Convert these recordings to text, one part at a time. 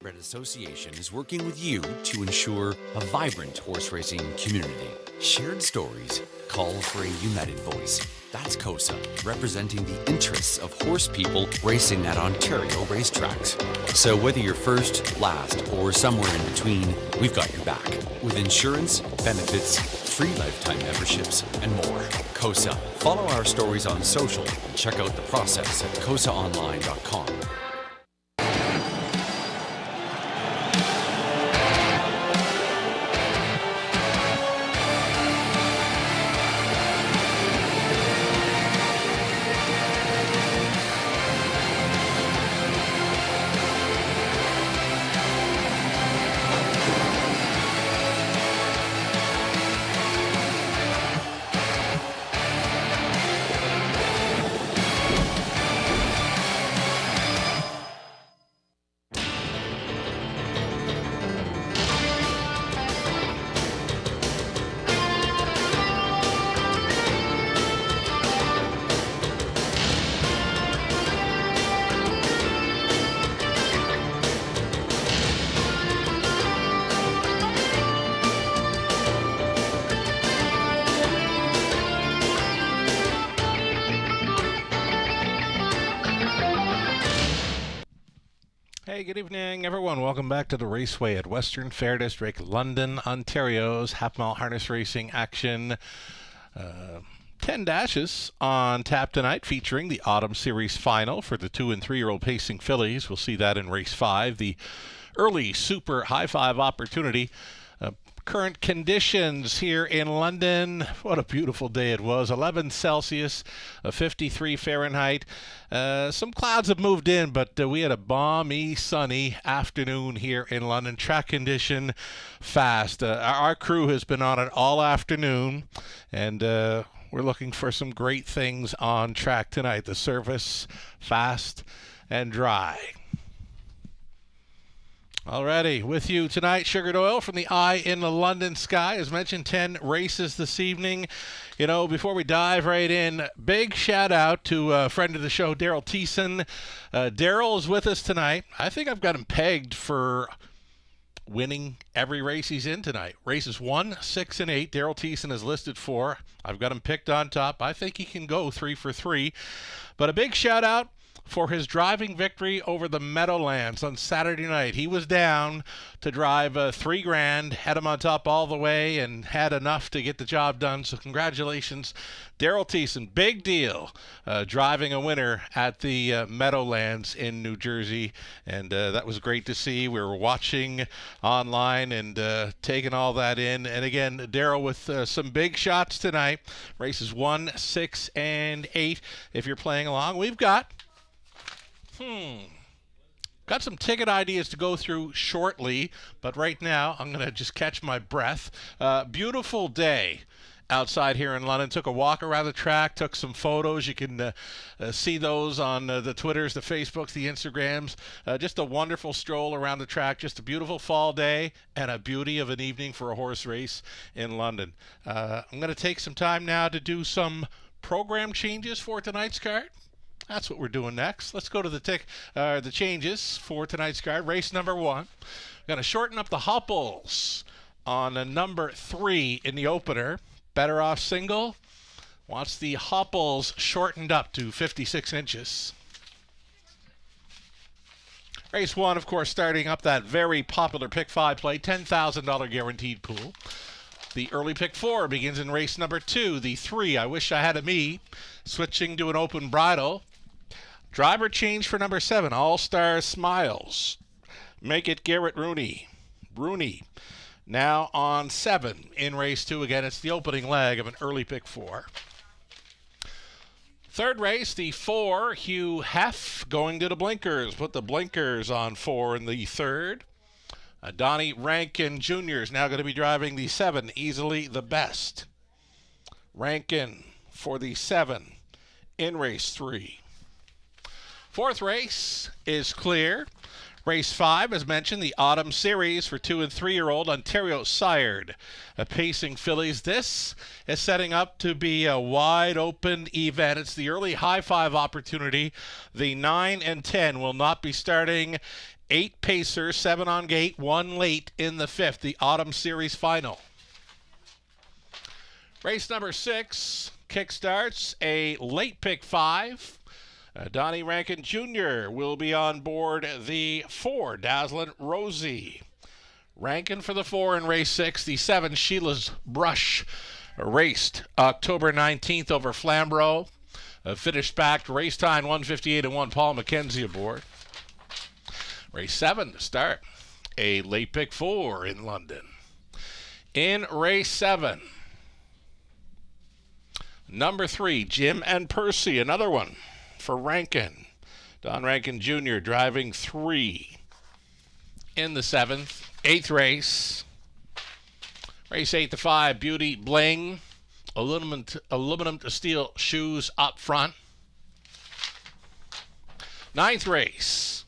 Thoroughbred Association is working with you to ensure a vibrant horse racing community. Shared stories call for a united voice. That's COSA, representing the interests of horse people racing at Ontario racetracks. So whether you're first, last, or somewhere in between, we've got your back. With insurance, benefits, free lifetime memberships, and more. COSA. Follow our stories on social and check out the process at cosaonline.com. Hey, good evening, everyone. Welcome back to the Raceway at Western Fair District, London, Ontario's half-mile harness racing action. 10 dashes on tap tonight, featuring the Autumn Series final for the 2- and 3-year-old pacing fillies. We'll see that in race 5, the early Super High Five opportunity. Current conditions here in London. What a beautiful day it was. 11 Celsius, 53 Fahrenheit. Some clouds have moved in, but we had a balmy, sunny afternoon here in London. Track condition fast. Our crew has been on it all afternoon, and we're looking for some great things on track tonight. The surface, fast and dry. Alrighty, with you tonight, Sugar Doyle from the Eye in the London Sky. As mentioned, 10 races this evening. You know, before we dive right in, big shout out to a friend of the show, Daryl Thiessen. Daryl is with us tonight. I think I've got him pegged for winning every race he's in tonight. Races 1, 6, and 8, Daryl Thiessen is listed for. I've got him picked on top. I think he can go 3 for 3. But a big shout out for his driving victory over the Meadowlands on Saturday night. He was down to drive $3,000, had him on top all the way, and had enough to get the job done. So congratulations, Daryl Thiessen. Big deal, driving a winner at the Meadowlands in New Jersey, and that was great to see. We were watching online and taking all that in. And again, Daryl with some big shots tonight. Races 1, 6, and 8. If you're playing along, we've got some ticket ideas to go through shortly, but right now I'm going to just catch my breath. Beautiful day outside here in London. Took a walk around the track, took some photos. You can see those on the Twitters, the Facebooks, the Instagrams. Just a wonderful stroll around the track. Just a beautiful fall day and a beauty of an evening for a horse race in London. I'm going to take some time now to do some program changes for tonight's card. That's what we're doing next. Let's go to the changes for tonight's card. Race number 1. Going to shorten up the hopples on number 3 in the opener. Better Off Single wants the hopples shortened up to 56 inches. Race 1, of course, starting up that very popular Pick 5 play, $10,000 guaranteed pool. The early Pick 4 begins in race number 2. The 3, I Wish I Had a Me, switching to an open bridle. Driver change for number 7, All Star Smiles. Make It Garrett Rooney. Now on 7 in race 2. Again, it's the opening leg of an early Pick 4. Third race, the 4, Hugh Heff, going to the blinkers. Put the blinkers on 4 in the third. Donnie Rankin Jr. is now going to be driving the 7, Easily the Best. Rankin for the 7 in race 3. Fourth race is clear. Race 5, as mentioned, the Autumn Series for 2- and 3-year-old Ontario sired pacing fillies. This is setting up to be a wide-open event. It's the early high-five opportunity. The 9 and 10 will not be starting. 8 pacers, 7 on gate, 1 late in the 5th, the Autumn Series final. Race number 6 kickstarts a late pick 5. Donnie Rankin Jr. will be on board the 4, Dazzlin' Rosie. Rankin for the 4 in race 6. The 7, Sheila's Brush, raced October 19th over Flamborough. Finished back, race time 1:58-1, Paul McKenzie aboard. Race 7 to start. A late pick 4 in London. In race 7, number 3, Jim and Percy, another one for Rankin. Don Rankin Jr. driving 3 in the 7th. 8th race. Race 8 to 5, Beauty Bling. Aluminum to steel shoes up front. 9th race.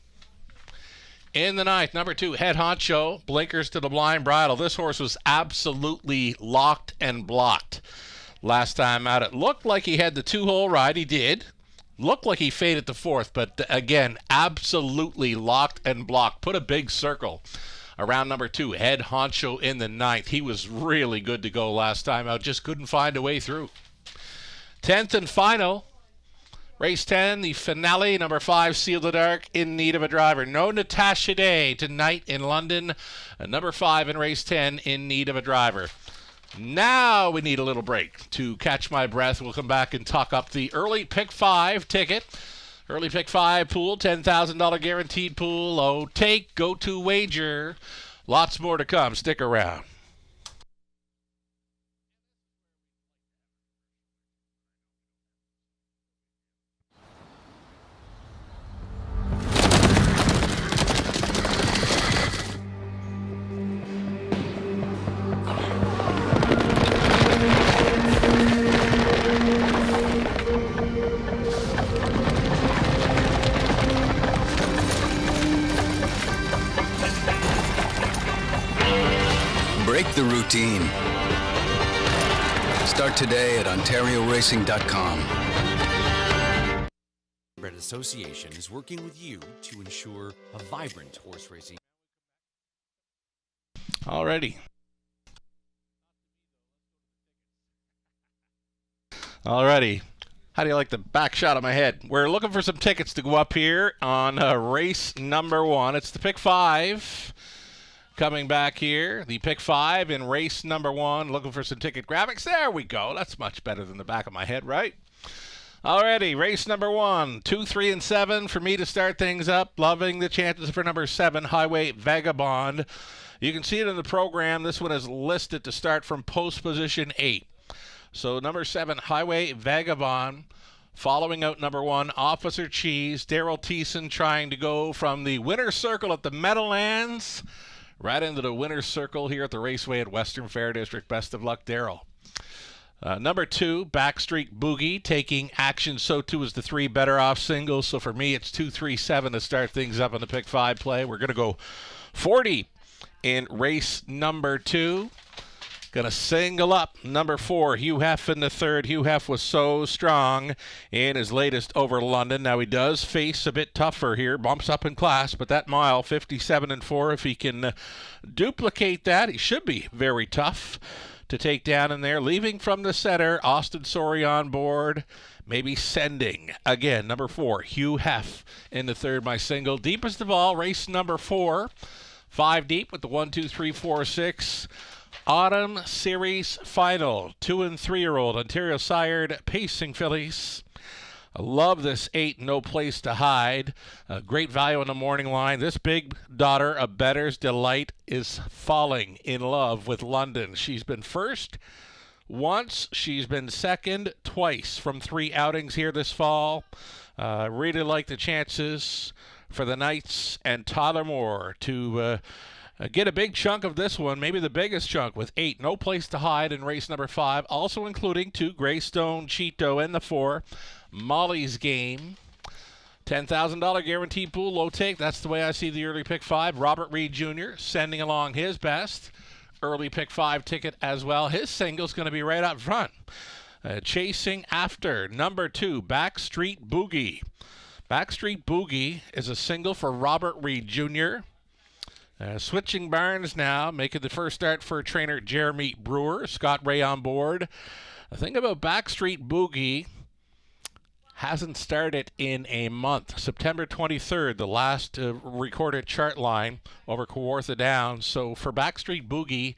In the 9th, number 2, Head Honcho, blinkers to the blind bridle. This horse was absolutely locked and blocked last time out. It looked like he had the 2-hole ride. He did. Looked like he faded the 4th, but again, absolutely locked and blocked. Put a big circle around number 2, Head Honcho, in the 9th. He was really good to go last time out. Just couldn't find a way through. 10th and final. Race 10, the finale, number 5, Seal the Dark, in need of a driver. No Natasha Day tonight in London. Number 5 in race 10, in need of a driver. Now we need a little break to catch my breath. We'll come back and talk up the early pick 5 ticket. Early pick 5 pool, $10,000 guaranteed pool. Oh, take, go to wager. Lots more to come. Stick around. Break the routine. Start today at OntarioRacing.com. Thoroughbred Association is working with you to ensure a vibrant horse racing. Alrighty. Alrighty. How do you like the back shot of my head? We're looking for some tickets to go up here on race number 1. It's the pick 5. Coming back here, the pick 5 in race number 1. Looking for some ticket graphics. There we go. That's much better than the back of my head, right? Alrighty, race number 1. 2, 3, and 7 for me to start things up. Loving the chances for number 7, Highway Vagabond. You can see it in the program. This one is listed to start from post position 8. So number 7, Highway Vagabond. Following out number 1, Officer Cheese. Daryl Thiessen trying to go from the winner's circle at the Meadowlands right into the winner's circle here at the Raceway at Western Fair District. Best of luck, Daryl. Number 2, Backstreet Boogie, taking action. So too is the 3 Better Off singles. So for me, it's 2, 3, 7 to start things up in the pick 5 play. We're going to go 40 in race number 2. Going to single up number 4, Hugh Heff in the 3rd. Hugh Heff was so strong in his latest over London. Now he does face a bit tougher here, bumps up in class, but that mile, 57-4, if he can duplicate that, he should be very tough to take down in there. Leaving from the center, Austin Sorry on board. Maybe sending again, number 4, Hugh Heff in the 3rd, my single. Deepest of all, race number 4. 5 deep with the 1, 2, 3, 4, 6. Autumn Series Final, 2- and 3-year-old Ontario sired pacing fillies. I love this 8, No Place to Hide. Great value on the morning line. This big daughter of Bettor's Delight is falling in love with London. She's been first once. She's been second twice from 3 outings here this fall. Really like the chances for the Knights and Tyler Moore to get a big chunk of this one, maybe the biggest chunk, with 8, No Place to Hide in race number 5, also including 2, Greystone Cheeto, and the 4, Molly's Game. $10,000 guarantee pool, low take. That's the way I see the early pick 5. Robert Reed Jr. sending along his best. Early pick 5 ticket as well. His single's going to be right up front. Chasing after number 2, Backstreet Boogie. Backstreet Boogie is a single for Robert Reed Jr. Switching barns now, making the first start for trainer Jeremy Brewer. Scott Ray on board. The thing about Backstreet Boogie, hasn't started in a month. September 23rd, the last recorded chart line over Kawartha Downs. So for Backstreet Boogie,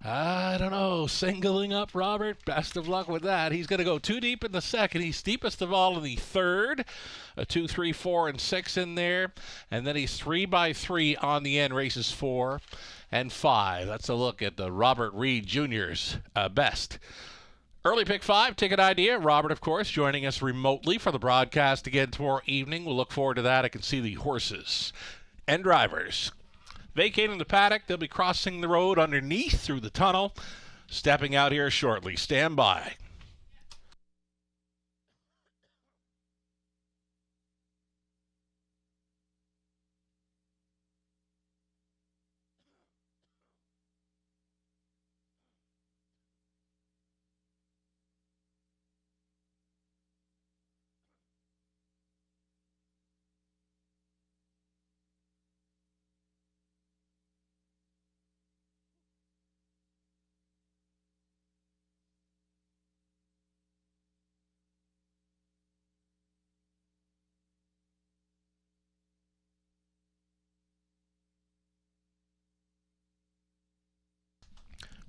I don't know, singling up Robert, best of luck with that. He's going to go 2 deep in the second. He's deepest of all in the third. 2, 3, 4, and 6 in there. And then he's 3 by 3 on the end, races 4 and 5. That's a look at the Robert Reed Jr.'s best. Early pick 5, ticket idea. Robert, of course, joining us remotely for the broadcast again tomorrow evening. We'll look forward to that. I can see the horses and drivers vacating the paddock. They'll be crossing the road underneath through the tunnel. Stepping out here shortly. Stand by.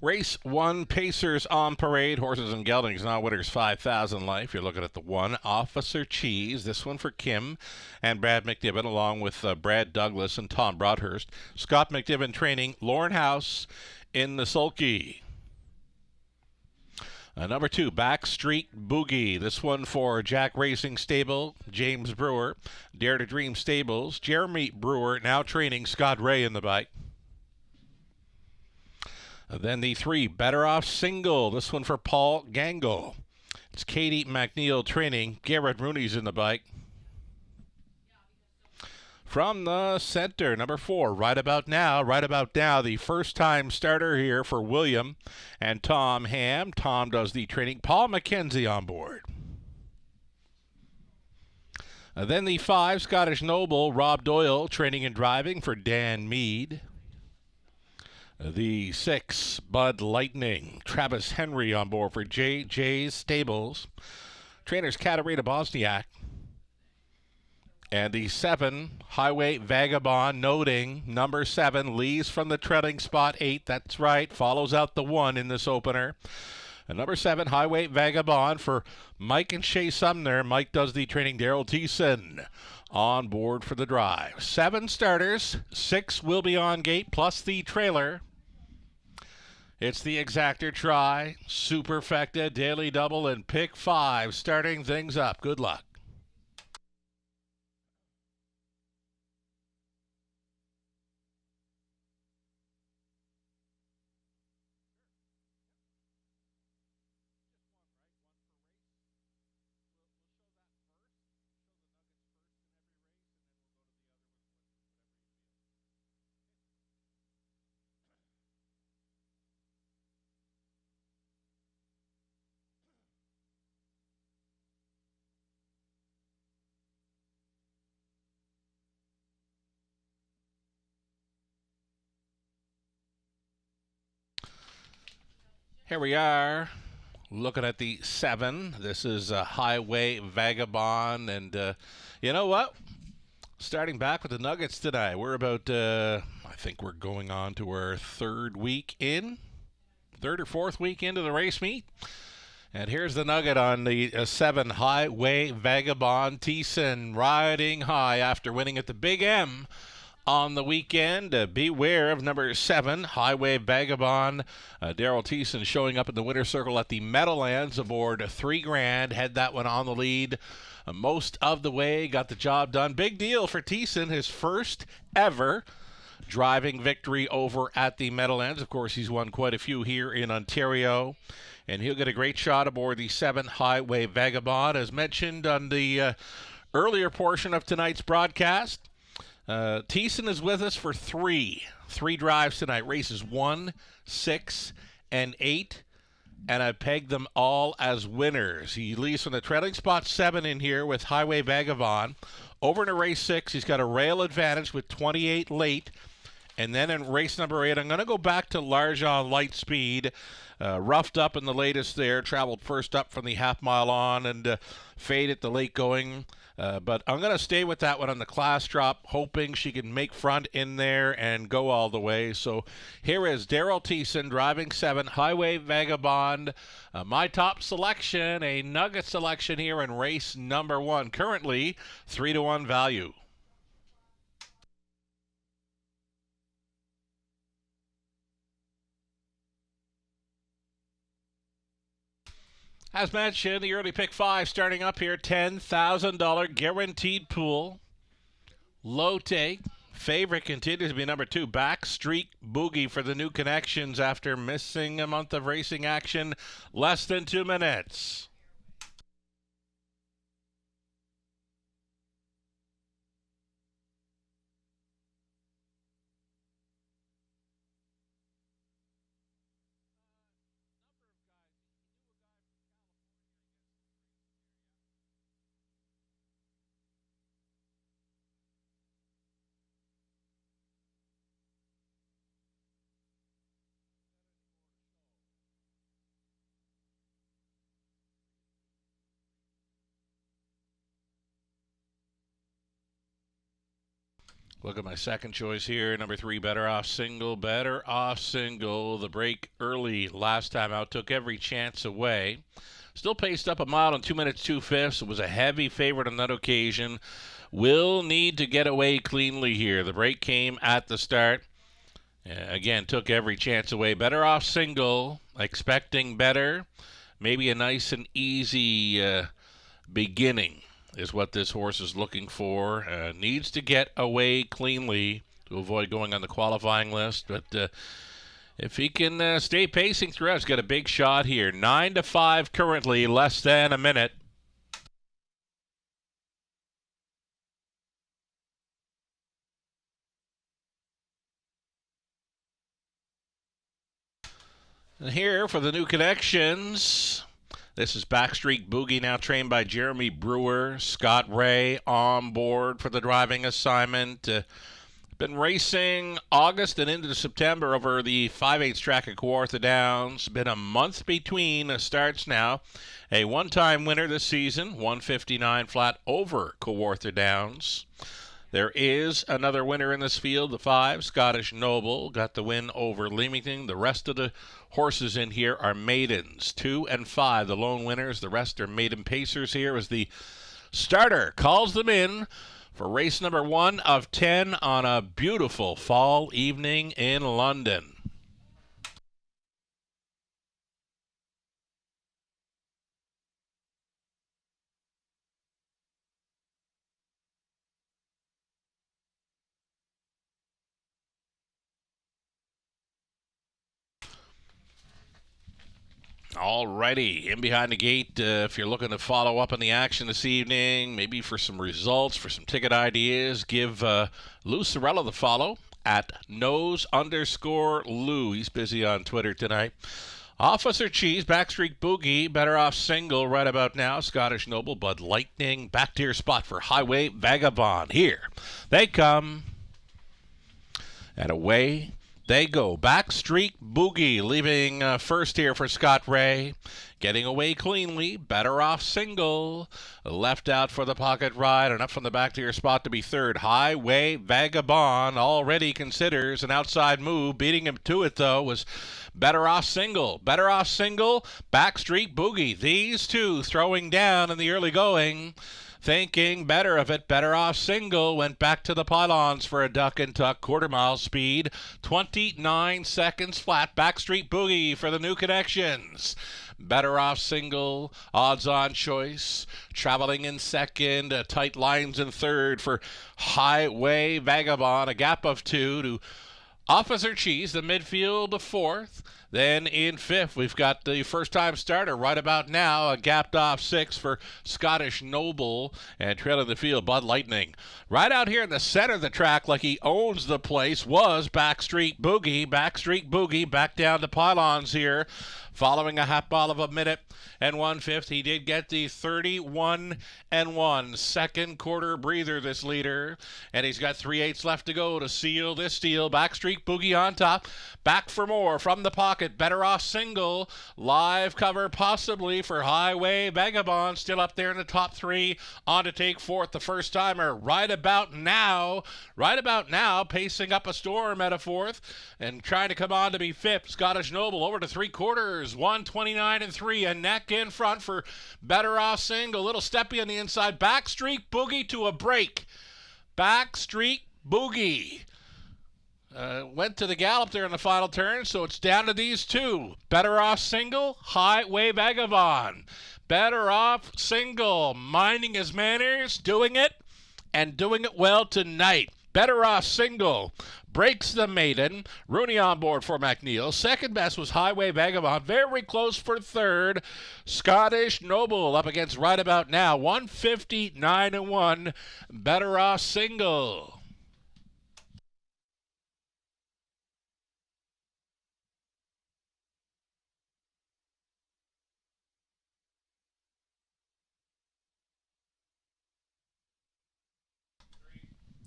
Race 1, Pacers on parade. Horses and geldings, now winners 5,000 life. You're looking at the 1, Officer Cheese. This one for Kim and Brad McNiven, along with Brad Douglas and Tom Broadhurst. Scott McNiven training Lauren House in the sulky. Number 2, Backstreet Boogie. This one for Jack Racing Stable, James Brewer. Dare to Dream Stables, Jeremy Brewer, now training Scott Ray in the bike. Then the 3, Better Off Single. This one for Paul Gango. It's Katie McNeil training. Garrett Rooney's in the bike. From the center, number 4, Right About Now. Right About Now, the first-time starter here for William and Tom Ham. Tom does the training. Paul McKenzie on board. Then the 5, Scottish Noble. Rob Doyle training and driving for Dan Mead. The 6, Bud Lightning. Travis Henry on board for JJ's Stables. Trainers Katarina Bosniak. And the 7, Highway Vagabond, noting number 7, leaves from the trailing spot 8. That's right, follows out the 1 in this opener. And number 7, Highway Vagabond for Mike and Shea Sumner. Mike does the training. Daryl Thiessen on board for the drive. 7 starters, 6 will be on gate, plus the trailer. It's the Exactor Try, Superfecta, Daily Double, and Pick 5, starting things up. Good luck. Here we are, looking at the 7. This is a Highway Vagabond, and you know what? Starting back with the Nuggets tonight. We're about, I think we're going on to our 3rd or 4th week into the race meet. And here's the Nugget on the 7, Highway Vagabond. Thiessen riding high after winning at the Big M on the weekend. Beware of number 7, Highway Vagabond. Daryl Thiessen showing up in the winner's circle at the Meadowlands aboard $3,000. Had that one on the lead most of the way. Got the job done. Big deal for Thiessen. His first ever driving victory over at the Meadowlands. Of course, he's won quite a few here in Ontario. And he'll get a great shot aboard the 7, Highway Vagabond. As mentioned on the earlier portion of tonight's broadcast. Thiessen is with us for three drives tonight. Races 1, 6, and 8. And I pegged them all as winners. He leads from the trailing spot 7 in here with Highway Vagabond. Over into race 6, he's got a rail advantage with 28 late. And then in race number 8, I'm going to go back to Largent Light Speed. Roughed up in the latest there, traveled first up from the half mile on and faded the late going. But I'm going to stay with that one on the class drop, hoping she can make front in there and go all the way. So here is Daryl Thiessen driving 7, Highway Vagabond. My top selection, a nugget selection here in race number 1. Currently 3-1 value. As mentioned, the early pick 5 starting up here, $10,000 guaranteed pool. Low take. Favorite continues to be number 2, Backstreet Boogie for the new connections after missing a month of racing action, less than 2 minutes. Look at my second choice here, number 3, Better Off Single. Better Off Single. The break early last time out took every chance away. Still paced up a mile in 2 minutes 2/5. It was a heavy favorite on that occasion. Will need to get away cleanly here. The break came at the start. Again, took every chance away. Better Off Single. Expecting better. Maybe a nice and easy beginning is what this horse is looking for. Needs to get away cleanly to avoid going on the qualifying list. But if he can stay pacing throughout, he's got a big shot here. 9-5 currently, less than a minute. And here for the new connections, this is Backstreet Boogie, now trained by Jeremy Brewer. Scott Ray on board for the driving assignment. Been racing August and into September over the 5/8 track at Kawartha Downs. Been a month between starts now. A one-time winner this season, 159 flat over Kawartha Downs. There is another winner in this field, the 5, Scottish Noble, got the win over Leamington. The rest of the horses in here are maidens, 2 and 5, the lone winners. The rest are maiden pacers here as the starter calls them in for race number 1 of 10 on a beautiful fall evening in London. Alrighty, in behind the gate, if you're looking to follow up on the action this evening, maybe for some results, for some ticket ideas, give Lou Sorella the follow at @nose_Lou. He's busy on Twitter tonight. Officer Cheese, Backstreet Boogie, Better Off Single right about now. Scottish Noble, Bud Lightning, back to your spot for Highway Vagabond. Here they come, and away they go. Backstreet Boogie leaving first here for Scott Ray. Getting away cleanly. Better Off Single. Left out for the pocket ride and up from the back to your spot to be third. Highway Vagabond already considers an outside move. Beating him to it, though, was Better Off Single. Better Off Single. Backstreet Boogie. These two throwing down in the early going. Thinking better of it, Better Off Single went back to the pylons for a duck and tuck, quarter-mile speed, 29 seconds flat. Backstreet Boogie for the new connections. Better Off Single, odds-on choice, traveling in second, tight lines in third for Highway Vagabond, a gap of 2 to Officer Cheese, the midfield, fourth. Then in fifth, we've got the first-time starter right about now, a gapped off six for Scottish Noble, and trailing the field, Bud Lightning. Right out here in the center of the track, like he owns the place, was Backstreet Boogie. Backstreet Boogie back down the pylons here, following a half mile of a minute and 1/5. He did get the 31-1 second quarter breather, this leader, and he's got 3/8 left to go to seal this deal. Backstreet Boogie on top. Back for more from the pocket. Better Off Single. Live cover possibly for Highway Vagabond. Still up there in the top three. On to take fourth, the first timer. Right about now, pacing up a storm at a fourth and trying to come on to be fifth. Scottish Noble over to three quarters. 1:29.3. A neck in front for Better Off Single. Little steppy on the inside. Backstreet Boogie to a break. Backstreet Boogie. Went to the gallop there in the final turn, so it's down to these two. Better Off Single, Highway Vagabond. Better Off Single, minding his manners, doing it, and doing it well tonight. Better Off Single breaks the maiden. Rooney on board for McNeil. Second best was Highway Vagabond. Very close for third. Scottish Noble up against right about now. 1:59.1. Better Off Single.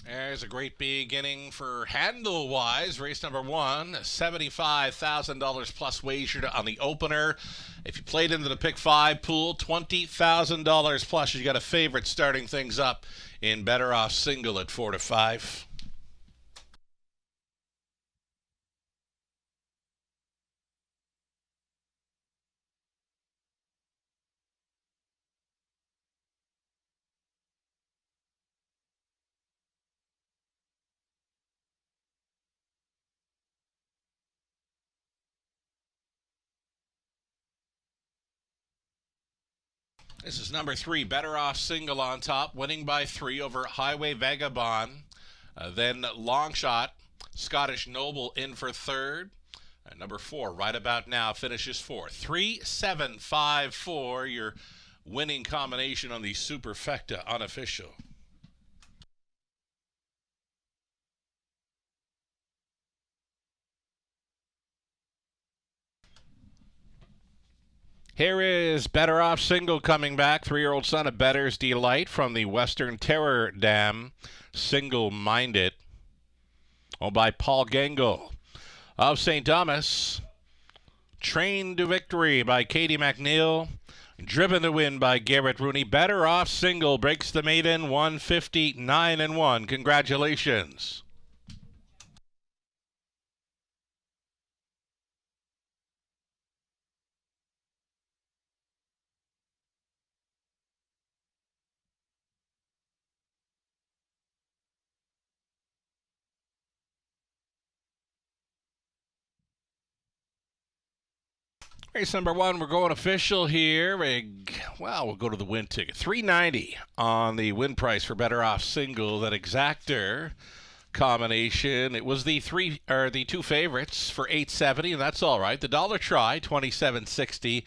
There's a great beginning for handle-wise. Race number one, $75,000 plus wagered on the opener. If you played into the pick five pool, $20,000 plus. You got a favorite starting things up in Better Off Single at 4 to 5. This is number 3, Better Off Single on top, winning by 3 over Highway Vagabond. Then Long Shot, Scottish Noble in for third. Number 4, right about now, finishes fourth. 3-7-5-4, your winning combination on the Superfecta unofficial. Here is Better Off Single coming back. 3-year-old son of Better's Delight from the Western Terror Dam. Single-minded. Owned by Paul Gangle of St. Thomas. Trained to Victory by Katie McNeil. Driven to Win by Garrett Rooney. Better Off Single breaks the maiden. 1:59.1. Congratulations. Race number 1, we're going official here. We'll go to the win ticket. $3.90 on the win price for Better Off Single. That exactor combination. It was the two favorites for $8.70, and that's all right. The dollar try, $27.60.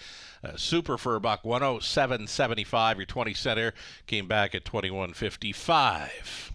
Super for $1, $107.75. Your 20 center came back at $21.55.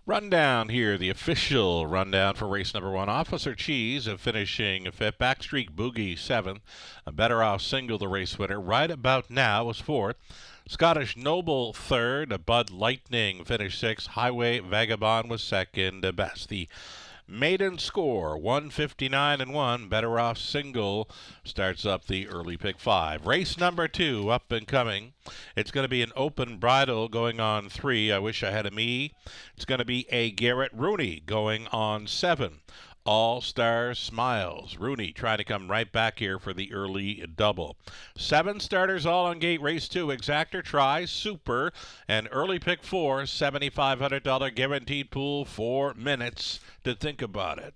Rundown here, the official rundown for race number 1. Officer Cheese finishing 5th. Backstreet Boogie 7th. A Better Off Single, the race winner. Right About Now was 4th. Scottish Noble 3rd. A Bud Lightning finished 6th. Highway Vagabond was 2nd best. The maiden score 159-1. Better Off Single starts up the early pick 5. Race number 2 up and coming. It's going to be an open bridle going on 3. I Wish I Had a Me. It's going to be a Garrett Rooney going on 7. All Star Smiles. Rooney trying to come right back here for the early double. 7 starters all on gate. Race 2. Exactor Try, Super, and early pick 4. $7,500 guaranteed pool. 4 minutes to think about it.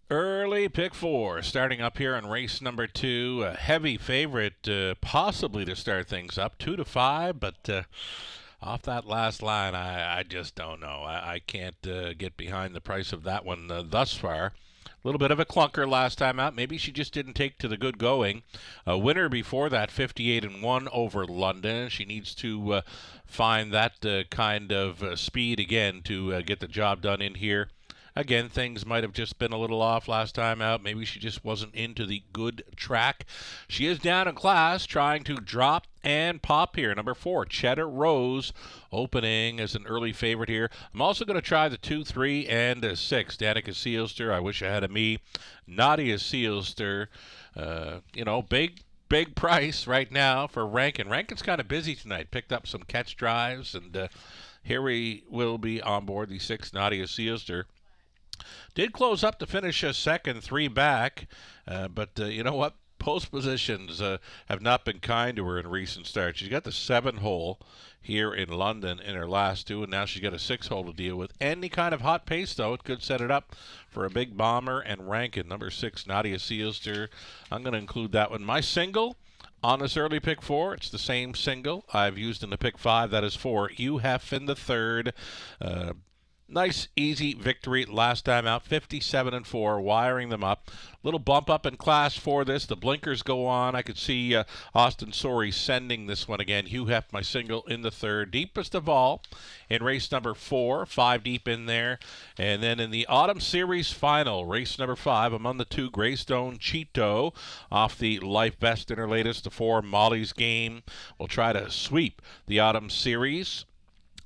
Early pick 4 starting up here in race number 2. A heavy favorite possibly to start things up, 2-5, but off that last line, I just don't know. I can't get behind the price of that one thus far. A little bit of a clunker last time out. Maybe she just didn't take to the good going. A winner before that, 58-1 over London. She needs to find that kind of speed again to get the job done in here. Again, things might have just been a little off last time out. Maybe she just wasn't into the good track. She is down in class, trying to drop and pop here. Number 4, Cheddar Rose, opening as an early favorite here. I'm also going to try the 2, 3, and 6. Danica Seelster, I Wish I Had a Me. Nadia Seelster, big price right now for Rankin. Rankin's kind of busy tonight. Picked up some catch drives, and here we will be on board the 6, Nadia Seelster. Did close up to finish a second, 3 back, but you know what? Post positions have not been kind to her in recent starts. She's got the 7 hole here in London in her last 2, and now she's got a 6 hole to deal with. Any kind of hot pace, though, it could set it up for a big bomber and Rankin. Number 6, Nadia Seelster. I'm going to include that one. My single on this early pick 4, it's the same single I've used in the pick 5. That is for Hugh Hefn the third. Nice, easy victory last time out, 57-4, wiring them up. Little bump up in class for this. The blinkers go on. I could see Austin Sorey sending this one again. Hugh Hef, my single in the 3rd. Deepest of all in race number 4, 5 deep in there. And then in the Autumn Series final, race number 5, among the 2, Greystone Cheeto off the Life Best in her latest, the 4, Molly's Game. We'll try to sweep the Autumn Series.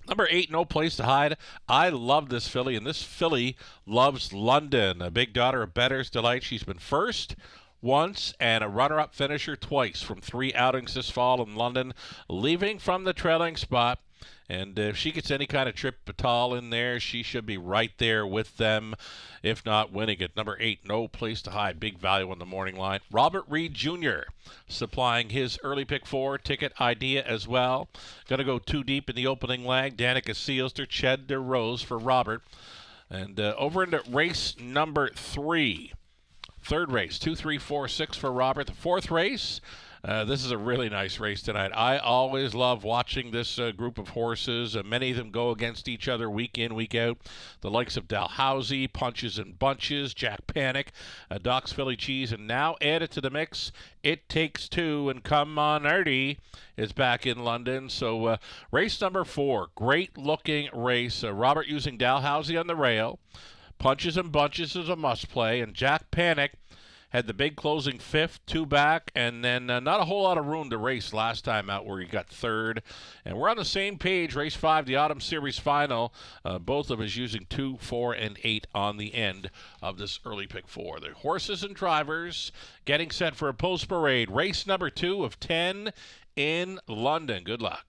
Number 8, No Place to Hide. I love this filly, and this filly loves London. A big daughter of Bettor's Delight. She's been first once and a runner-up finisher twice from 3 outings this fall in London, leaving from the trailing spot. And if she gets any kind of trip at all in there, she should be right there with them, if not winning it. Number 8, No Place to Hide. Big value on the morning line. Robert Reed Jr. supplying his early pick 4 ticket idea as well. Going to go 2 deep in the opening leg. Danica Seelster, Cheddar Rose for Robert. And over into race number 3. 3rd race, 2, 3, 4, 6 for Robert. The 4th race, This is a really nice race tonight. I always love watching this group of horses. Many of them go against each other week in, week out. The likes of Dalhousie, Punches and Bunches, Jack Panic, Doc's Philly Cheese, and now added to the mix, It Takes Two, and Come On Artie is back in London. So race number 4, great-looking race. Robert using Dalhousie on the rail. Punches and Bunches is a must-play, and Jack Panic had the big closing 5th, 2 back, and then not a whole lot of room to race last time out where he got 3rd. And we're on the same page, race 5, the Autumn Series Final. Both of us using 2, 4, and 8 on the end of this early pick 4. The horses and drivers getting set for a post parade. Race number 2 of 10 in London. Good luck.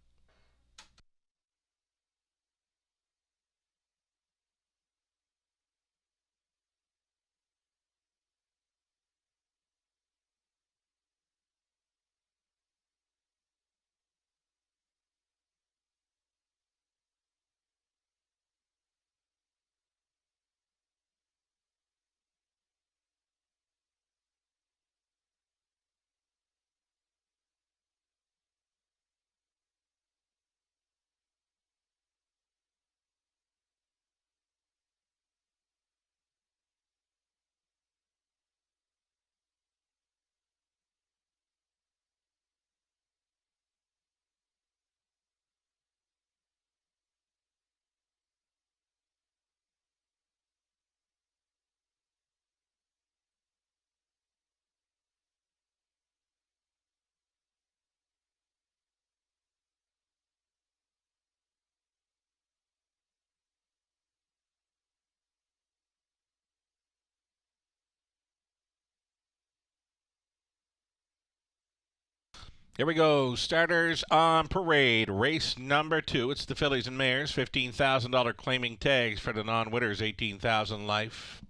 Here we go. Starters on parade. Race number 2. It's the Fillies and Mares. $15,000 claiming tags for the non-winners. $18,000 life.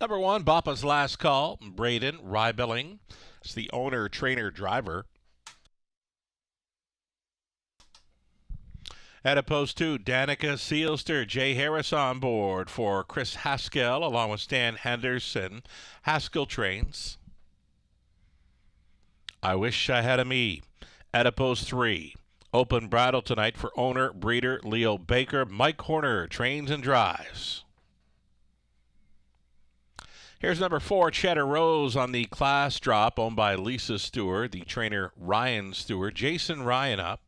Number 1, Bappa's Last Call. Braden Rybilling. It's the owner, trainer, driver. At post 2, Danica Seelster. Jay Harris on board for Chris Haskell along with Stan Henderson. Haskell trains. I Wish I Had a Me. At post 3, Open Bridle tonight for owner, breeder, Leo Baker. Mike Horner trains and drives. Here's number 4, Cheddar Rose on the class drop, owned by Lisa Stewart, the trainer Ryan Stewart. Jason Ryan up.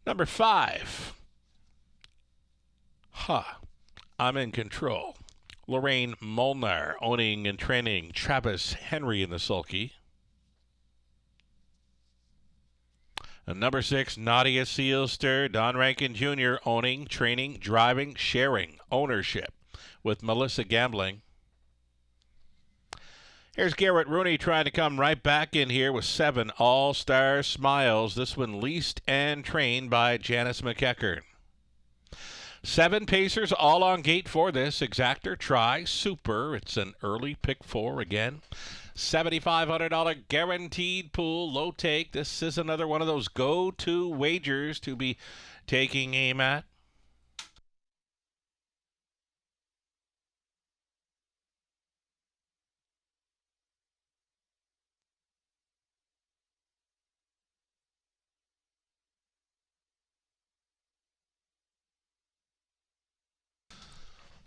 Number 5, I'm in Control. Lorraine Molnar owning and training Travis Henry in the sulky. And number 6, Nadia Seelster. Don Rankin Jr. owning, training, driving, sharing ownership with Melissa Gambling. Here's Garrett Rooney trying to come right back in here with 7 All-Star Smiles. This one leased and trained by Janice McEachern. 7 Pacers all on gate for this. Exactor, Try, Super. It's an early pick 4 again. $7,500 guaranteed pool, low take. This is another one of those go-to wagers to be taking aim at.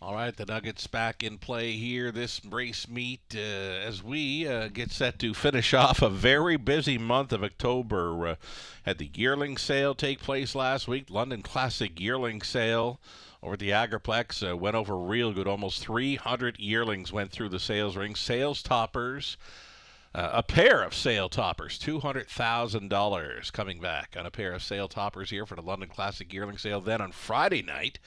All right, the Nuggets back in play here. This race meet as we get set to finish off a very busy month of October. Had the yearling sale take place last week. London Classic yearling sale over at the Agriplex went over real good. Almost 300 yearlings went through the sales ring. Sales toppers. A pair of sale toppers, $200,000 coming back on a pair of sale toppers here for the London Classic yearling sale. Then on Friday night,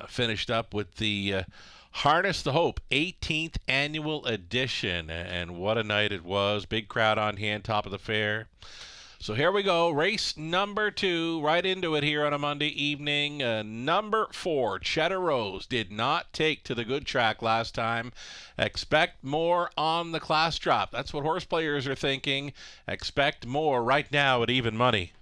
finished up with the Harness the Hope 18th annual edition, and what a night it was. Big crowd on hand, top of the fair. So here we go, race number 2, right into it here on a Monday evening. Number 4, Cheddar Rose, did not take to the good track last time. Expect more on the class drop. That's what horse players are thinking. Expect more right now at even money.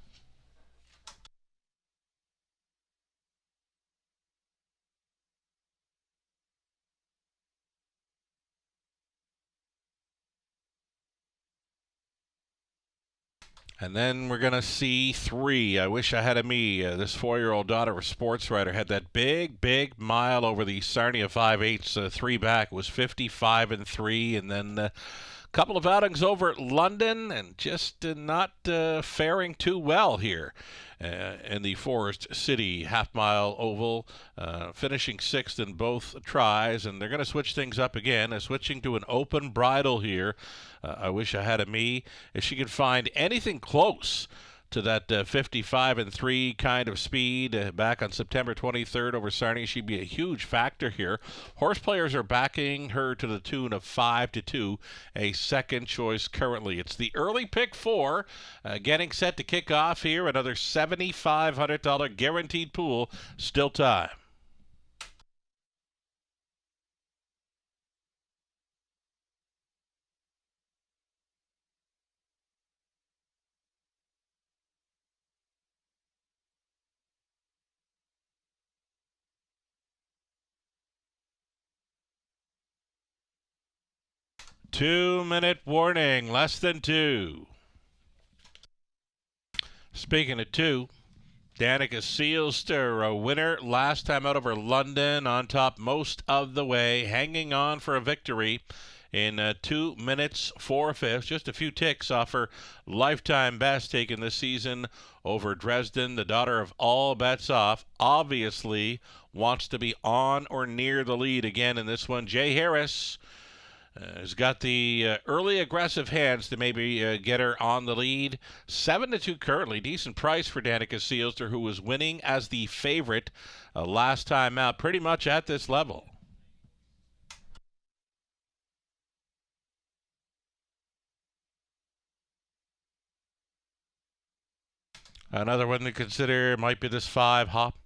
And then we're going to see 3. I Wish I Had a Me. This 4-year-old daughter of a sports writer had that big mile over the Sarnia 5/8 3 back. It was 55-3. And then a couple of outings over at London and just not faring too well here in the Forest City half-mile oval, finishing 6th in both tries. And they're going to switch things up again, switching to an open bridle here. I Wish I Had a Me. If she could find anything close to that 55-3 kind of speed back on September 23rd over Sarnia, she'd be a huge factor here. Horse players are backing her to the tune of 5-2, a second choice currently. It's the early pick 4, getting set to kick off here. Another $7,500 guaranteed pool. Still time. Two-minute warning, less than 2. Speaking of 2, Danica Seelster, a winner last time out over London, on top most of the way, hanging on for a victory in 2 minutes 4/5. Just a few ticks off her lifetime best taken this season over Dresden. The daughter of all bets off obviously wants to be on or near the lead again in this one. Jay Harris has got the early aggressive hands to maybe get her on the lead. 7-2 currently. Decent price for Danica Seelster, who was winning as the favorite last time out, pretty much at this level. Another one to consider might be this 5, Hop.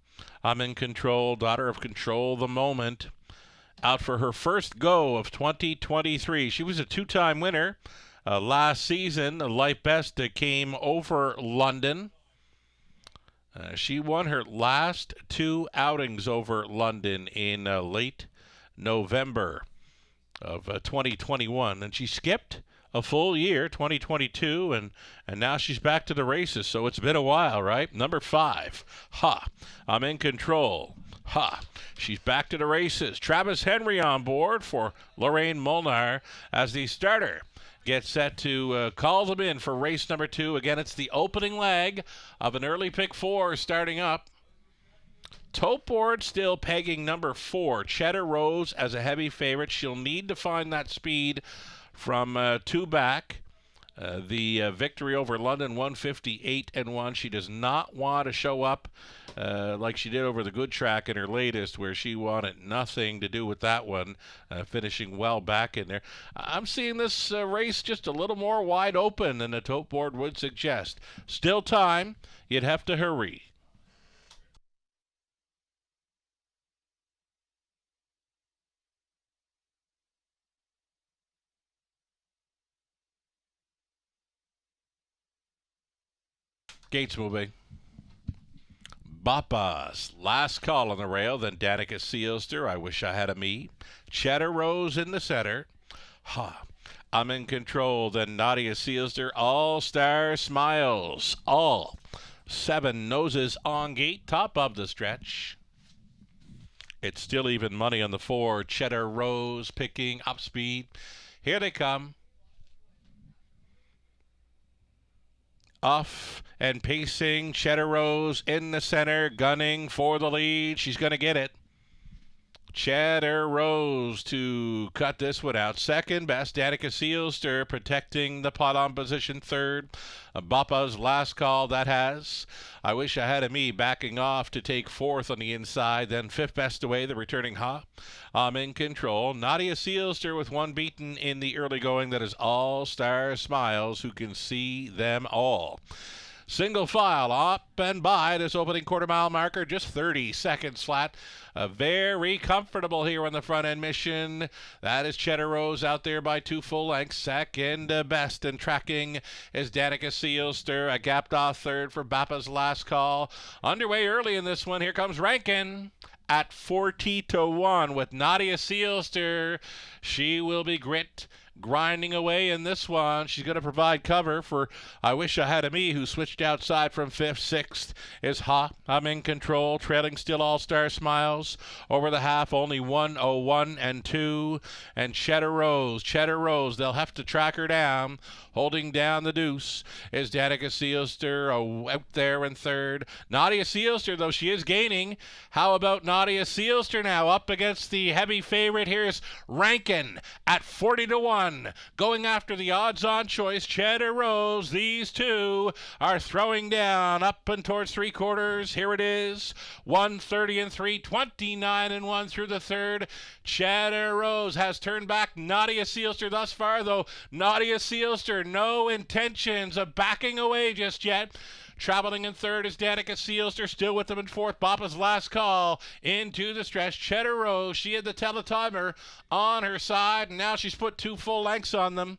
I'm in Control, daughter of Control the Moment. Out for her first go of 2023. She was a 2-time winner last season. A life best came over London. She won her last 2 outings over London in late November of 2021. And she skipped a full year, 2022, and now she's back to the races. So it's been a while, right? Number 5, I'm in Control. She's back to the races. Travis Henry on board for Lorraine Molnar as the starter gets set to call them in for race number 2. Again, it's the opening leg of an early pick 4 starting up. Tote board still pegging number 4, Cheddar Rose, as a heavy favorite. She'll need to find that speed from 2 back. The victory over London, 158-1. She does not want to show up like she did over the good track in her latest, where she wanted nothing to do with that one, finishing well back in there. I'm seeing this race just a little more wide open than the tote board would suggest. Still time. You'd have to hurry. Gates moving. Bappa's last call on the rail, then Danica Seelster, I Wish I Had a Me. Cheddar Rose in the center. I'm in Control, then Nadia Seelster, All Star Smiles. All 7 noses on gate, top of the stretch. It's still even money on the 4, Cheddar Rose, picking up speed. Here they come. Off and pacing, Cheddar Rose in the center, gunning for the lead. She's going to get it. Cheddar Rose to cut this one out. Second best, Danica Seelster protecting the pot on position. Third, Bappa's last call, that has I Wish I Had a Me backing off to take 4th on the inside. Then 5th best away, the returning I'm in Control. Nadia Seelster with 1 beaten in the early going. That is All Star Smiles, who can see them all. Single file up and by this opening quarter-mile marker, just 30 seconds flat. Very comfortable here on the front-end mission. That is Cheddar Rose out there by 2 full lengths. Second best and tracking is Danica Seelster. A gapped off third for Bappa's last call. Underway early in this one. Here comes Rankin at 40-1 with Nadia Seelster. She will be grinding away in this one. She's going to provide cover for I Wish I Had a Me, who switched outside from fifth. Sixth is Hot. I'm in control, trailing still All-Star Smiles. Over the half, only 1:01 and 2. And Cheddar Rose, they'll have to track her down. Holding down the deuce is Danica Seelster out there in third. Nadia Seelster, though, she is gaining. How about Nadia Seelster now up against the heavy favorite? Here's Rankin at 40-1. Going after the odds-on choice, Cheddar Rose. These two are throwing down up and towards three quarters. Here it is. 130 and 3, 29 and 1 through the third. Cheddar Rose has turned back Nadia Seelster thus far, though Nadia Seelster no intentions of backing away just yet. Traveling in third is Danica Seelster, still with them in fourth. Bappa's last call into the stretch. Cheddar Rose, she had the teletimer on her side, and now she's put 2 full lengths on them.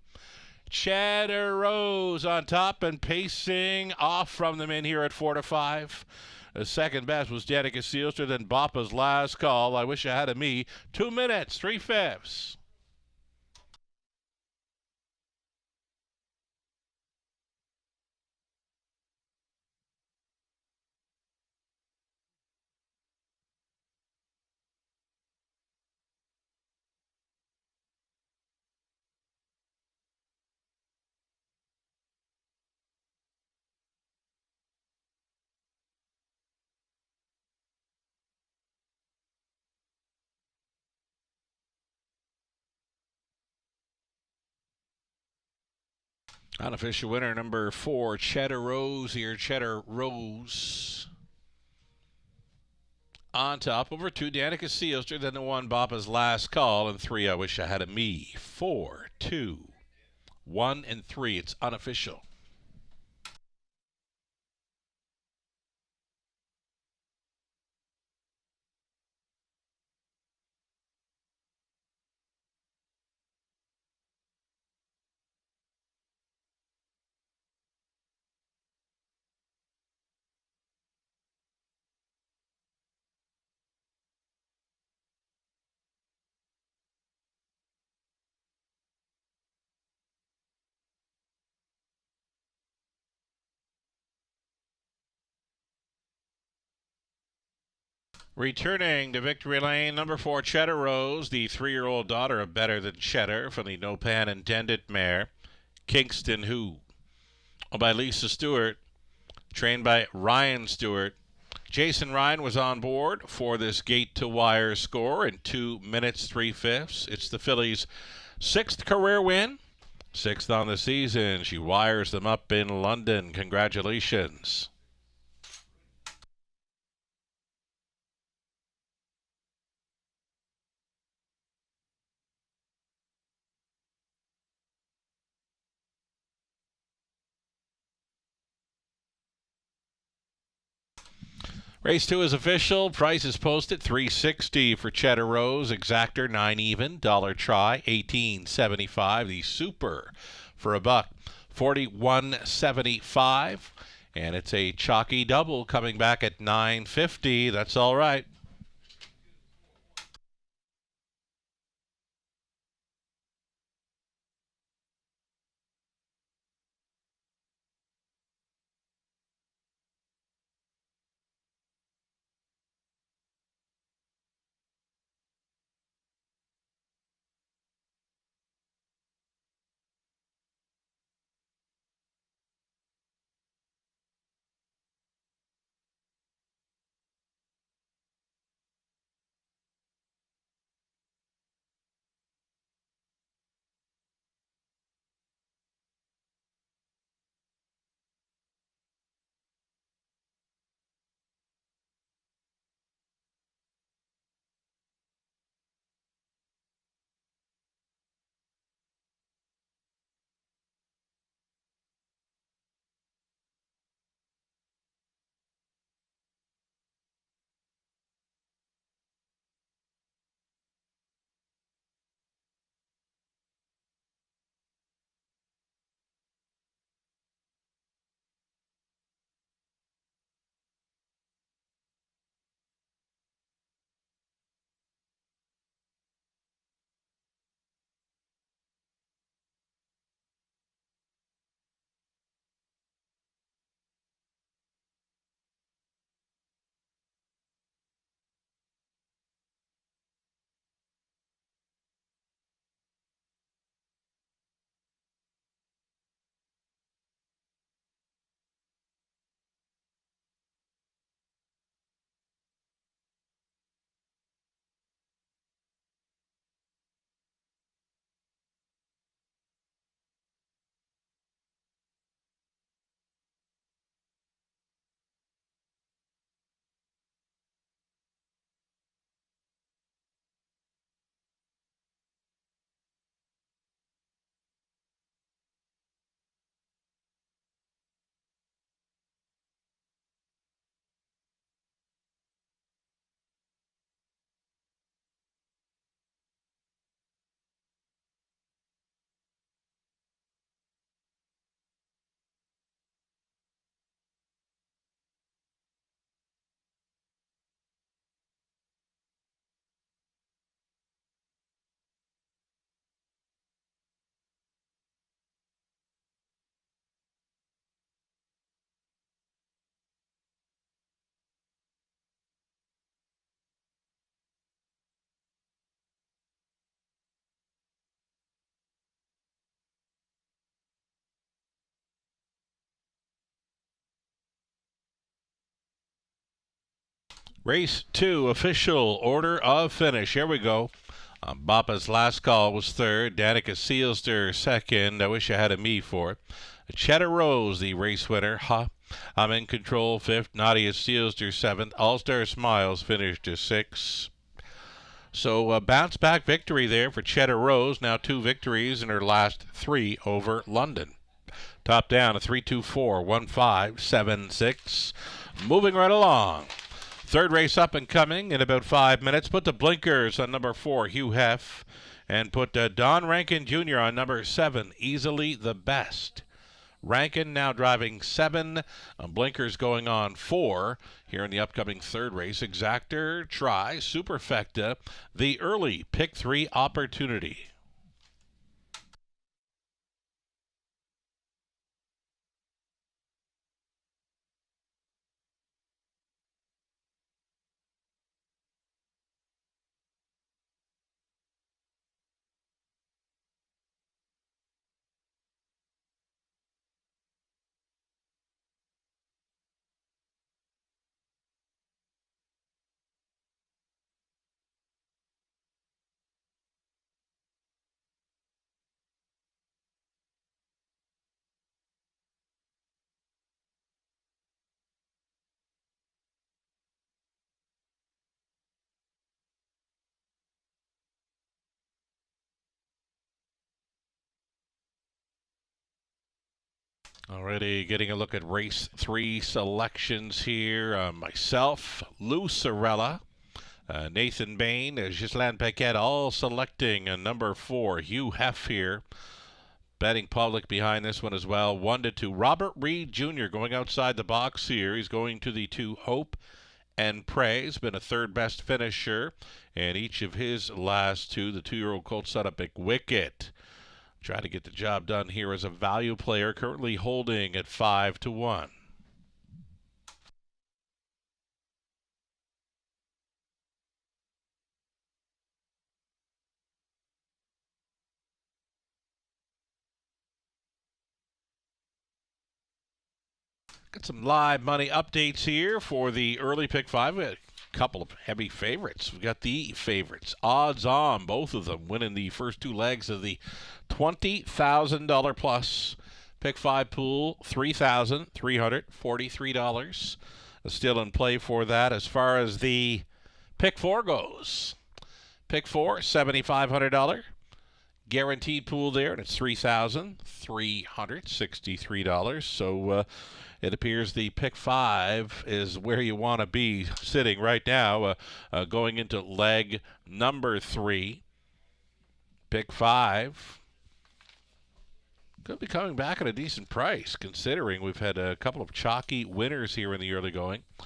Cheddar Rose on top and pacing off from them in here at 4-5. The second best was Danica Seelster, then Bappa's last call. I Wish I Had a Me. 2 minutes, 3/5. Unofficial winner number 4, Cheddar Rose here. Cheddar Rose on top. Over 2, Danica Seelster. Then the 1, Bappa's last call. And 3, I Wish I Had a Me. 4, 2, 1, and 3. It's unofficial. Returning to victory lane, number 4, Cheddar Rose, the 3-year-old daughter of Better Than Cheddar from the No Pan Intended mare, Kingston Who, by Lisa Stewart, trained by Ryan Stewart. Jason Ryan was on board for this gate-to-wire score in 2 minutes, 3/5. It's the fillies' 6th career win, 6th on the season. She wires them up in London. Congratulations. Race 2 is official. Price is posted $360 for Cheddar Rose. Exactor 9 even. Dollar try $18.75. The Super for $1 $41.75. And it's a chalky double coming back at $9.50. That's all right. Race 2, official order of finish. Here we go. Bappa's Last Call was third. Danica Sealster second. I wish I had a me for it. Cheddar Rose, the race winner. I'm in Control fifth. Nadia Sealster seventh. All Star Smiles finished to sixth. So bounce back victory there for Cheddar Rose. Now 2 victories in her last 3 over London. Top down a 3-2-4-1-5-7-6. Moving right along. Third race up and coming in about 5 minutes. Put the blinkers on number 4, Hugh Heff, and put Don Rankin Jr. on number 7, Easily the Best. Rankin now driving 7, blinkers going on 4 here in the upcoming third race. Exactor, Try, Superfecta, the early pick 3 opportunity. Already getting a look at race 3 selections here. Myself, Lou Sorella, Nathan Bain, Ghislaine Paquette, all selecting number 4, Hugh Heff here. Betting public behind this one as well. 1-2. Robert Reed Jr. going outside the box here. He's going to the 2, Hope and Pray. He's been a third best finisher. And each of his last 2, the 2-year-old colt set up Big Wicket. Try to get the job done here as a value player, currently holding at 5-1. Got some live money updates here for the early pick 5. We had a couple of heavy favorites. We've got the favorites. Odds on, both of them winning the first 2 legs of the $20,000 plus pick 5 pool, $3,343. Still in play for that. As far as the pick 4 goes, pick 4, $7,500. Guaranteed pool there, and it's $3,363. So it appears the pick 5 is where you want to be sitting right now, going into leg number 3. Pick 5 could be coming back at a decent price, considering we've had a couple of chalky winners here in the early going. A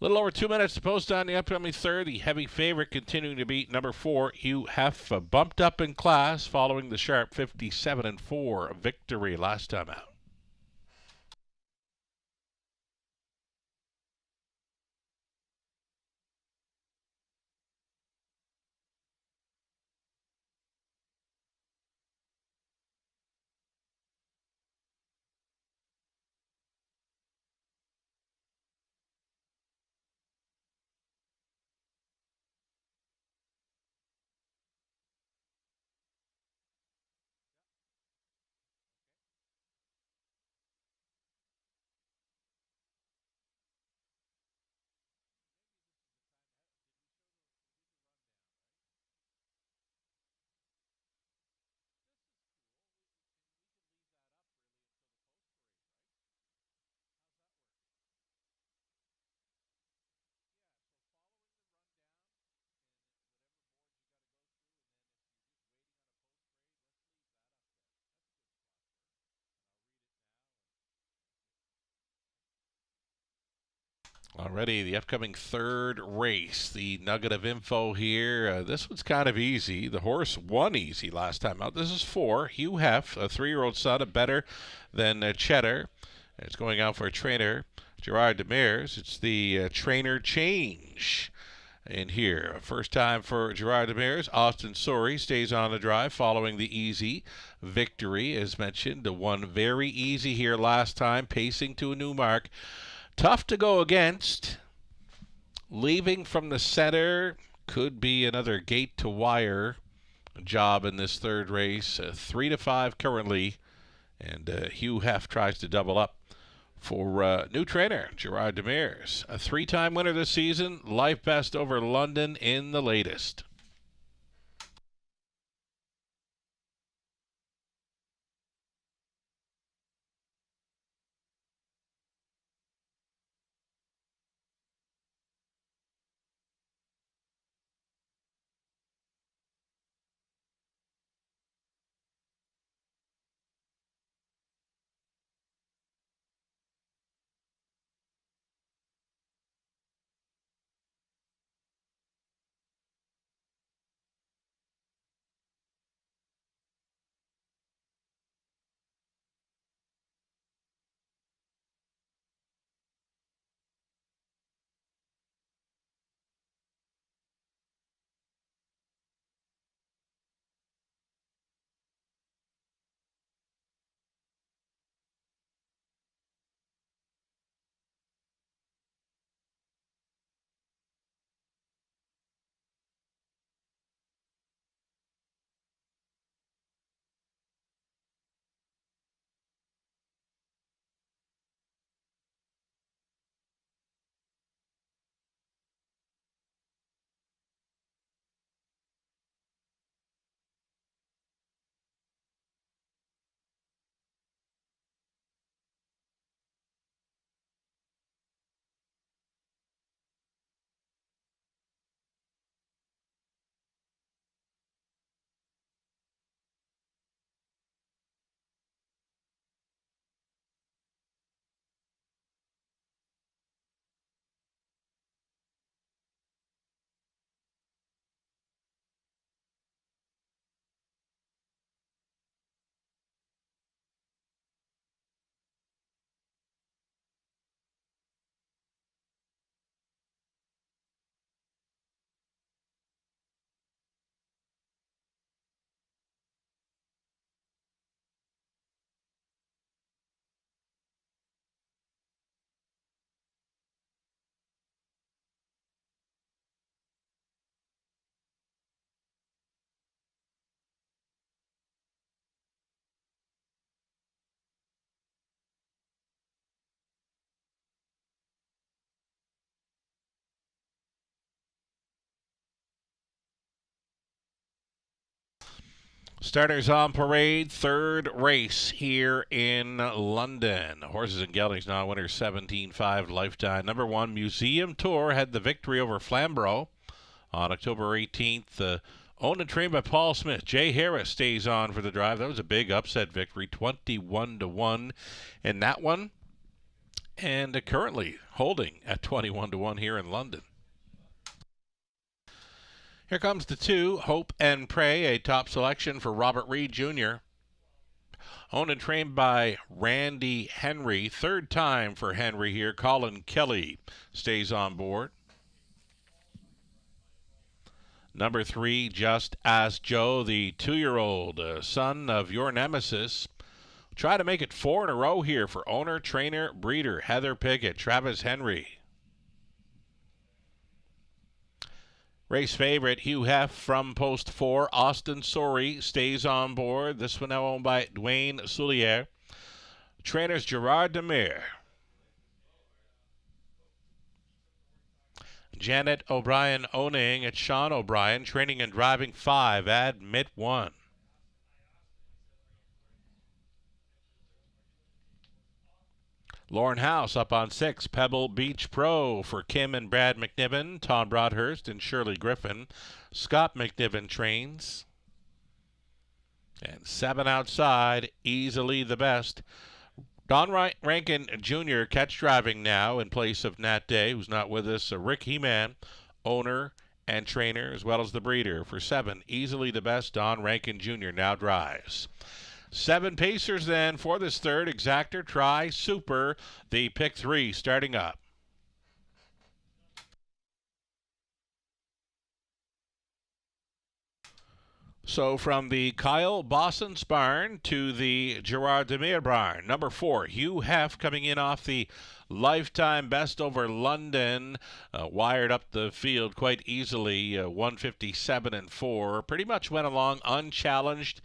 little over 2 minutes to post on the upcoming third. The heavy favorite continuing to beat number 4, Hugh Heff, bumped up in class following the sharp 57-4 victory last time out. Already the upcoming third race, the nugget of info here. This one's kind of easy. The horse won easy last time out. This is 4, Hugh Heff, a 3-year-old son, better than Cheddar. It's going out for a trainer, Gerard Demers. It's the trainer change in here. First time for Gerard Demers. Austin Sori stays on the drive following the easy victory, as mentioned. The one very easy here last time, pacing to a new mark. Tough to go against. leaving from the center. Could be another gate to wire job in this third race. 3-5 currently. And Hugh Hef tries to double up for new trainer Gerard Demers. A 3-time winner this season. Life best over London in the latest. Starters on parade, third race here in London. Horses and Geldings now winner 17-5 lifetime. Number 1, Museum Tour had the victory over Flamborough on October 18th. Owned and trained by Paul Smith. Jay Harris stays on for the drive. That was a big upset victory, 21-1 in that one. And currently holding at 21-1 here in London. Here comes the 2, Hope and Pray, a top selection for Robert Reed Jr. Owned and trained by Randy Henry. Third time for Henry here. Colin Kelly stays on board. Number 3, Just Ask Joe, the 2-year-old son of your nemesis. Try to make it 4 in a row here for owner, trainer, breeder, Heather Pickett, Travis Henry. Race favorite, Hugh Hef from post 4. Austin Sorey stays on board. This one now owned by Dwayne Soulier. Trainers Gerard Demers. Janet O'Brien owning at Sean O'Brien. Training and driving 5. Admit 1. Lauren House up on 6. Pebble Beach Pro for Kim and Brad McNiven, Tom Broadhurst, and Shirley Griffin. Scott McNiven trains. And 7 outside, easily the best. Don Rankin Jr. catch driving now in place of Nat Day, who's not with us. Rick He-Man, owner and trainer, as well as the breeder. For 7, easily the best, Don Rankin Jr. now drives. 7 pacers then for this third. Exactor, Try, Super, the pick 3 starting up. So from the Kyle Bosson's barn to the Gerard Demir barn. Number 4, Hugh Heff coming in off the lifetime best over London. Wired up the field quite easily, 157-4. Pretty much went along unchallenged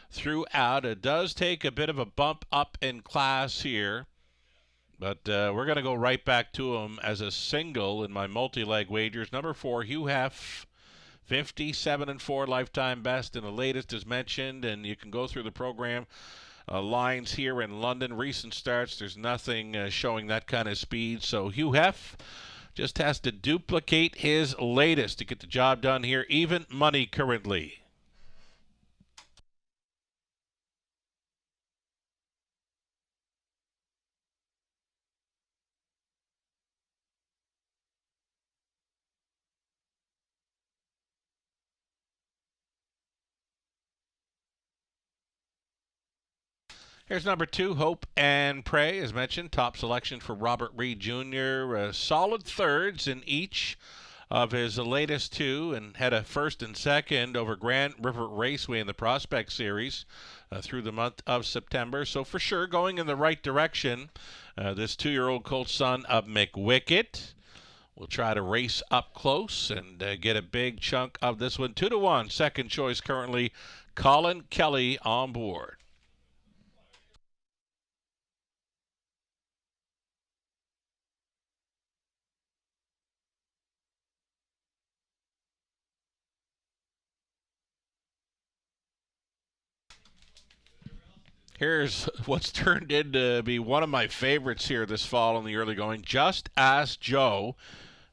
throughout. It does take a bit of a bump up in class here. But we're going to go right back to him as a single in my multi-leg wagers. Number 4, Hugh Heff. 57-4 lifetime best, and the latest is mentioned, and you can go through the program lines here in London. Recent starts, there's nothing showing that kind of speed, so Hugh Heff just has to duplicate his latest to get the job done here. Even money currently. Here's number 2, Hope and Pray, as mentioned. Top selection for Robert Reed Jr. Solid thirds in each of his latest 2, and had a first and second over Grand River Raceway in the Prospect Series through the month of September. So for sure, going in the right direction. This 2-year-old colt son of McWickett will try to race up close and get a big chunk of this one. 2-1, second choice currently, Colin Kelly on board. Here's what's turned into be one of my favorites here this fall in the early going. Just Ask Joe.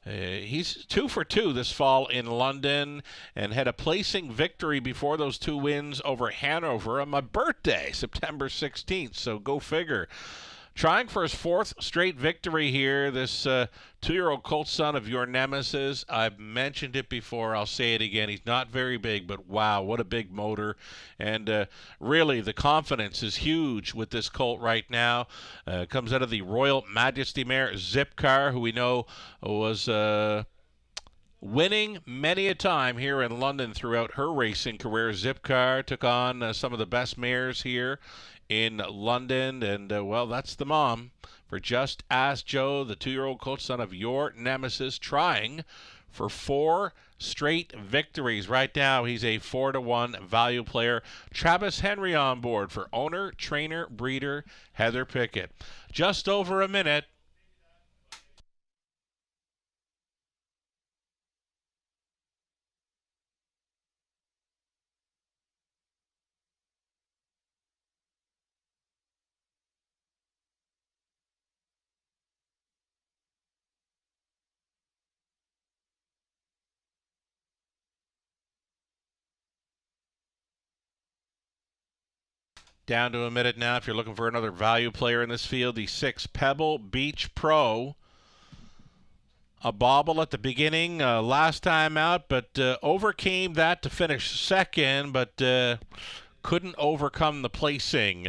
He's 2 for 2 this fall in London and had a placing victory before those 2 wins over Hanover on my birthday, September 16th. So go figure. Trying for his 4th straight victory here, this 2-year-old colt son of your nemesis. I've mentioned it before. I'll say it again. He's not very big, but wow, what a big motor. And really, the confidence is huge with this colt right now. Comes out of the Royal Majesty mare, Zipcar, who we know was winning many a time here in London throughout her racing career. Zipcar took on some of the best mares here in London, and well, that's the mom for Just Ask Joe, the 2-year-old colt son of your nemesis, trying for 4 straight victories. Right now, he's a 4-1 value player. Travis Henry on board for owner, trainer, breeder Heather Pickett. Just over a minute. Down to a minute now if you're looking for another value player in this field. The 6 Pebble Beach Pro. A bobble at the beginning last time out, but overcame that to finish second, but couldn't overcome the placing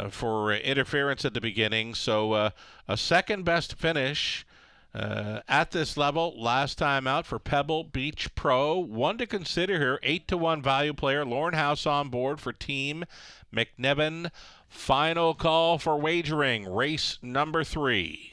for interference at the beginning. So a second best finish at this level last time out for Pebble Beach Pro. One to consider here, 8-1 value player. Lauren House on board for Team McNevin. Final call for wagering, race number 3.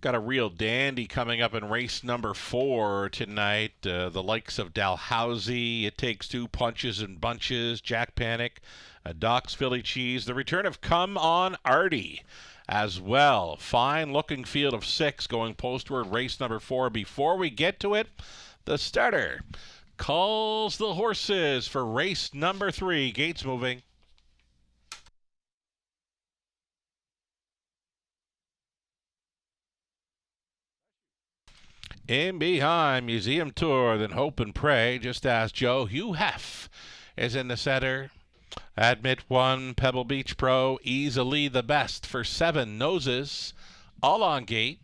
Got a real dandy coming up in race number 4 tonight. The likes of Dalhousie, It Takes Two, Punches and Bunches, Jack Panic, Doc's Philly Cheese. The return of Come On Artie as well. Fine looking field of 6 going postward, race number 4. Before we get to it, the starter calls the horses for race number 3. Gates moving. In behind, Museum Tour, then Hope and Pray. Just Ask Joe. Hugh Heff is in the center. Admit 1, Pebble Beach Pro, easily the best for 7 noses. All on gate.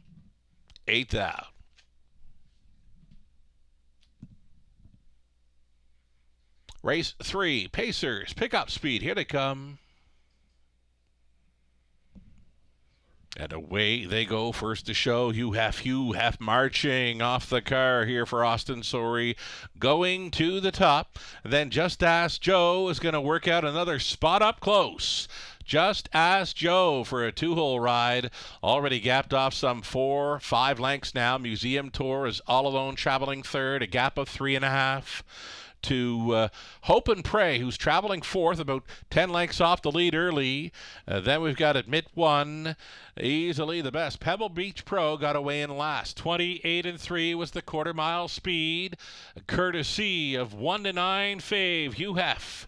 eighth out. Race 3, Pacers, pickup speed. Here they come. And away they go. First to show, Hugh Hef marching off the car here for Austin Sorey, going to the top. Then Just Ask Joe is going to work out another spot up close. Just Ask Joe for a two-hole ride. Already gapped off some 4-5 lengths now. Museum Tour is all alone traveling third, a gap of 3.5. To Hope and Pray, who's traveling fourth, about 10 lengths off the lead early. Then we've got Admit One, easily the best. Pebble Beach Pro got away in last. 28-3 was the quarter-mile speed, courtesy of 1-9 fave, Hugh Hef.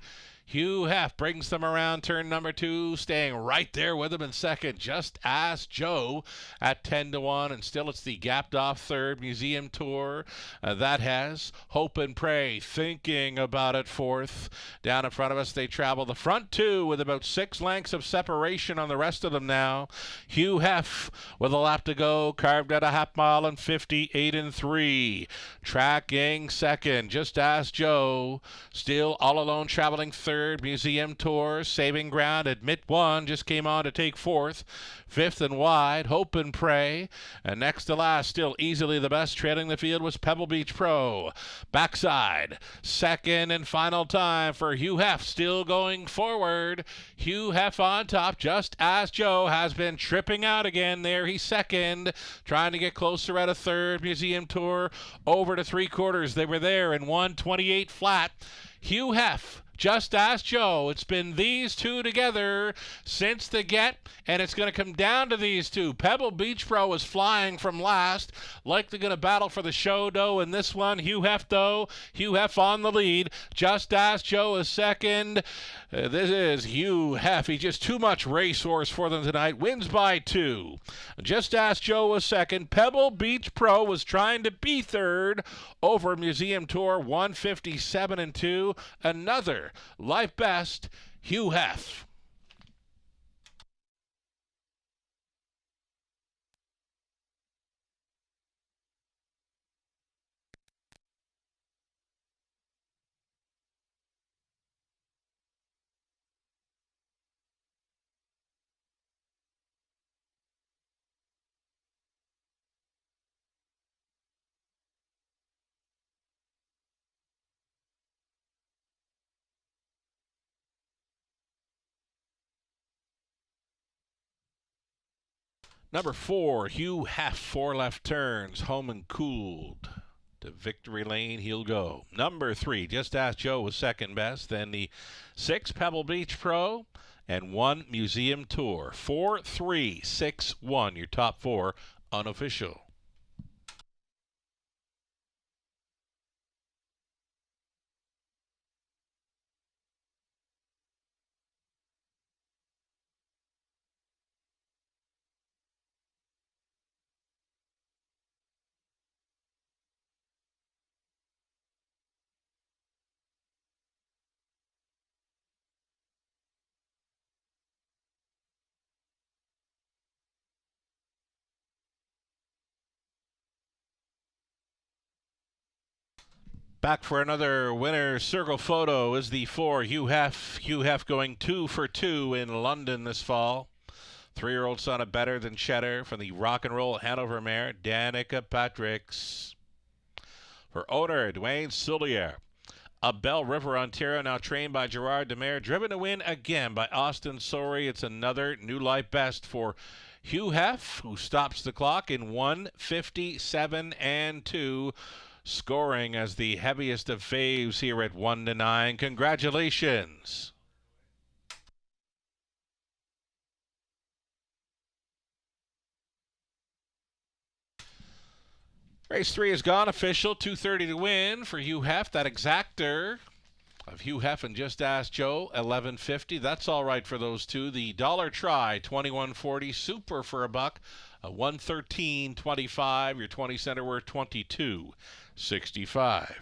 Hugh Hef brings them around turn number 2, staying right there with him in second. Just Ask Joe at 10-1, and still it's the gapped off third, Museum Tour. That has Hope and Pray thinking about it fourth. Down in front of us, they travel the front two with about 6 lengths of separation on the rest of them now. Hugh Hef with a lap to go, carved at a half mile and 58-3. Tracking second, Just Ask Joe, still all alone traveling third. Museum Tour, saving ground. Admit One just came on to take fourth. Fifth and wide, Hope and Pray. And next to last, still easily the best, trailing the field was Pebble Beach Pro. Backside, second and final time for Hugh Hef, still going forward. Hugh Hef on top. Just Ask Joe has been tripping out again there. He's second, trying to get closer at a third. Museum Tour over to 3/4. They were there in 1:28 flat. Hugh Hef, Just Ask Joe. It's been these two together since the get, and it's going to come down to these two. Pebble Beach Pro is flying from last, like they're going to battle for the show, though, in this one. Hugh Hef, though. Hugh Hef on the lead. Just Ask Joe is second. This is Hugh Hef. He's just too much racehorse for them tonight. Wins by 2. Just Ask Joe was second. Pebble Beach Pro was trying to be third over Museum Tour, 157-2. Another life best, Hugh Hef. Number 4, Hugh Hef, 4 left turns, home and cooled. To victory lane he'll go. Number 3, Just Ask Joe was second best. Then the 6, Pebble Beach Pro, and 1, Museum Tour. 4, 3, 6, 1, your top 4 unofficial. Back for another winner's circle photo is the 4, Hugh Hef. Hugh Hef going 2 for 2 in London this fall. 3-year-old son of Better Than Cheddar from the Rock and Roll Hanover mare, Danica Patricks. For owner, Dwayne Soulier. A Bell River, Ontario, now trained by Gerard Demare, driven to win again by Austin Sorey. It's another new life best for Hugh Hef, who stops the clock in 1:57-2. Scoring as the heaviest of faves here at 1-9. Congratulations. Race 3 is gone. Official. 2:30 to win for Hugh Hef. That exactor of Hugh Hef and Just Ask Joe, $11.50. That's all right for those two. The dollar try, $21.40. Super for $1. 113.25. Your 20 center worth $22.65.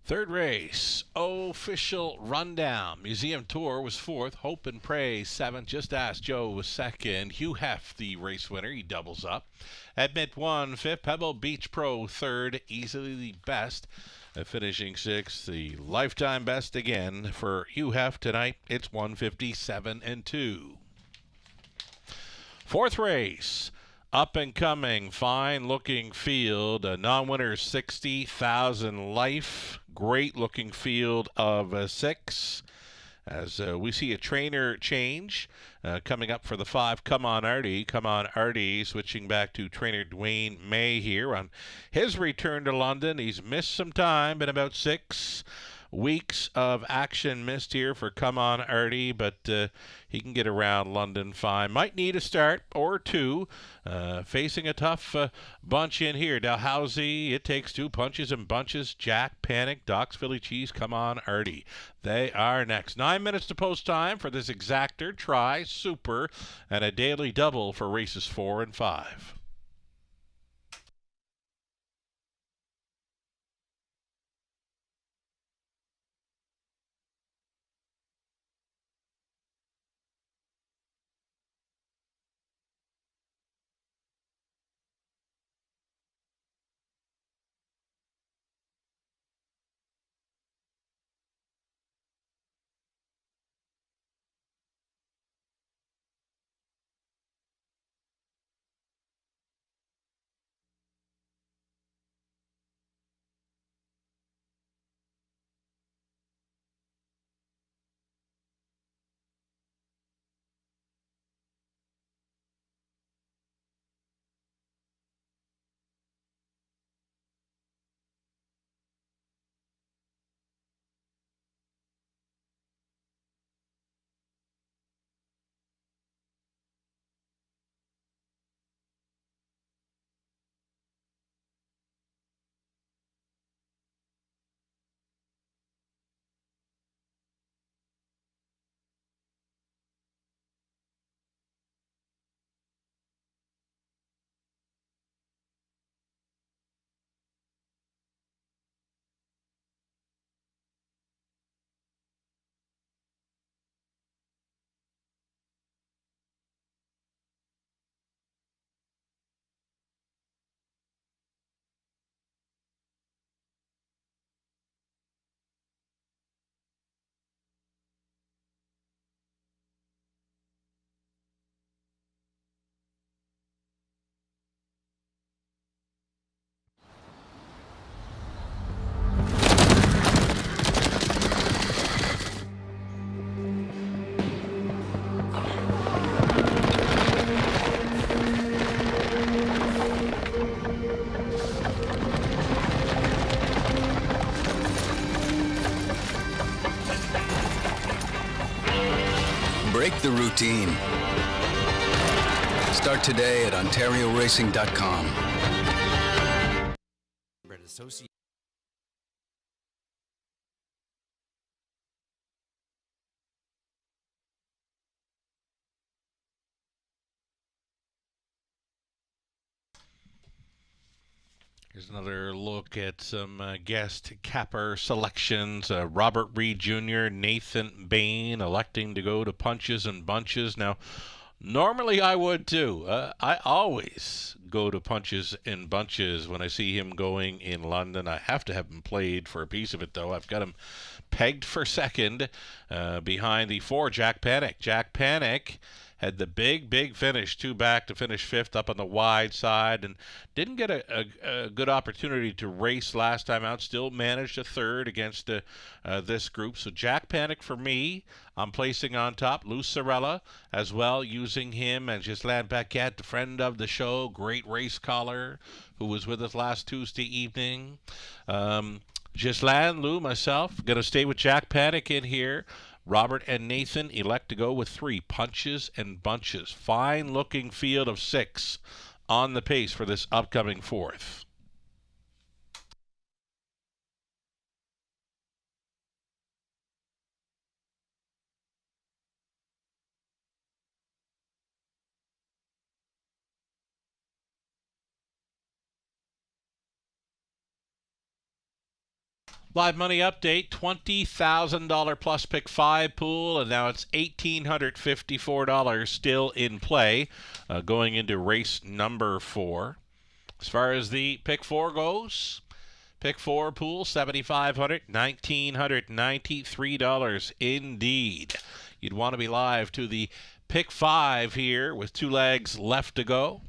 Third race, official rundown. Museum Tour was fourth. Hope and Praise seventh. Just Ask Joe was second. Hugh Heft, the race winner, he doubles up. Admit won fifth. Pebble Beach Pro third. Easily the best. Finishing sixth. The lifetime best again for Hugh Heft tonight. It's 157 and 2. Fourth race. Up and coming, fine looking field. Non-winner 60,000 life. Great looking field of 6. As we see a trainer change coming up for the 5. Come On Artie. Come On Artie switching back to trainer Dwayne May here on his return to London. He's missed some time, been about 6 weeks of action missed here for Come On Artie, but he can get around London fine. Might need a start or 2. Facing a tough bunch in here. Dalhousie, It Takes Two, Punches and Bunches, Jack Panic, Doc's Philly Cheese, Come On Artie. They are next. 9 minutes to post time for this exactor, try, super, and a daily double for races 4 and 5. Break the routine. Start today at OntarioRacing.com. Here's another look at some guest capper selections. Robert Reed Jr., Nathan Bain electing to go to Punches and Bunches. Now, normally I would too. I always go to Punches and Bunches when I see him going in London. I have to have him played for a piece of it, though. I've got him pegged for second behind the 4, Jack Panic. Jack Panic had the big finish, 2 back to finish 5th up on the wide side, and didn't get a good opportunity to race last time out. Still managed a 3rd against this group. So Jack Panic for me, I'm placing on top. Lou Sorella as well, using him, and Ghislain Paquette, friend of the show, great race caller, who was with us last Tuesday evening. Ghislain, Lou, myself, going to stay with Jack Panic in here. Robert and Nathan elect to go with 3, Punches and Bunches. Fine-looking field of 6 on the pace for this upcoming 4th. Live money update, $20,000 plus pick 5 pool, and now it's $1,854 still in play going into race number 4. As far as the pick 4 goes, pick 4 pool, $7,500, $1,993 indeed. You'd want to be live to the pick 5 here with 2 legs left to go.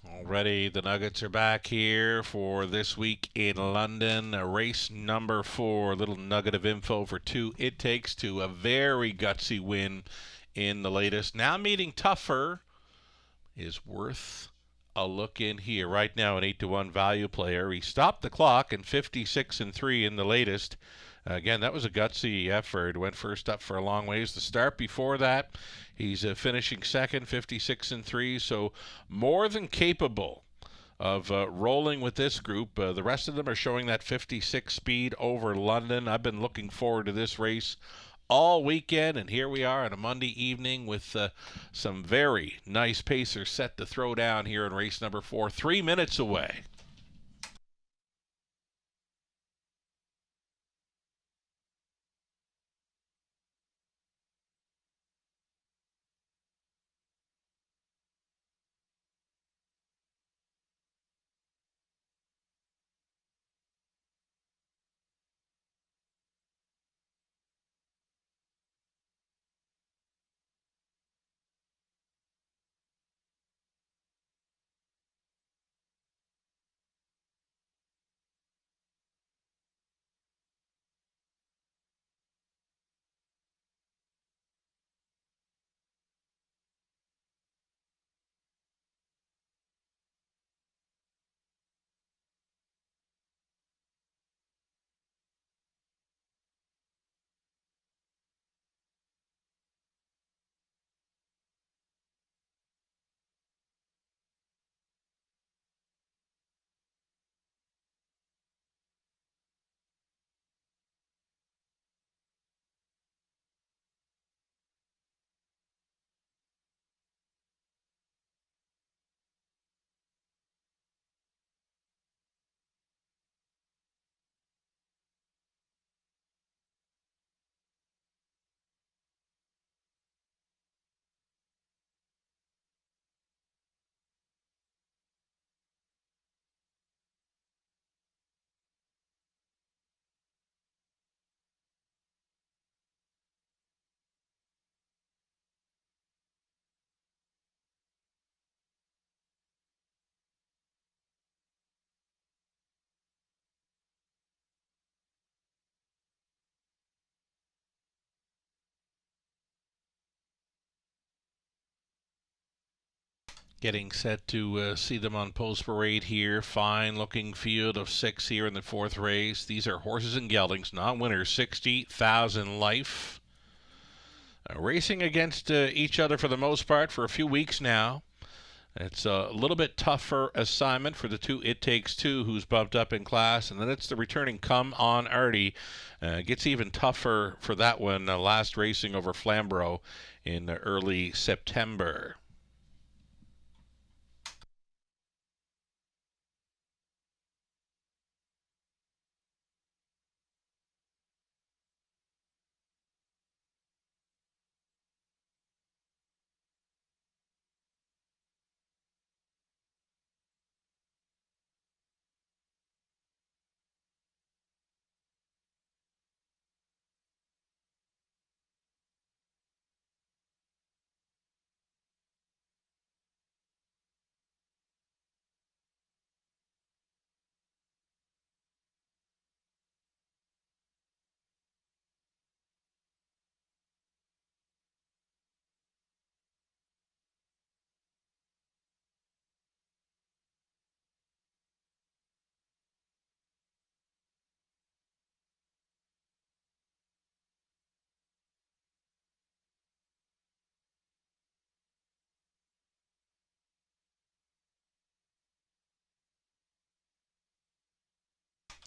Already, the Nuggets are back here for this week in London. Race number 4, little nugget of info for 2 It Takes Two. A very gutsy win in the latest. Now meeting tougher is worth a look in here. Right now, an 8-1 value player. He stopped the clock in 56-3 in the latest. Again, that was a gutsy effort. Went first up for a long ways. The start before that, he's finishing second, 56-3. So more than capable of rolling with this group. The rest of them are showing that 56 speed over London. I've been looking forward to this race all weekend, and here we are on a Monday evening with some very nice pacers set to throw down here in race number 4, 3 minutes away. Getting set to see them on post parade here. Fine looking field of 6 here in the 4th race. These are horses and geldings, not winners. 60,000 life. Racing against each other for the most part for a few weeks now. It's a little bit tougher assignment for the 2 It Takes Two, who's bumped up in class, and then it's the returning Come On Artie. Gets even tougher for that one, last racing over Flamborough in early September.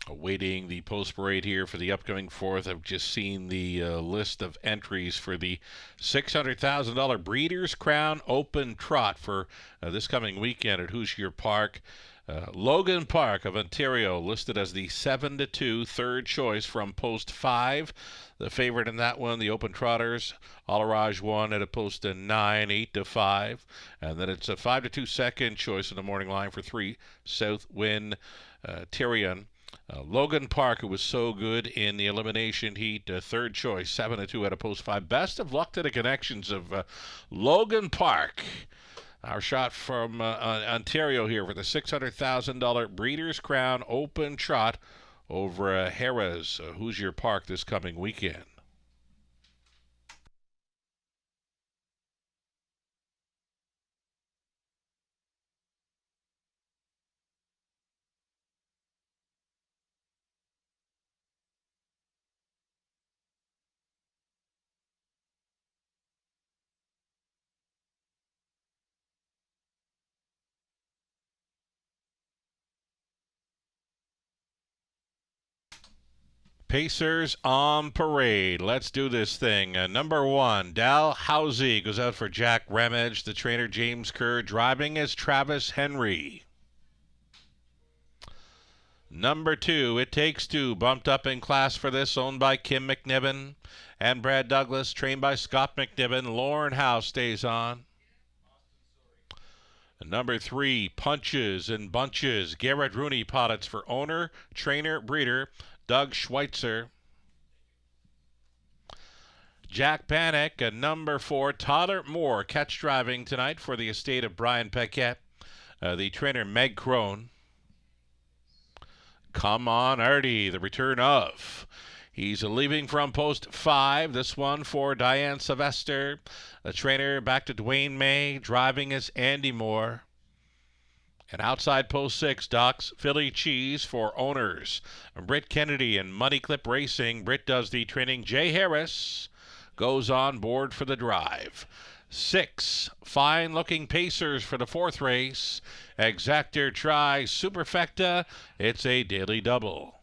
Awaiting the post parade here for the upcoming 4th. I've just seen the list of entries for the $600,000 Breeders' Crown Open Trot for this coming weekend at Hoosier Park. Logan Park of Ontario listed as the 7-2 third choice from post 5. The favorite in that one, the Open Trotters, Alaraj won at a post 9, 8-5. And then it's a 5-2 second choice in the morning line for 3, Southwind Tyrion. Logan Park, who was so good in the elimination heat, third choice, 7-2 at a post 5. Best of luck to the connections of Logan Park. Our shot from Ontario here for the $600,000 Breeders' Crown Open Trot over Harrah's Hoosier Park this coming weekend. Pacers on parade. Let's do this thing. Number 1, Dalhousie goes out for Jack Ramage. The trainer, James Kerr, driving as Travis Henry. Number 2, It Takes Two, bumped up in class for this, owned by Kim McNiven and Brad Douglas, trained by Scott McNiven. Lauren House stays on. Number 3, Punches and Bunches. Garrett Rooney pilots for owner, trainer, breeder, Doug Schweitzer. Jack Panic, number 4, Tyler Moore, catch driving tonight for the estate of Brian Paquette. The trainer, Meg Crone. Come On Artie, the return of. He's leaving from post 5. This one for Diane Sylvester. The trainer, back to Dwayne May, driving as Andy Moore. And outside post 6, Doc's Philly Cheese for owners. Britt Kennedy and Money Clip Racing. Britt does the training. Jay Harris goes on board for the drive. 6, fine-looking Pacers for the 4th race. Exactor Tri Superfecta. It's a daily double.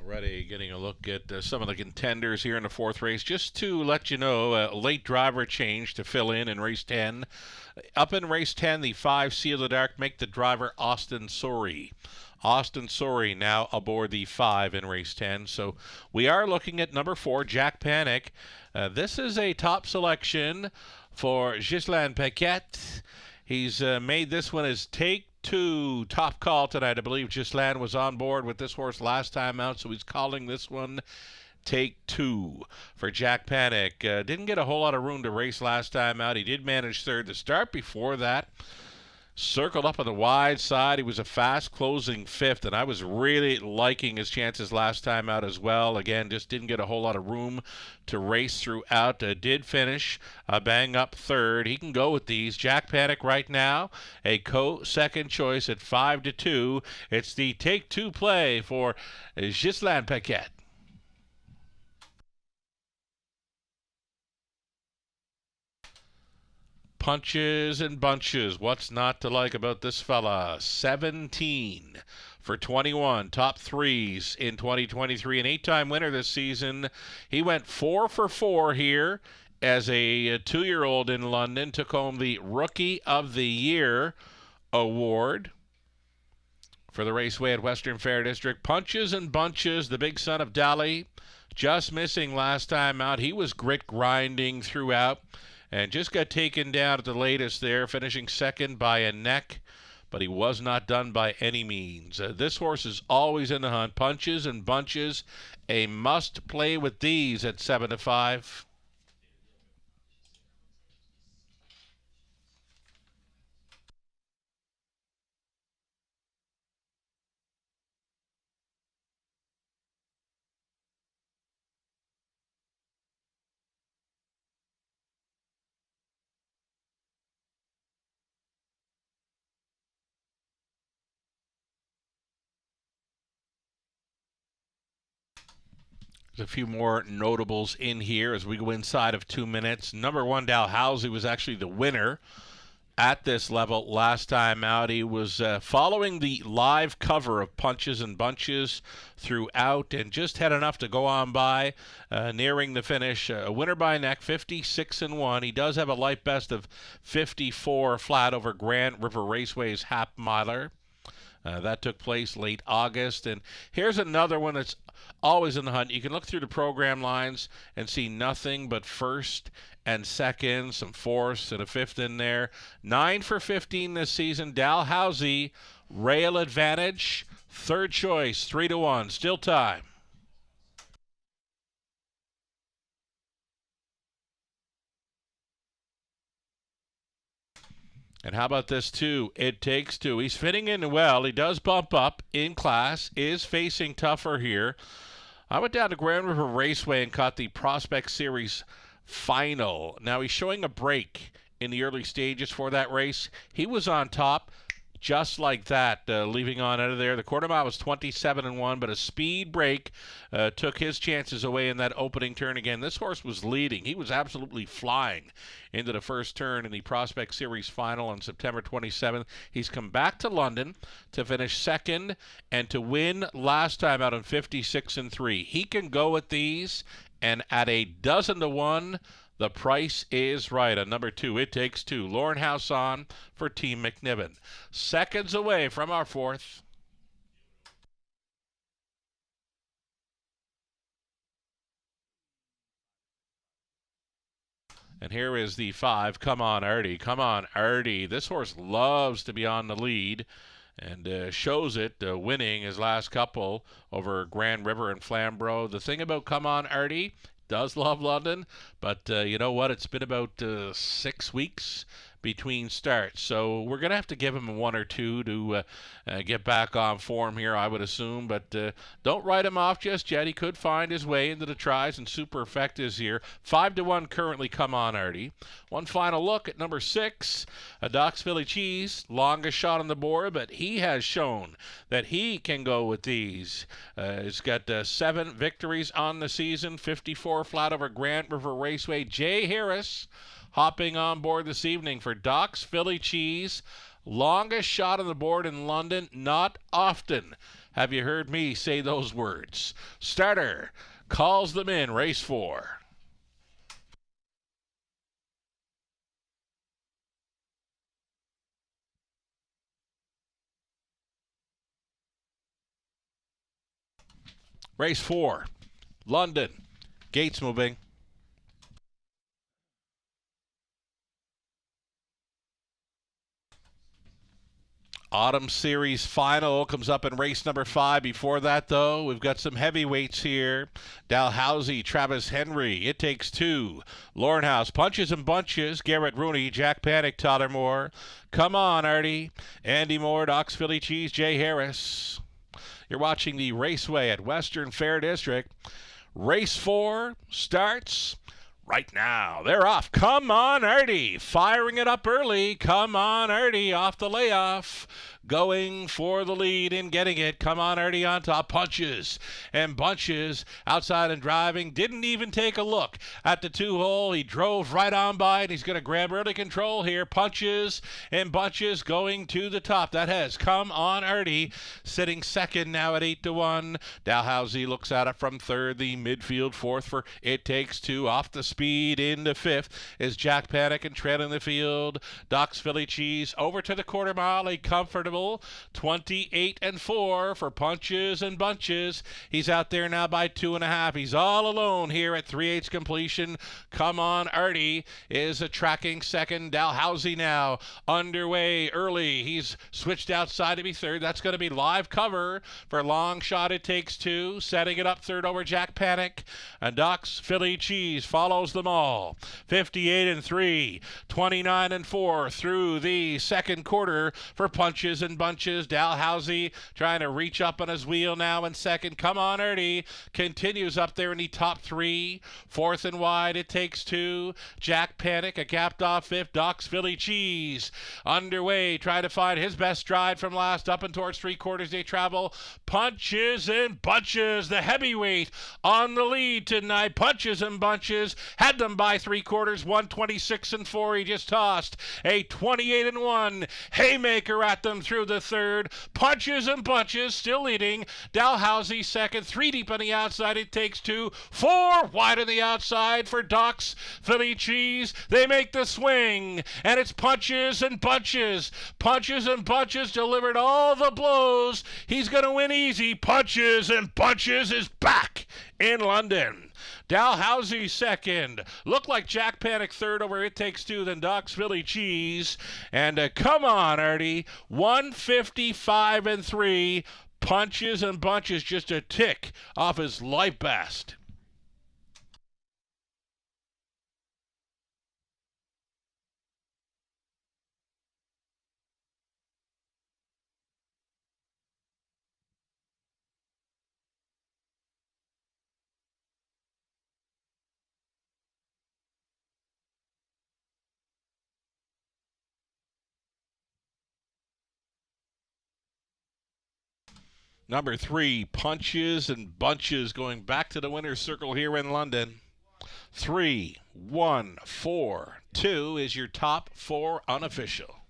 Already getting a look at some of the contenders here in the 4th race. Just to let you know, a late driver change to fill in race 10. Up in race 10, the 5 Seal the Dark make the driver Austin Sorey. Austin Sorey now aboard the 5 in race 10. So we are looking at number 4, Jack Panic. This is a top selection for Ghislain Paquette. He's made this one his take 2 top call tonight. I believe Ghislain was on board with this horse last time out, so he's calling this one take 2 for Jack Panic. Didn't get a whole lot of room to race last time out. He did manage 3rd to start before that. Circled up on the wide side. He was a fast closing 5th, and I was really liking his chances last time out as well. Again, just didn't get a whole lot of room to race throughout. Did finish bang up 3rd. He can go with these. Jack Panic right now, a co-second choice at 5-2. It's the take 2 play for Ghislain Paquette. Punches and Bunches. What's not to like about this fella? 17 for 21. Top 3s in 2023. An 8-time winner this season. He went 4 for 4 here as a 2-year-old in London. Took home the Rookie of the Year award for the Raceway at Western Fair District. Punches and Bunches, the big son of Dali. Just missing last time out. He was grit grinding throughout. And just got taken down at the latest there, finishing 2nd by a neck. But he was not done by any means. This horse is always in the hunt. Punches and Bunches, a must play with these at 7-5. There's a few more notables in here as we go inside of 2 minutes. Number 1, Dalhousie, was actually the winner at this level last time out. He was following the live cover of Punches and Bunches throughout and just had enough to go on by, nearing the finish. A winner by neck, 56-1. He does have a light best of 54 flat over Grand River Raceway's half miler. That took place late August. And here's another one that's always in the hunt. You can look through the program lines and see nothing but first and second, some fourths and a fifth in there. 9 for 15 this season. Dalhousie, Rail Advantage, third choice, 3-1. Still time. And how about this, too? It Takes Two. He's fitting in well. He does bump up in class, is facing tougher here. I went down to Grand River Raceway and caught the Prospect Series final. Now, he's showing a break in the early stages for that race. He was on top just like that, leaving on out of there. The quarter mile was 27-1, but a speed break took his chances away in that opening turn again. This horse was leading. He was absolutely flying into the first turn in the Prospect Series final on September 27th. He's come back to London to finish second and to win last time out on 56-3. He can go at these, and at 12-1, the price is right. On number 2, It Takes Two. Lauren House on for Team McNiven. Seconds away from our fourth. And here is the 5. Come On Artie. Come On Artie. This horse loves to be on the lead and shows it, winning his last couple over Grand River and Flamborough. The thing about Come On Artie, does love London, but you know what? It's been about 6 weeks between starts, so we're going to have to give him 1 or 2 to get back on form here, I would assume, but don't write him off just yet. He could find his way into the tries, and Super Effect is here. 5-1 currently. Come On Artie. One final look at number 6, a Doc's Philly Cheese, longest shot on the board, but he has shown that he can go with these. He's got 7 victories on the season, 54 flat over Grand River Raceway. Jay Harris hopping on board this evening for Doc's Philly Cheese. Longest shot on the board in London. Not often have you heard me say those words. Starter calls them in, race 4. Race 4, London. Gates moving. Autumn Series final comes up in race number 5. Before that, though, we've got some heavyweights here. Dalhousie, Travis Henry, It Takes Two. Lauren House, Punches and Bunches, Garrett Rooney, Jack Panic, Tyler Moore. Come On Artie, Andy Moore, Doc's Philly Cheese, Jay Harris. You're watching the Raceway at Western Fair District. Race 4 starts right now. They're off. Come On Artie, firing it up early. Come On Artie off the layoff, going for the lead and getting it. Come On Artie on top. Punches and Bunches outside and driving. Didn't even take a look at the 2-hole. He drove right on by, and he's going to grab early control here. Punches and Bunches going to the top. That has Come On Artie sitting second now at 8-1. Dalhousie looks at it from third. The midfield fourth for It Takes Two. Off the speed into fifth is Jack Panic and tread in the field. Doc's Philly Cheese over to the quarter mile. A comfortable 28-4 for Punches and Bunches. He's out there now by 2.5. He's all alone here at 3/8 completion. Come On Artie is tracking second. Dalhousie now underway early. He's switched outside to be third. That's going to be live cover for Long Shot It Takes Two. Setting it up third over Jack Panic. And Doc's Philly Cheese follows them all. 58-3, 29-4 through the second quarter for Punches punches and bunches. Dalhousie trying to reach up on his wheel now in second. Come on, Ernie. Continues up there in the top three. Fourth and wide, it takes two. Jack Panic, a gapped off fifth. Doc's Philly Cheese underway, trying to find his best stride from last. Up and towards three quarters they travel. Punches and bunches, the heavyweight on the lead tonight. Punches and bunches had them by three quarters. 126 and 4. He just tossed a 28 and 1 haymaker at them through the third. Punches and bunches still leading. Dalhousie second. Three deep on the outside. It takes two. Four wide on the outside for Doc's Philly Cheese. They make the swing, and it's punches and bunches. Punches and bunches delivered all the blows. He's going to win easy. Punches and bunches is back in London. Dalhousie second. Looked like Jack Panic third over It Takes Two, then Doc's Philly Cheese. And come on, Artie. 155 and 3. Punches and bunches just a tick off his life best. Number 3, Punches and Bunches, going back to the winner's circle here in London. 3, 1, 4, 2 is your top 4 unofficial.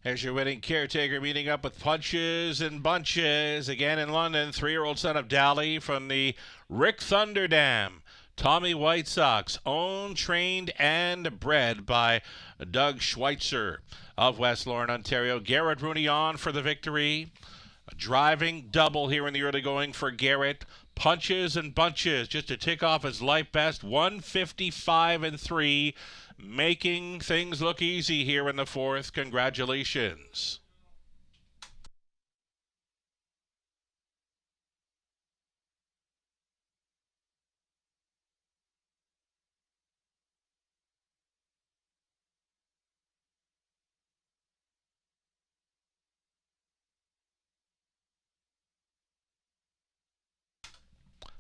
Here's your winning caretaker meeting up with Punches and Bunches. Again in London, 3-year-old son of Dally from the Rick Thunderdam. Tommy White Sox, owned, trained, and bred by Doug Schweitzer of West Lorne, Ontario. Garrett Rooney on for the victory. A driving double here in the early going for Garrett. Punches and Bunches just to tick off his life best. 155 and 3. Making things look easy here in the fourth. Congratulations.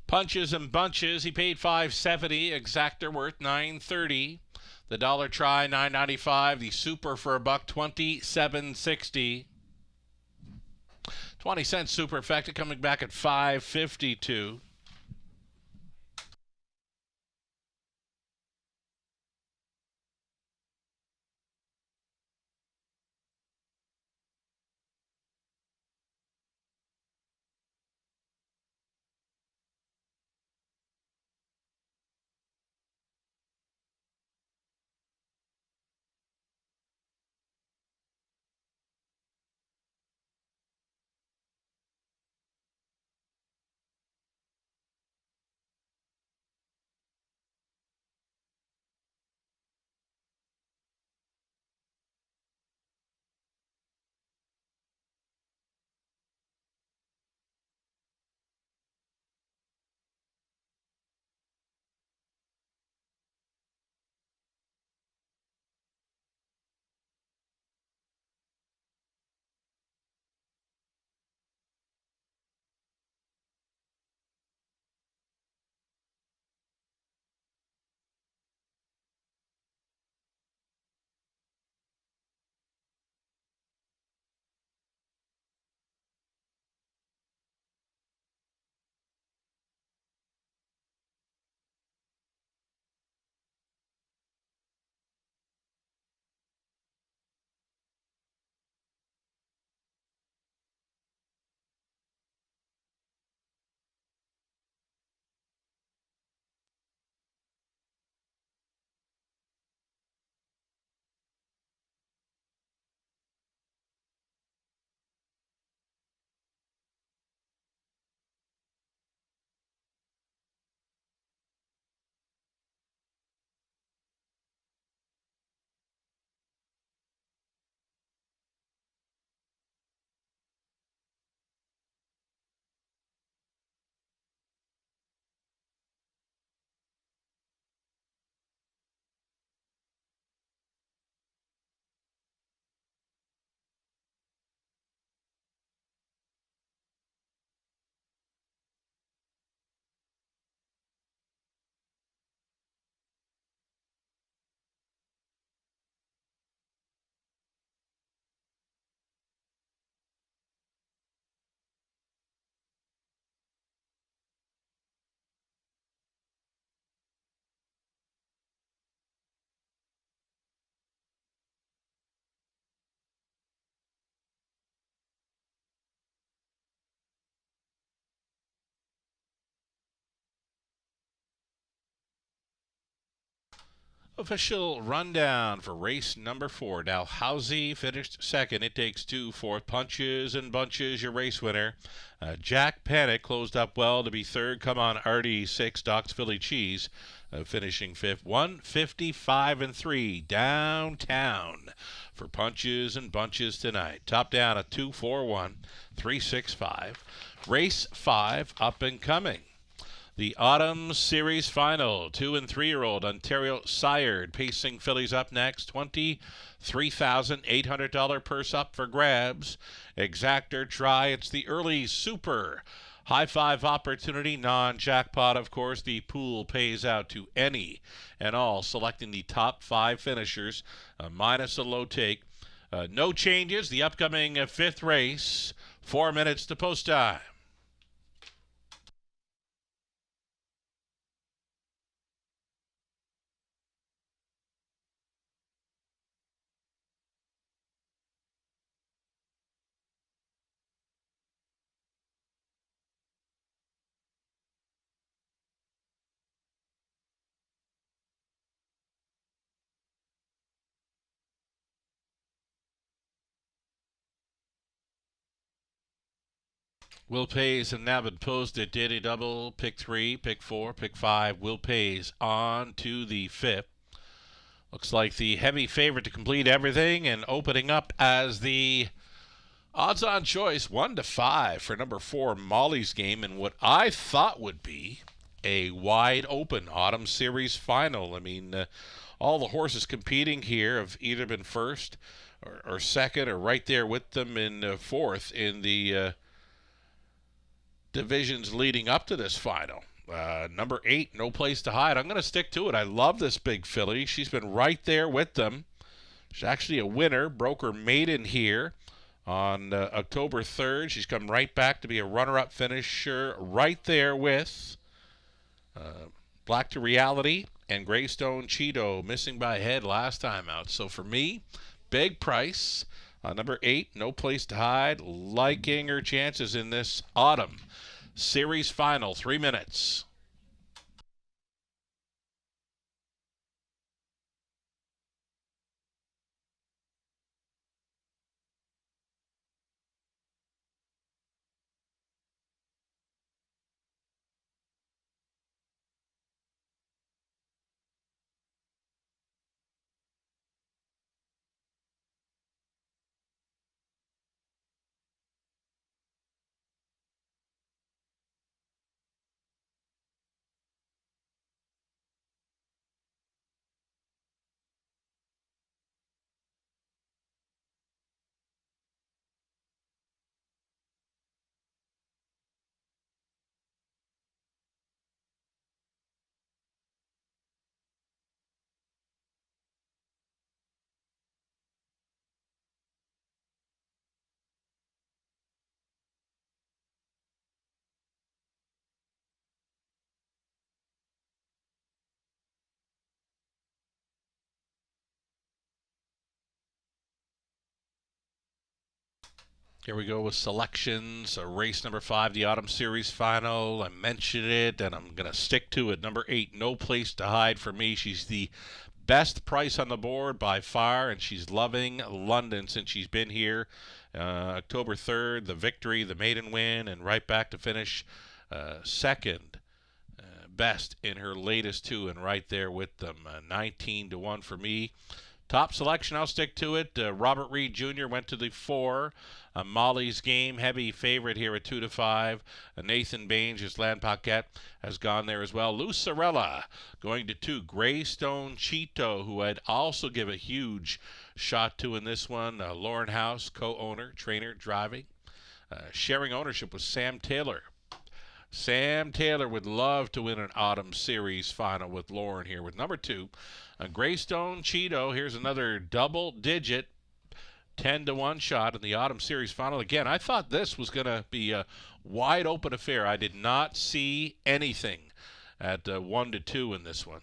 Punches and Bunches, he paid $5.70. Exactor worth $9.30. The dollar try, $9.95. The super for $1.20, $7.60. 20-cent superfecta coming back at $5.52. Official rundown for race number 4. Dalhousie finished second. It takes two. Fourth, Punches and Bunches, your race winner. Jack Panic closed up well to be third. Come on, Artie, 6. Doc's Philly Cheese finishing fifth. 155 and 3 downtown for Punches and Bunches tonight. Top down at 241, 365. Race 5 up and coming. The Autumn Series Final, 2- and 3-year-old Ontario Sired pacing fillies up next. $23,800 purse up for grabs. Exactor try. It's the early Super High Five opportunity, non-jackpot, of course. The pool pays out to any and all, selecting the top 5 finishers, minus a low take. No changes. The upcoming 5th race, 4 minutes to post time. Will Pays and now been posted. Daily Double, pick 3, pick 4, pick 5. Will Pays on to the 5th. Looks like the heavy favorite to complete everything, and opening up as the odds-on choice, 1-5 for number 4, Molly's Game, in what I thought would be a wide-open Autumn Series Final. I mean, all the horses competing here have either been first or second or right there with them in fourth in the divisions leading up to this final. Number 8, No Place to Hide. I'm going to stick to it. I love this big filly. She's been right there with them. She's actually a winner. Broke her maiden here on October 3rd. She's come right back to be a runner-up finisher right there with Black to Reality and Greystone Cheeto, missing by a head last time out. So for me, big price. Number 8, No Place to Hide, liking her chances in this Autumn Series Final. 3 minutes. Here we go with selections. Race number 5, the Autumn Series Final. I mentioned it, and I'm going to stick to it. Number 8, No Place to Hide for me. She's the best price on the board by far, and she's loving London since she's been here. October 3rd, the victory, the maiden win, and right back to finish second best in her latest 2, and right there with them. 19-1 for me. Top selection, I'll stick to it. Robert Reed Jr. went to the 4. Molly's Game, heavy favorite here at 2-5. Nathan Baines, his Land Paquette, has gone there as well. Lucerella going to 2. Greystone Cheeto, who I'd also give a huge shot to in this one. Lauren House, co-owner, trainer, driving. Sharing ownership with Sam Taylor. Sam Taylor would love to win an Autumn Series Final with Lauren here with number 2. Greystone Cheeto, here's another double-digit 10-1 shot in the Autumn Series Final. Again, I thought this was going to be a wide-open affair. I did not see anything at 1-2 in this one.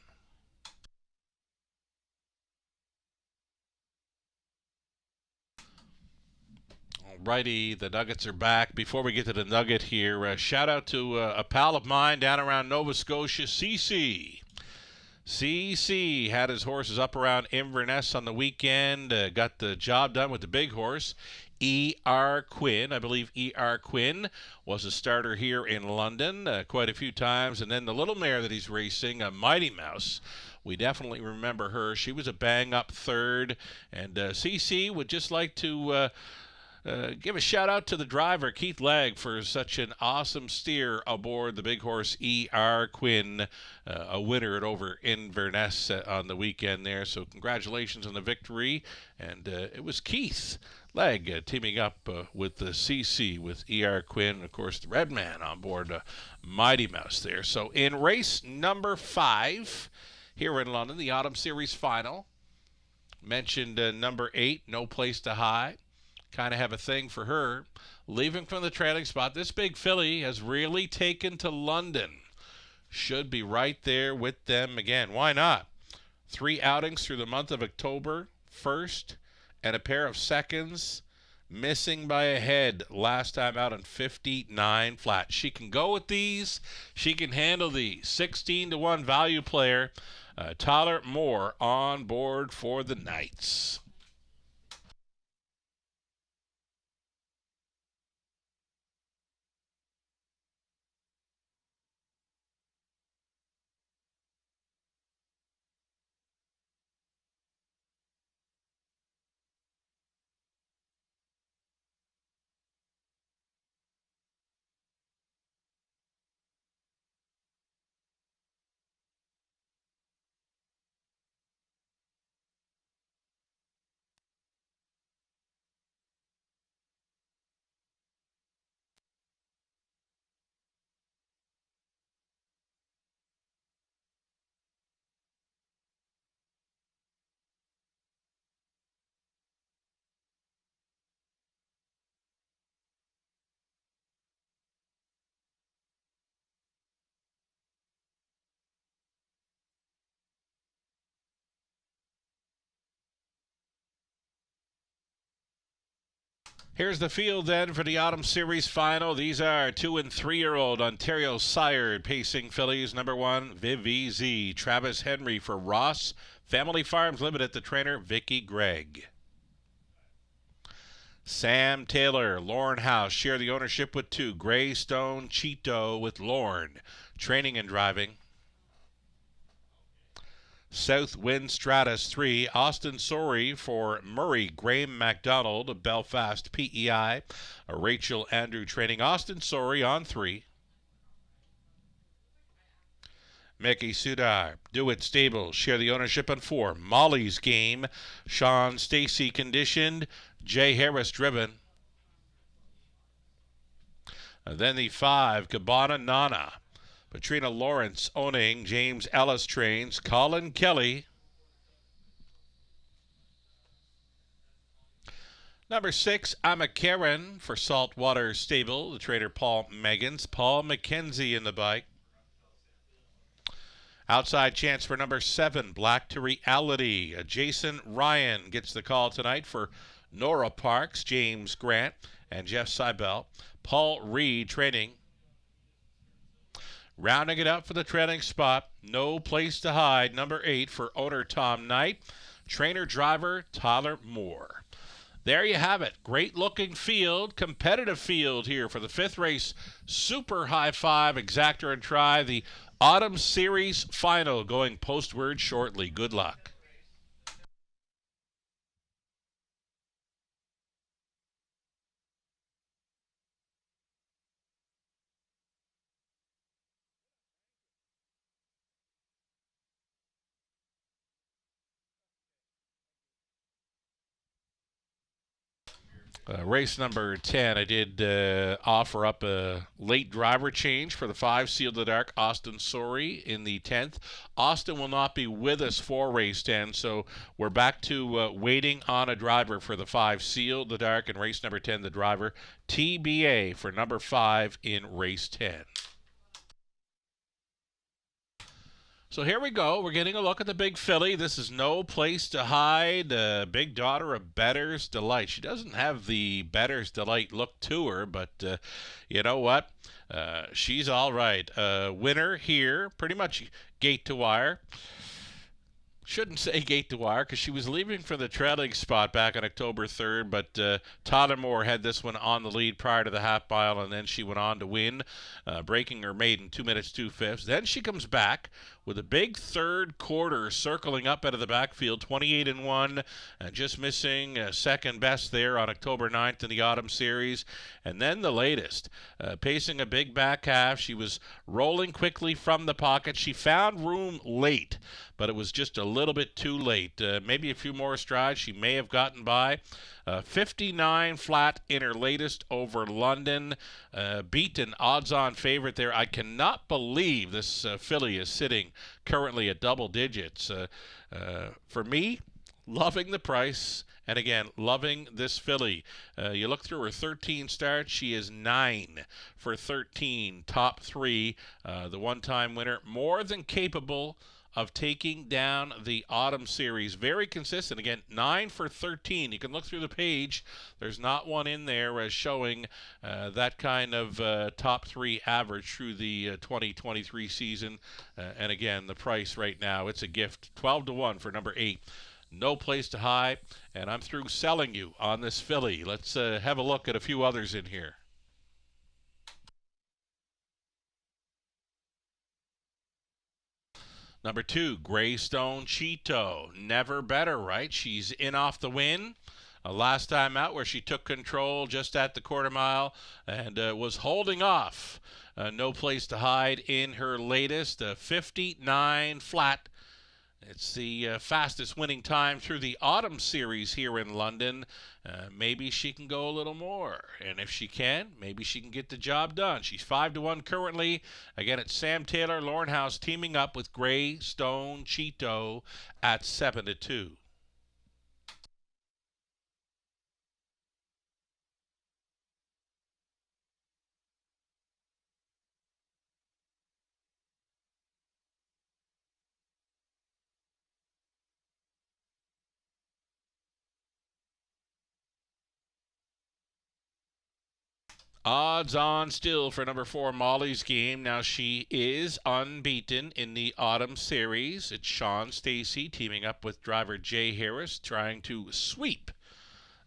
Alrighty, the Nuggets are back. Before we get to the Nugget here, shout out to a pal of mine down around Nova Scotia, CC. CC had his horses up around Inverness on the weekend. Got the job done with the big horse, E.R. Quinn. I believe E.R. Quinn was a starter here in London quite a few times. And then the little mare that he's racing, Mighty Mouse. We definitely remember her. She was a bang-up third. And CC would just like to give a shout out to the driver, Keith Legg, for such an awesome steer aboard the big horse E.R. Quinn, a winner at over Inverness on the weekend there. So congratulations on the victory. And it was Keith Legg teaming up with the CC with E.R. Quinn, and of course the Red Man on board Mighty Mouse there. So in race number 5 here in London, the Autumn Series final, mentioned number 8, No Place to Hide. Kind of have a thing for her. Leaving from the trailing spot, this big filly has really taken to London. Should be right there with them again. Why not? 3 outings through the month of October, first, and a pair of seconds, missing by a head last time out on 59 flat. She can go with these. She can handle these. 16-1 value player. Tyler Moore on board for the Knights. Here's the field then for the Autumn Series final. These are 2- and 3-year-old Ontario sired pacing fillies. Number 1, Viv EZ. Travis Henry for Ross Family Farms Limited. The trainer, Vicky Gregg. Sam Taylor, Lorne House share the ownership with 2. Greystone Cheeto with Lorne. Training and driving. South Wind Stratus 3, Austin Sorey for Murray Graham MacDonald, Belfast PEI, Rachel Andrew training. Austin Sorey on 3. Mickey Sudar, Do It Stable, share the ownership on 4. Molly's Game, Sean Stacy conditioned, Jay Harris driven. Then the 5, Cabana Nana. Patrina Lawrence owning, James Ellis trains, Colin Kelly. Number 6, I'm a Karen for Saltwater Stable, the trainer Paul Meggins. Paul McKenzie in the bike. Outside chance for number 7, Black to Reality. Jason Ryan gets the call tonight for Nora Parks, James Grant, and Jeff Seibel. Paul Reed training. Rounding it up for the trailing spot, No Place to Hide, number 8 for owner Tom Knight, trainer driver Tyler Moore. There you have it. Great looking field, competitive field here for the 5th race. Super high 5 exactor and try. The Autumn Series final going postward shortly. Good luck. Race number 10, I did offer up a late driver change for the 5 Sealed the Dark, Austin Sorey in the 10th. Austin will not be with us for race 10, so we're back to waiting on a driver for the 5 Sealed the Dark, and race number 10, the driver TBA for number 5 in race 10. So here we go. We're getting a look at the big filly. This is No Place to Hide, big daughter of Bettor's Delight. She doesn't have the Bettor's Delight look to her, but you know what? She's all right. Winner here, pretty much gate to wire. Shouldn't say gate to wire because she was leaving for the trailing spot back on October 3rd, but Tottenmore had this one on the lead prior to the half mile, and then she went on to win, breaking her maiden 2 minutes 2/5. Then she comes back with a big third quarter, circling up out of the backfield, 28-1, just missing second best there on October 9th in the Autumn Series. And then the latest, pacing a big back half. She was rolling quickly from the pocket. She found room late, but it was just a little bit too late. Maybe a few more strides, she may have gotten by. 59 flat in her latest over London. Beat an odds-on favorite there. I cannot believe this filly is sitting currently at double digits. For me, loving the price. And again, loving this filly. You look through her 13 starts, she is 9 for 13, top 3. The one-time winner, more than capable of taking down the Autumn Series. Very consistent. Again, 9 for 13. You can look through the page. There's not one in there as showing that kind of top 3 average through the 2023 season. And again, the price right now, it's a gift. 12-1 for number 8. No Place to Hide. And I'm through selling you on this filly. Let's have a look at a few others in here. Number 2, Greystone Cheeto. Never better, right? She's in off the win. Last time out where she took control just at the quarter mile and was holding off. No Place to Hide in her latest 59 flat. It's the fastest winning time through the Autumn Series here in London. Maybe she can go a little more. And if she can, maybe she can get the job done. She's 5-1 currently. Again, it's Sam Taylor, Lornhouse teaming up with Greystone Cheeto at 7-2. Odds on still for number 4, Molly's Game. Now she is unbeaten in the Autumn Series. It's Sean Stacy teaming up with driver Jay Harris trying to sweep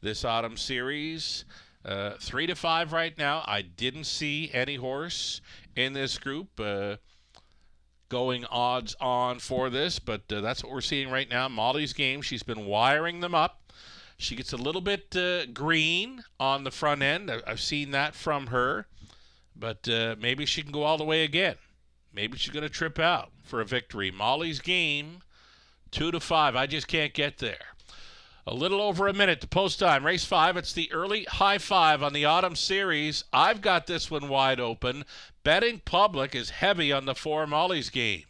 this Autumn Series. 3-5 right now. I didn't see any horse in this group going odds on for this, but that's what we're seeing right now. Molly's Game. She's been wiring them up. She gets a little bit green on the front end. I've seen that from her. But maybe she can go all the way again. Maybe she's going to trip out for a victory. Molly's Game, 2-5. I just can't get there. A little over a minute to post time. Race 5, it's the early high 5 on the Autumn Series. I've got this one wide open. Betting public is heavy on the 4, Molly's Game.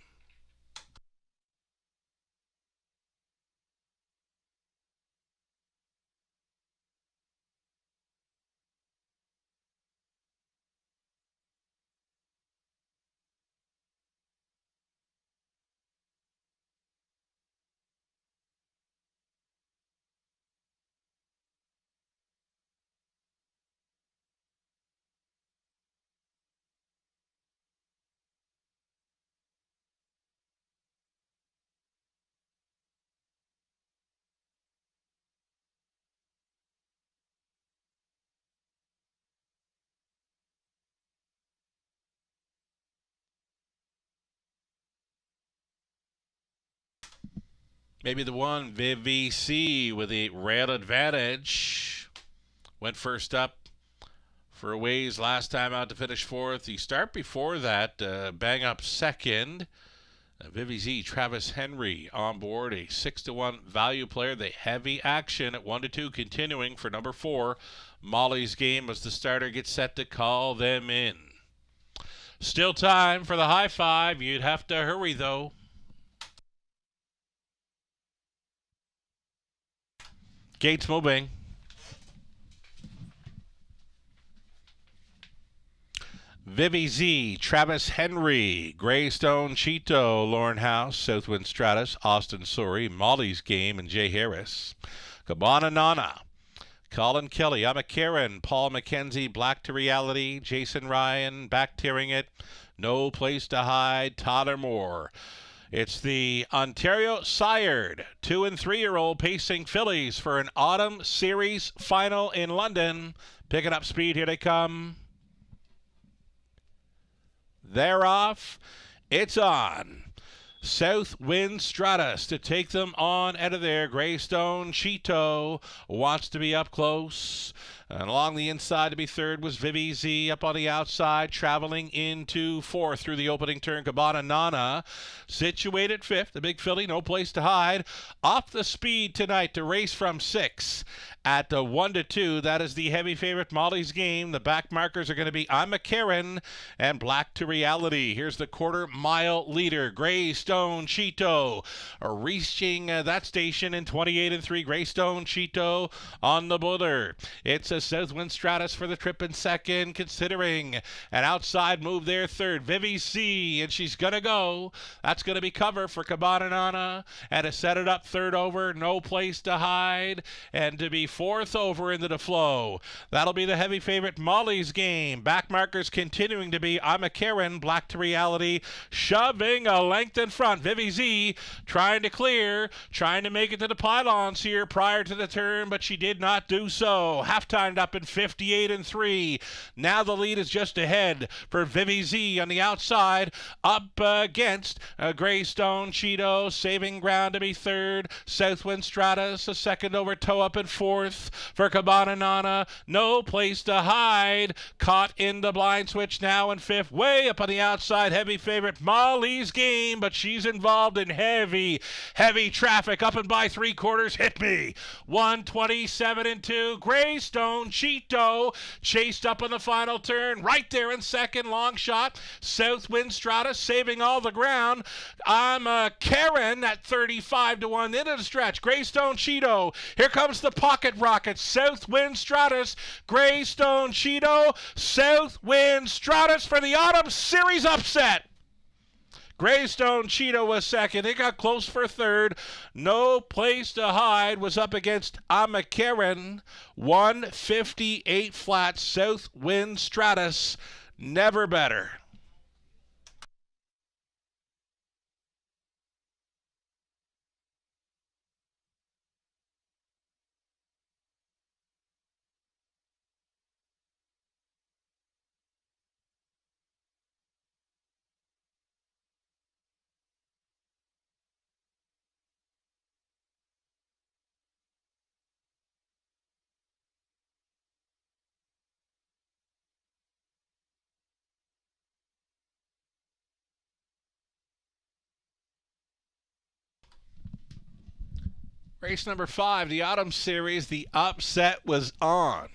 Maybe the one, Vivi C with a rail advantage. Went first up for a ways last time out to finish 4th. The start before that, bang up 2nd. Vivi Z, Travis Henry on board, a 6-1 value player. The heavy action at 1-2 continuing for number 4, Molly's Game, as the starter gets set to call them in. Still time for the high 5. You'd have to hurry, though. Gates moving. Vivi Z, Travis Henry, Greystone Cheeto, Lauren House, Southwind Stratus, Austin Surrey, Molly's Game, and Jay Harris. Cabana Nana, Colin Kelly, I'm a Karen, Paul McKenzie, Black to Reality, Jason Ryan, back tearing it, No Place to Hide, Tyler Moore. It's the Ontario sired 2- and 3-year-old pacing fillies for an Autumn Series final in London. Picking up speed, here they come. They're off. It's on. South Wind Stratus to take them on out of there. Greystone Cheeto wants to be up close. And along the inside to be third was Vivi Z. Up on the outside, traveling into fourth through the opening turn. Cabana Nana situated fifth. The big filly, no place to hide. Off the speed tonight to race from 6 at 1-2. That is the heavy favorite Molly's Game. The back markers are going to be I'm a Karen and Black to Reality. Here's the quarter-mile leader, Greystone Cheeto, reaching that station in 28-3. Greystone Cheeto on the border. It's a Southwind Stratus for the trip in second, considering an outside move there third. Vivi C, and she's going to go. That's going to be cover for Cabana Nana, and to set it up third over, no place to hide, and to be fourth over into the flow. That'll be the heavy favorite Molly's Game. Back markers continuing to be I'm a Karen, Black to Reality, shoving a length in front. Vivi Z trying to clear, trying to make it to the pylons here prior to the turn, but she did not do so. Half-timed up in 58-3. Now the lead is just ahead for Vivi Z on the outside, up against Greystone Cheeto, saving ground to be third. Southwind Stratus a second over, toe up in fourth for Cabana Nana. No place to hide. Caught in the blind switch now in fifth. Way up on the outside, heavy favorite Molly's Game, but she's involved in heavy traffic. Up and by 3/4. Hit me. 127-2. Greystone Cheeto chased up on the final turn. Right there in second. Long shot. Southwind Stratus saving all the ground. I'm a Karen at 35-1 into the stretch. Greystone Cheeto. Here comes the pocket rocket. Southwind Stratus. Greystone Cheeto. Southwind Stratus for the Autumn Series upset. Greystone Cheeto was second. It got close for third. No place to hide was up against I'm a Karen. 158 flat. Southwind Stratus. Never better. Race number 5, the Autumn Series. The upset was on.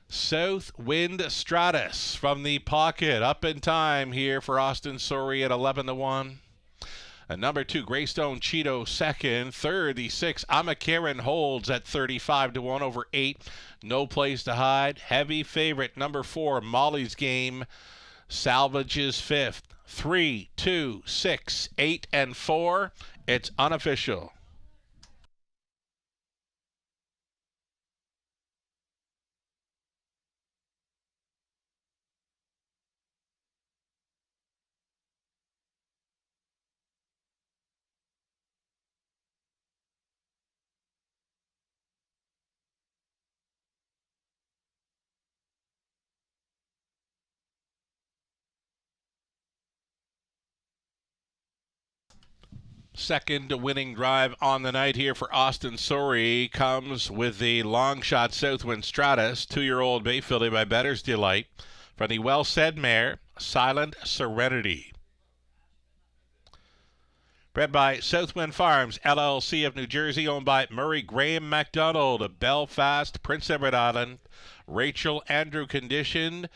Southwind Stratus from the pocket. Up in time here for Austin Sorey at 11-1. And number 2, Greystone Cheeto second. Third, the 6, I'm a Karen holds at 35-1 over 8. No place to hide. Heavy favorite, number 4, Molly's Game, salvages fifth. 3, 2, 6, 8, and 4. It's unofficial. Second winning drive on the night here for Austin Sorey comes with the long shot Southwind Stratus, 2-year-old bay filly by Bettor's Delight, from the well said mare Silent Serenity. Bred by Southwind Farms, LLC of New Jersey, owned by Murray Graham MacDonald of Belfast, Prince Edward Island. Rachel Andrew conditioned.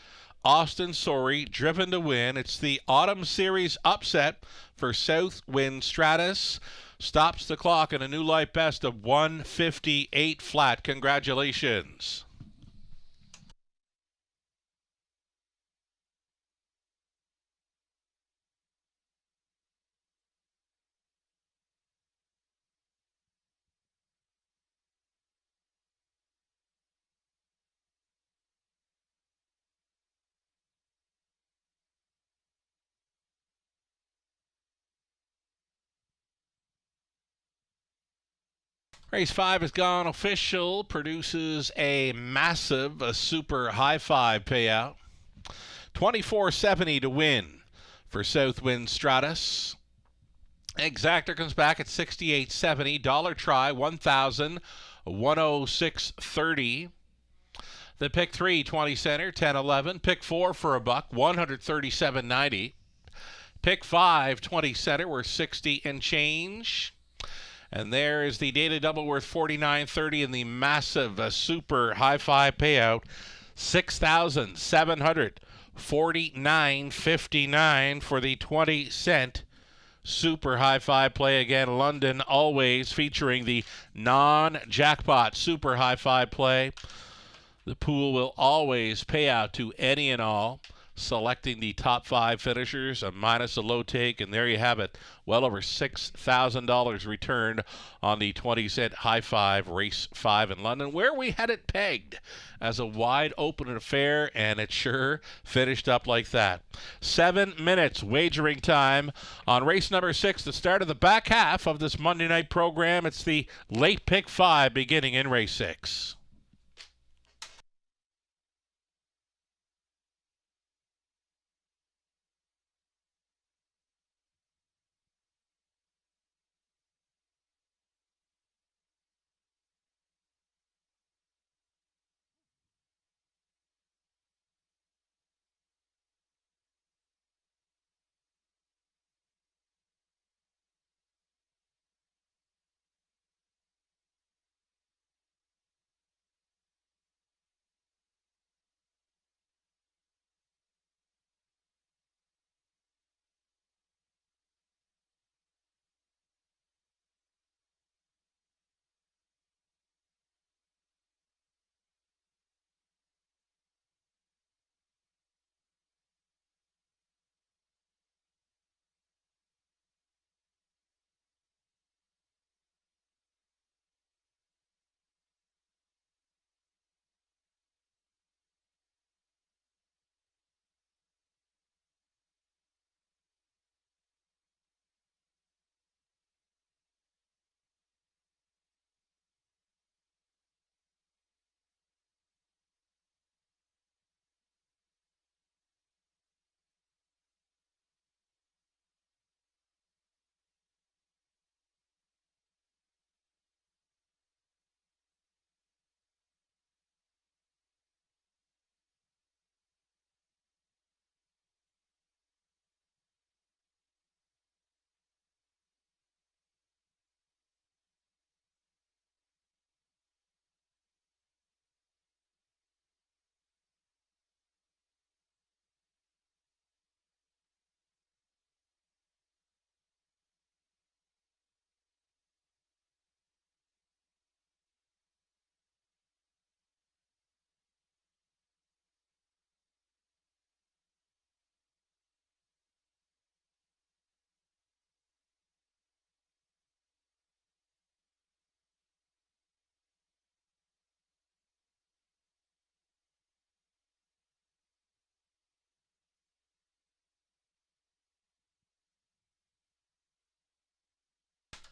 Austin Sorey driven to win. It's the Autumn Series upset for Southwind Stratus. Stops the clock in a new life best of 158 flat. Congratulations. Race 5 has gone official, produces a massive, a super high five payout. $24.70 to win for Southwind Stratus. Exactor comes back at $68.70. Dollar try, $1,106.30. The pick 3, 20 center, 10.11. Pick 4 for a buck, $137.90. Pick 5, 20 center, worth 60 and change. And there is the data double worth $49.30 and the massive super high five payout, $6,749.59 for the 20 cent super high five play. Again, London always featuring the non-jackpot super high five play. The pool will always pay out to any and all, selecting the top 5 finishers, a minus a low take, and there you have it. Well over $6,000 returned on the 20-cent high five race 5 in London, where we had it pegged as a wide open affair, and it sure finished up like that. 7 minutes wagering time on race number 6, the start of the back half of this Monday night program. It's the late pick 5 beginning in race 6.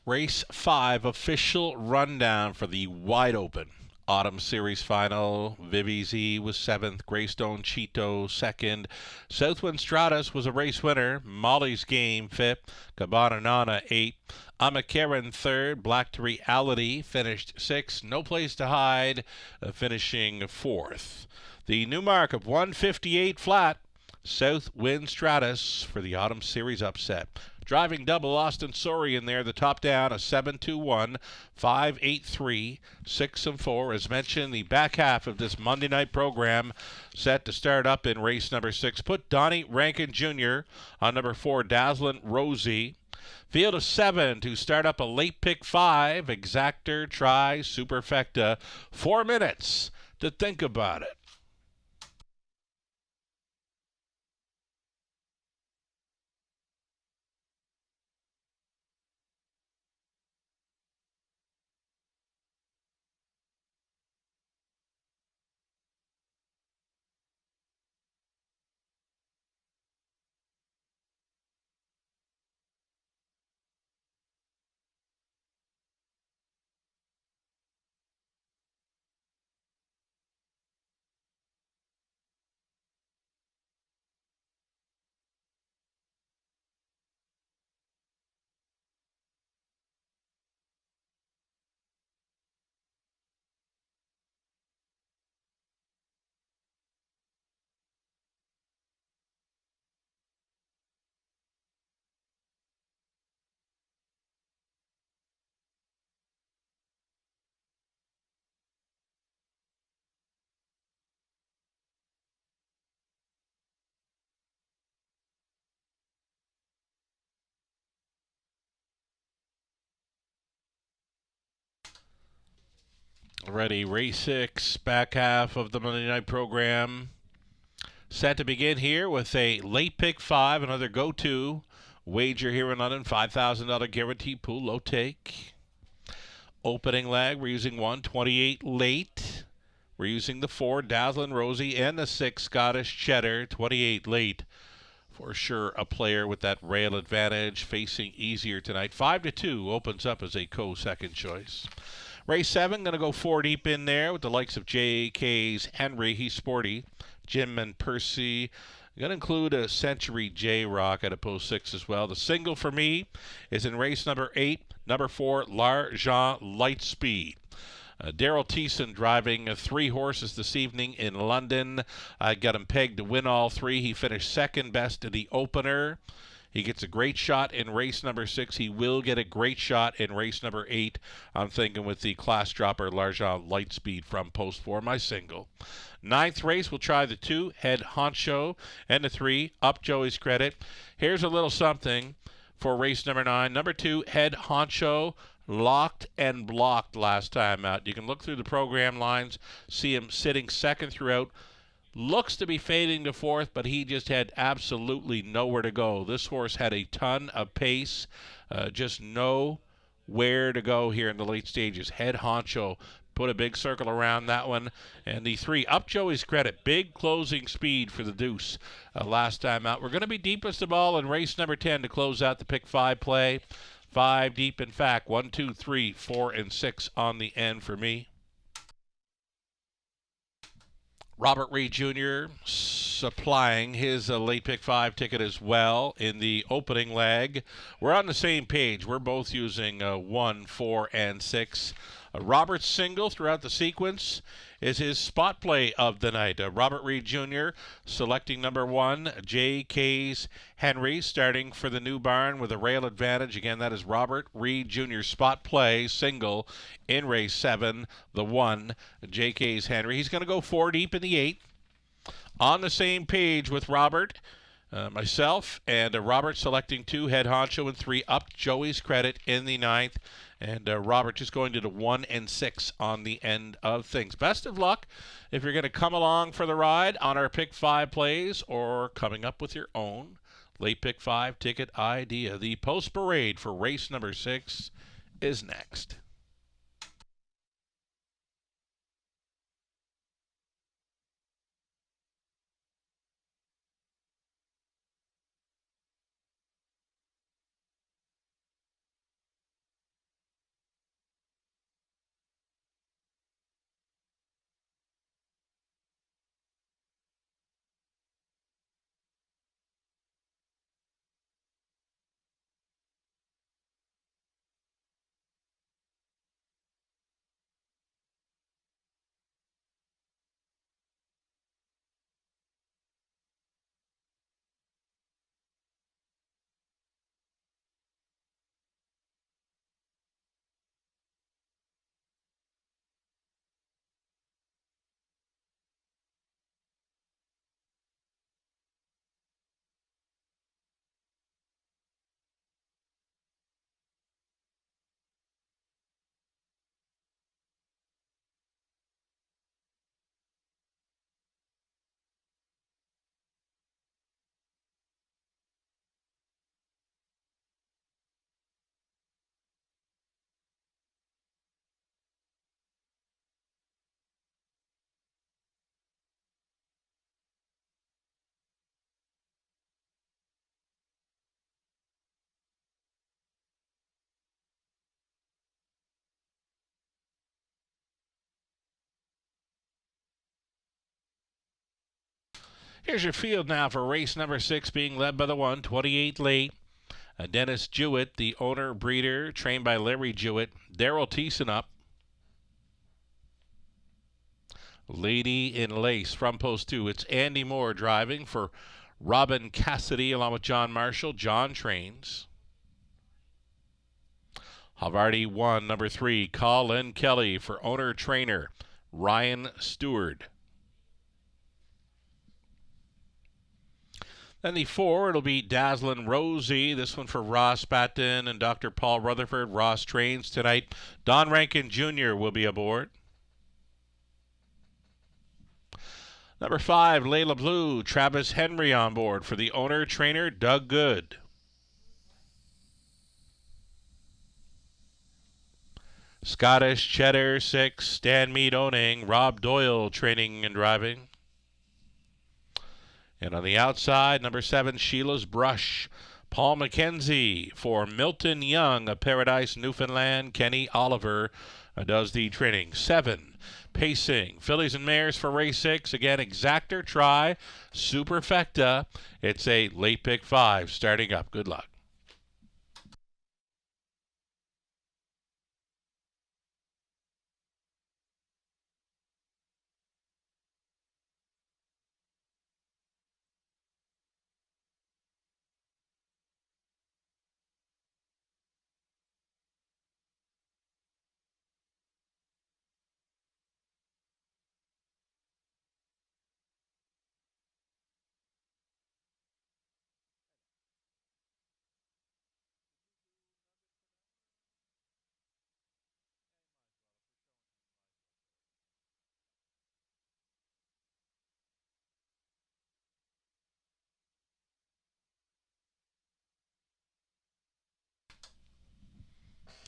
Race 5 official rundown for the wide open Autumn Series final. Vivi Z was 7th, Greystone Cheeto 2nd. Southwind Stratus was a race winner. Molly's Game 5th, Cabana Nana 8th. Amakaran 3rd, Black to Reality finished 6th. No Place to Hide finishing 4th. The new mark of 158 flat. Southwind Stratus for the Autumn Series upset. Driving double, Austin Sori in there, the top down, a 7-2-1, 5-8-3, 6-4. As mentioned, the back half of this Monday night program set to start up in race number 6. Put Donnie Rankin Jr. on number 4, Dazzlin' Rosie. Field of 7 to start up a late pick 5, Exactor, Try, Superfecta. 4 minutes to think about it. Already race 6, back half of the Monday night program. Set to begin here with a late pick 5, another go-to wager here in London, $5,000 guarantee pool, low take. Opening leg, we're using 128 late. We're using the 4, Dazzlin' Rosie, and the 6, Scottish Cheddar, 28 late. For sure, a player with that rail advantage, facing easier tonight. 5-2 opens up as a co-second choice. Race 7, going to go 4 deep in there with the likes of J.K.'s Henry. He's sporty. Jim and Percy. Going to include a Century J-Rock at a post 6 as well. The single for me is in race number 8, number 4, L'Argent Lightspeed. Daryl Thiessen driving 3 horses this evening in London. I got him pegged to win all 3. He finished second best in the opener. He gets a great shot in race number 6. He will get a great shot in race number 8. I'm thinking with the class dropper L'Argent Lightspeed from post 4, my single. 9th race, we'll try the 2, Head Honcho, and the 3, Up Joey's Credit. Here's a little something for race number 9. Number 2, Head Honcho, locked and blocked last time out. You can look through the program lines, see him sitting second throughout. Looks to be fading to 4th, but he just had absolutely nowhere to go. This horse had a ton of pace, just nowhere to go here in the late stages. Head Honcho put a big circle around that one. And the 3, Up Joey's Credit, big closing speed for the deuce last time out. We're going to be deepest of all in race number 10 to close out the pick 5 play. 5 deep, in fact. 1, 2, 3, 4, and 6 on the end for me. Robert Reed Jr. supplying his late pick 5 ticket as well in the opening leg. We're on the same page. We're both using 1, 4, and 6. Robert's single throughout the sequence is his spot play of the night. Robert Reed Jr. selecting number 1, J.K.'s Henry, starting for the new barn with a rail advantage. Again, that is Robert Reed Jr.'s spot play single in race 7, the 1, J.K.'s Henry. He's going to go 4 deep in the 8. On the same page with Robert, myself, and Robert selecting 2, Head Honcho, and 3, Up Joey's Credit in the 9th. And Robert just going to the 1 and 6 on the end of things. Best of luck if you're going to come along for the ride on our Pick 5 plays or coming up with your own late Pick 5 ticket idea. The post parade for race number 6 is next. Here's your field now for race number 6, being led by the 1, 28 late. Dennis Jewett, the owner, breeder, trained by Larry Jewett. Daryl Thiessen up. Lady in Lace from post 2. It's Andy Moore driving for Robin Cassidy along with John Marshall. John trains. Havarti 1, number 3, Colin Kelly for owner-trainer Ryan Stewart. Then the 4, it'll be Dazzlin' Rosie. This one for Ross Patton and Dr. Paul Rutherford. Ross trains tonight. Don Rankin Jr. will be aboard. Number 5, Layla Blue, Travis Henry on board for the owner-trainer Doug Good. Scottish Cheddar 6, Stan Mead owning, Rob Doyle training and driving. And on the outside, number 7, Sheila's Brush, Paul McKenzie for Milton Young of Paradise, Newfoundland. Kenny Oliver does the training. 7, Pacing, Fillies and Mares for race 6. Again, Exactor Try, Superfecta. It's a late pick 5 starting up. Good luck.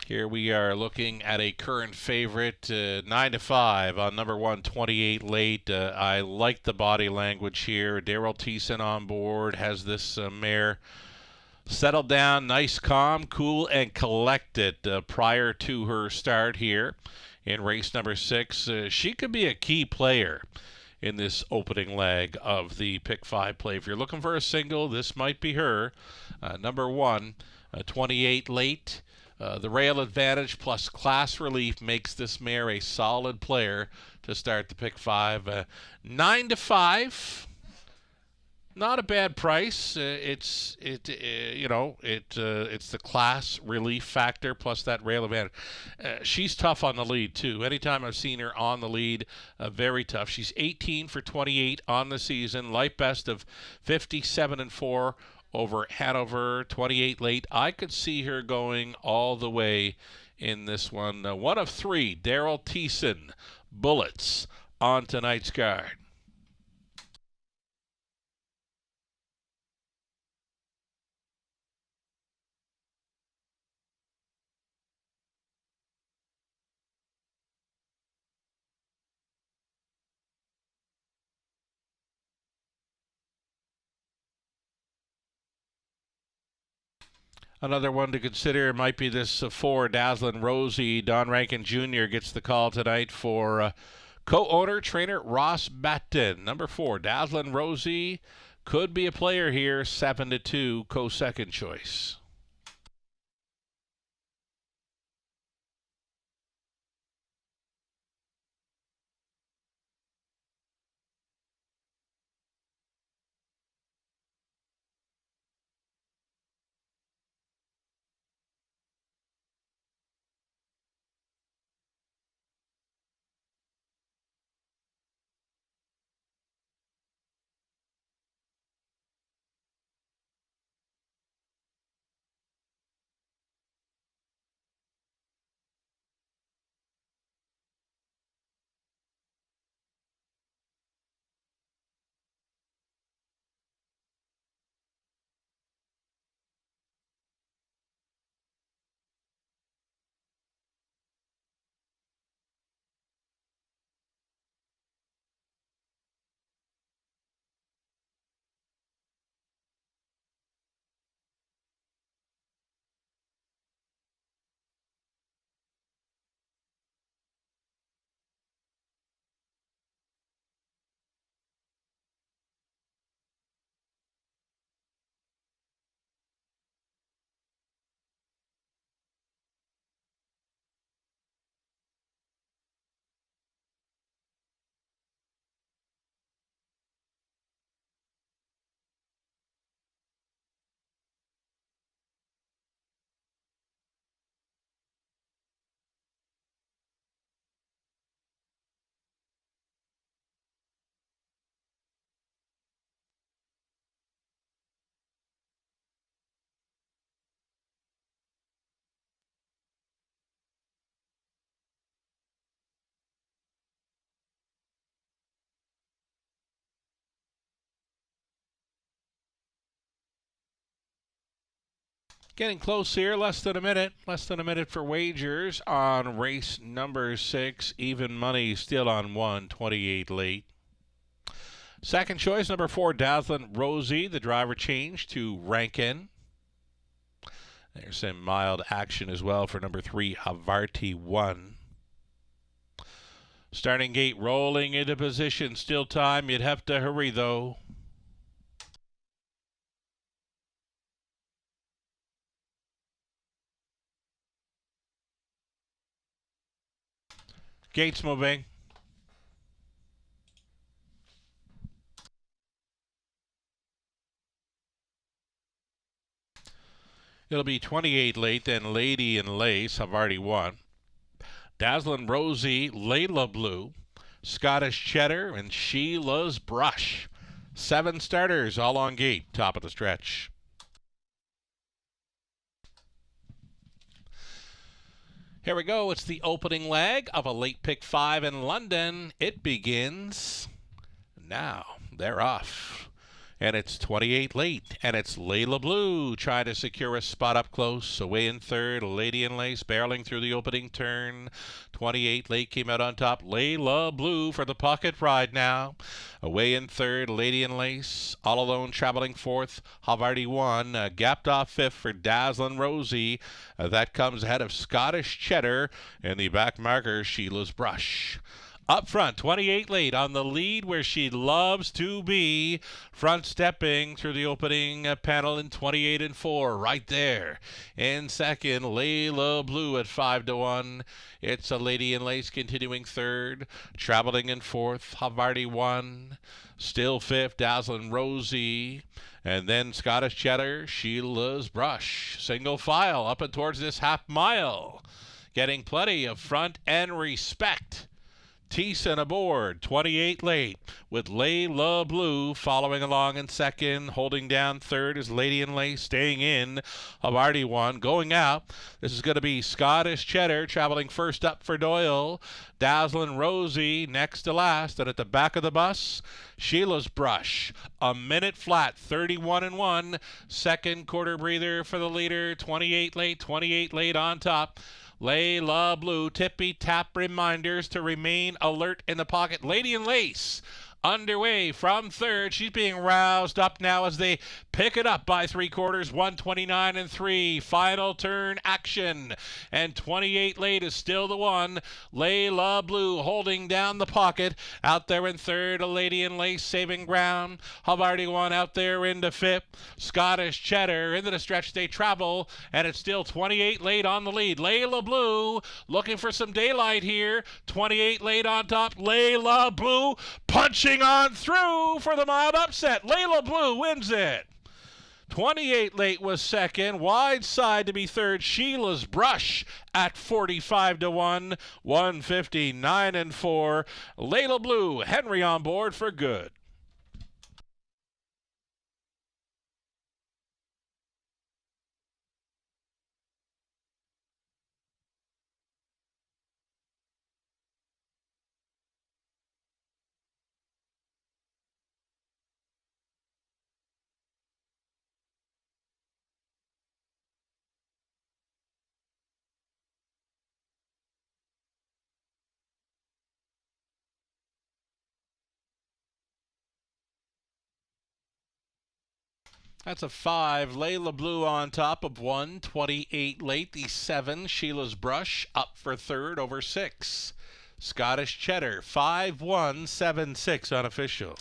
Here we are looking at a current favorite, 9-5 on number 1, 28 late. I like the body language here. Daryl Thiessen on board has this mare settled down, nice, calm, cool, and collected prior to her start here in race number 6. She could be a key player in this opening leg of the pick 5 play. If you're looking for a single, this might be her. Number 1, 28 late. The rail advantage plus class relief makes this mare a solid player to start the pick 5. 9-5, not a bad price. It's the class relief factor plus that rail advantage. She's tough on the lead too. Anytime I've seen her on the lead, very tough. She's 18 for 28 on the season, light best of 57-4. Over Hanover, 28 late. I could see her going all the way in this one. One of 3, Daryl Thiessen, Bullets on tonight's card. Another one to consider might be this 4, Dazzlin' Rosie. Don Rankin Jr. gets the call tonight for co-owner, trainer Ross Batten. Number 4, Dazzlin' Rosie could be a player here, 7-2, co-second choice. Getting close here, less than a minute. Less than a minute for wagers on race number 6. Even money still on 128 late. Second choice, number 4, Dazzlin' Rosie. The driver changed to Rankin. There's some mild action as well for number 3, Havarti 1. Starting gate rolling into position. Still time. You'd have to hurry, though. Gates moving. It'll be 28 late, then Lady in Lace have already won. Dazzlin' Rosie, Layla Blue, Scottish Cheddar, and Sheila's Brush. 7 starters, all on gate, top of the stretch. Here we go. It's the opening leg of a late pick 5 in London. It begins now. They're off. And it's 28 late, and it's Layla Blue trying to secure a spot up close. Away in third, Lady in Lace barreling through the opening turn. 28 late came out on top. Layla Blue for the pocket ride now. Away in third, Lady in Lace. All alone traveling fourth. Havarti 1. Gapped off fifth for Dazzlin' Rosie. That comes ahead of Scottish Cheddar. And the back marker, Sheila's Brush. Up front, 28 late on the lead where she loves to be. Front stepping through the opening panel in 28 and 4, right there. In second, Layla Blue at 5-1. It's a Lady in Lace continuing third. Traveling in fourth, Havarti 1. Still fifth, Dazzlin' Rosie. And then Scottish Cheddar, Sheila's Brush. Single file up and towards this half mile. Getting plenty of front and respect. Thiessen aboard, 28 late, with Layla Blue following along in second. Holding down third is Lady in Lace, staying in. Havarti 1 going out. This is going to be Scottish Cheddar traveling first up for Doyle. Dazzlin' Rosie next to last. And at the back of the bus, Sheila's Brush. A minute flat, 31 and 1. Second quarter breather for the leader, 28 late on top. Layla Blue, tippy-tap reminders to remain alert in the pocket. Lady in Lace underway from third. She's being roused up now as they pick it up by 3/4, 129 and 3. Final turn action. And 28 late is still the one. Layla Blue holding down the pocket. Out there in third, a Lady in Lace saving ground. Havarti 1 out there into fifth. Scottish Cheddar into the stretch they travel. And it's still 28 late on the lead. Layla Blue looking for some daylight here. 28 late on top. Layla Blue punching on through for the mild upset. Layla Blue wins it. 28 late was second. Wide side to be third. Sheila's Brush at 45-1. 159 and 4. Layla Blue, Henry on board for good. That's a 5. Layla Blue on top of 1. 28 late. The 7. Sheila's Brush up for third over 6. Scottish Cheddar 5-1, 7-6 unofficial.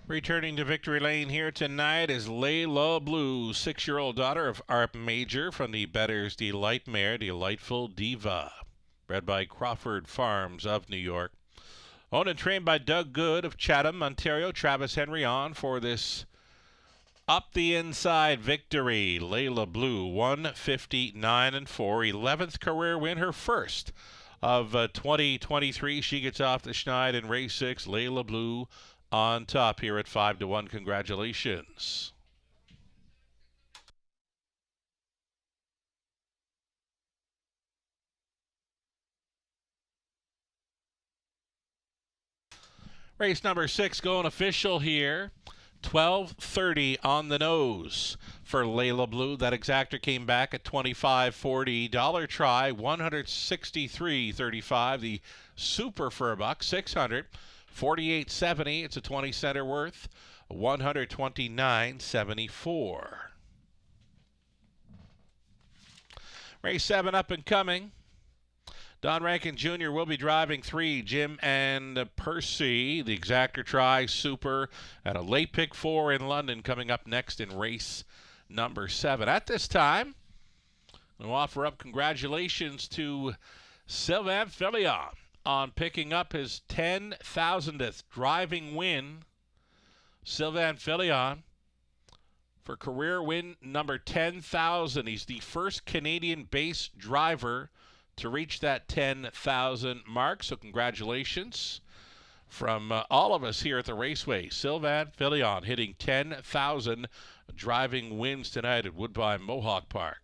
Returning to Victory Lane here tonight is Layla Blue, 6-year-old daughter of Art Major from the Better's Delight mare, Delightful Diva, bred by Crawford Farms of New York. Owned and trained by Doug Good of Chatham, Ontario. Travis Henry on for this up the inside victory. Layla Blue, 159 and 4, 11th career win, her first of 2023. She gets off the schneid in race 6. Layla Blue on top here at 5-1. Congratulations. Race number 6 going official here. 12:30 on the nose for Layla Blue. That exactor came back at $25.40. Dollar try, $163.35. The super for a buck, $648.70. It's a 20-center worth, $129.74. Race 7 up and coming. Don Rankin Jr. will be driving 3, Jim and Percy. The exactor try, super, and a late pick 4 in London coming up next in race number 7. At this time, we'll offer up congratulations to Sylvain Filion on picking up his 10,000th driving win. Sylvain Filion for career win number 10,000. He's the first Canadian-based driver to reach that 10,000 mark. So congratulations from all of us here at the Raceway. Sylvain Filion hitting 10,000 driving wins tonight at Woodbine Mohawk Park.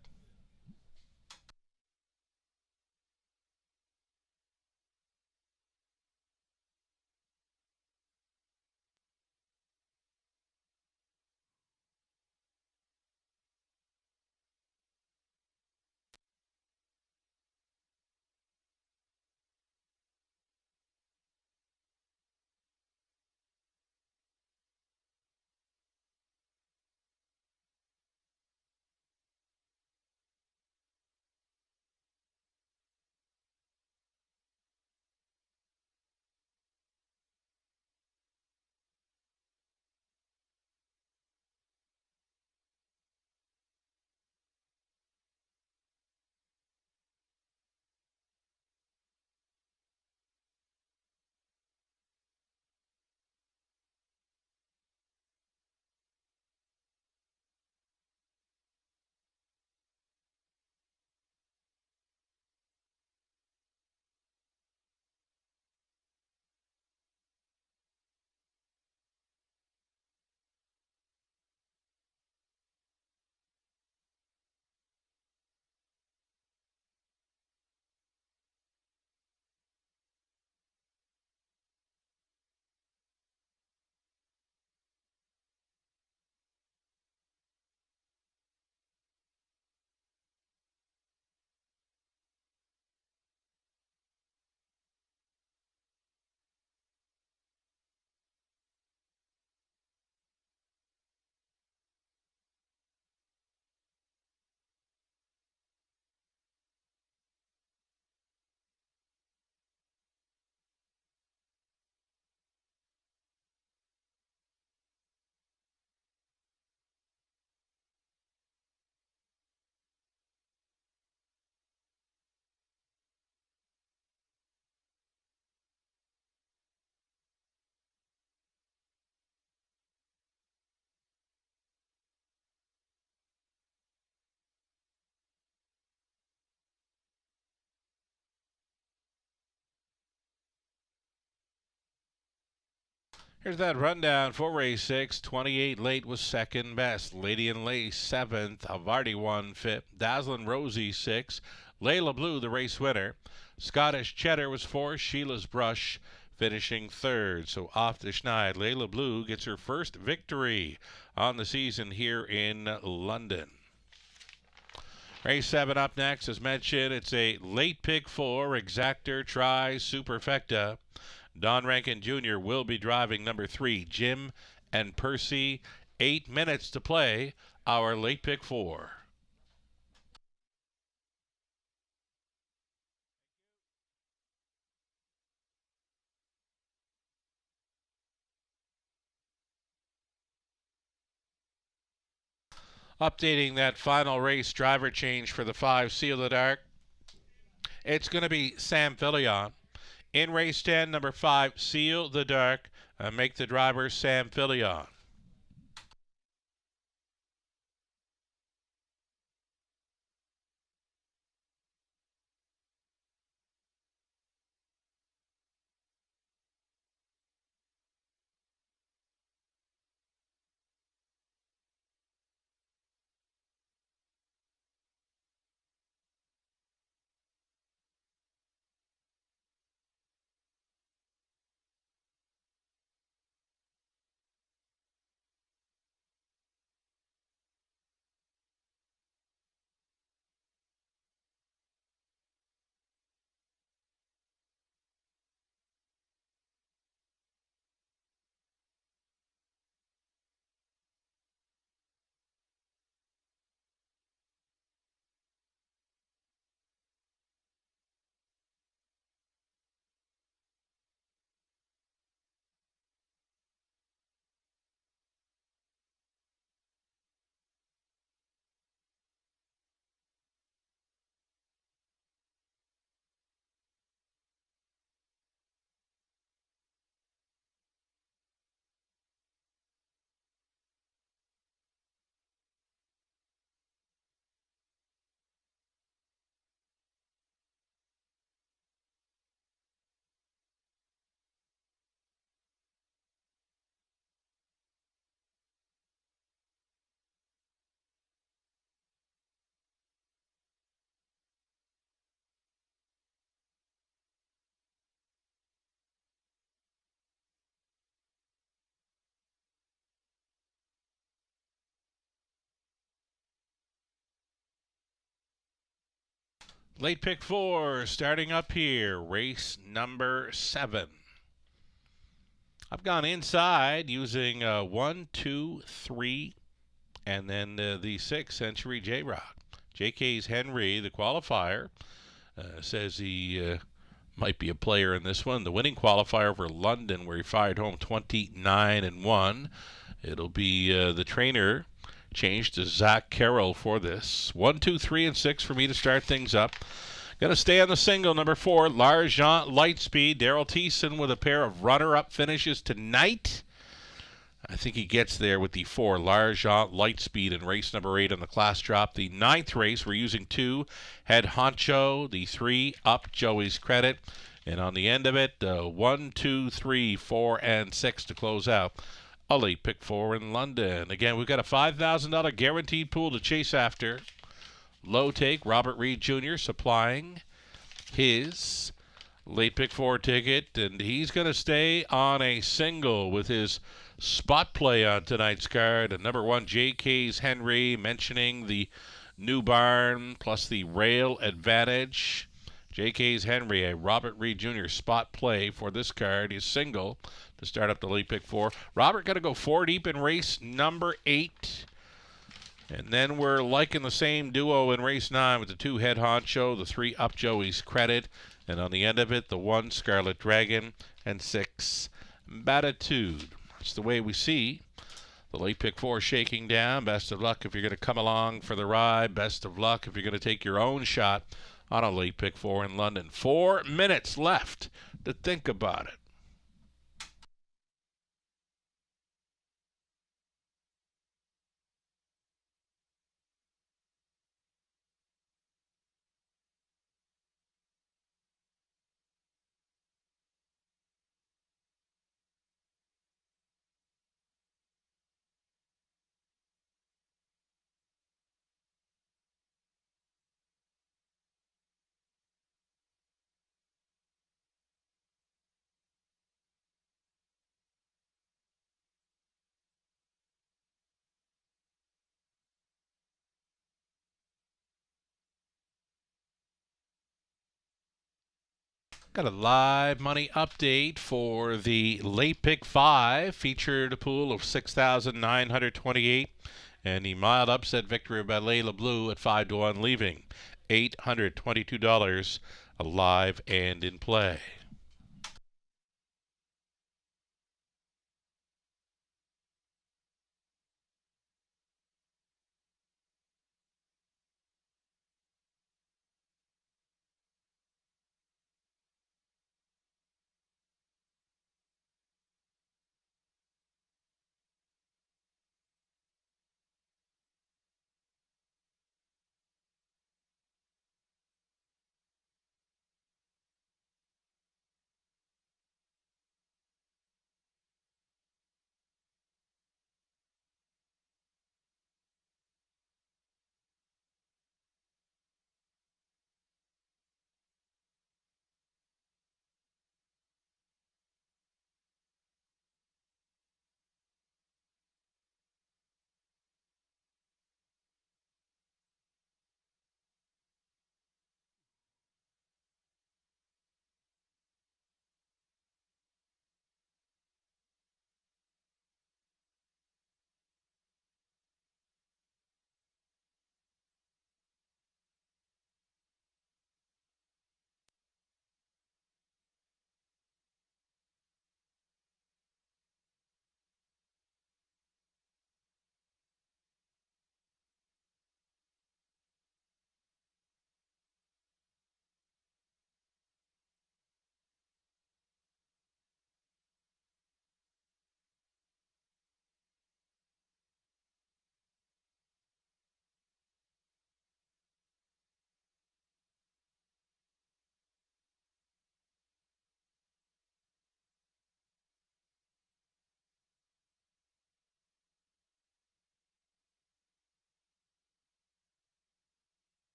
Here's that rundown for race 6. 28 late was second best. Lady and Lace 7th. Havarti won 5th. Dazzlin' Rosie 6th. Layla Blue, the race winner. Scottish Cheddar was 4th. Sheila's Brush finishing 3rd. So off the schneid, Layla Blue gets her first victory on the season here in London. Race 7 up next. As mentioned, it's a late pick 4. Exactor Tri Superfecta. Don Rankin Jr. will be driving number 3, Jim and Percy. 8 minutes to play our late pick 4. Updating that final race driver change for the 5 Seal the Dark. It's going to be Sam Fillion. In race 10, number 5, Seal the Dark. Make the driver Sam Fillion. Late pick 4, starting up here, race number 7. I've gone inside using 1, 2, 3, and then the 6th Century J-Rock. JK's Henry, the qualifier, says he might be a player in this one. The winning qualifier over London, where he fired home 29-1. It'll be the trainer changed to Zach Carroll for this. 1, 2, 3, and 6 for me to start things up. Going to stay on the single, number 4, L'Argent Lightspeed. Daryl Thiessen with a pair of runner-up finishes tonight. I think he gets there with the 4, L'Argent Lightspeed in race number 8 on the class drop. The 9th race, we're using 2, Head Honcho. The 3, Up Joey's Credit. And on the end of it, 1, 2, 3, 4, and 6 to close out. A late pick 4 in London. Again, we've got a $5,000 guaranteed pool to chase after. Low take, Robert Reed Jr. supplying his late pick 4 ticket, and he's going to stay on a single with his spot play on tonight's card. And number 1, JK's Henry, mentioning the new barn plus the rail advantage. JK's Henry, a Robert Reed Jr. spot play for this card. He's single to start up the late pick 4. Robert got to go 4 deep in race number 8. And then we're liking the same duo in race 9 with the 2, Head Honcho, the 3, Up Joey's Credit, and on the end of it, the 1, Scarlet Dragon, and 6, Batitude. That's the way we see the late pick 4 shaking down. Best of luck if you're going to come along for the ride. Best of luck if you're going to take your own shot on a late pick 4 in London. 4 minutes left to think about it. Got a live money update for the late pick 5. Featured a pool of 6,928. And the mild upset victory by Layla Blue at 5-1, leaving $822 alive and in play.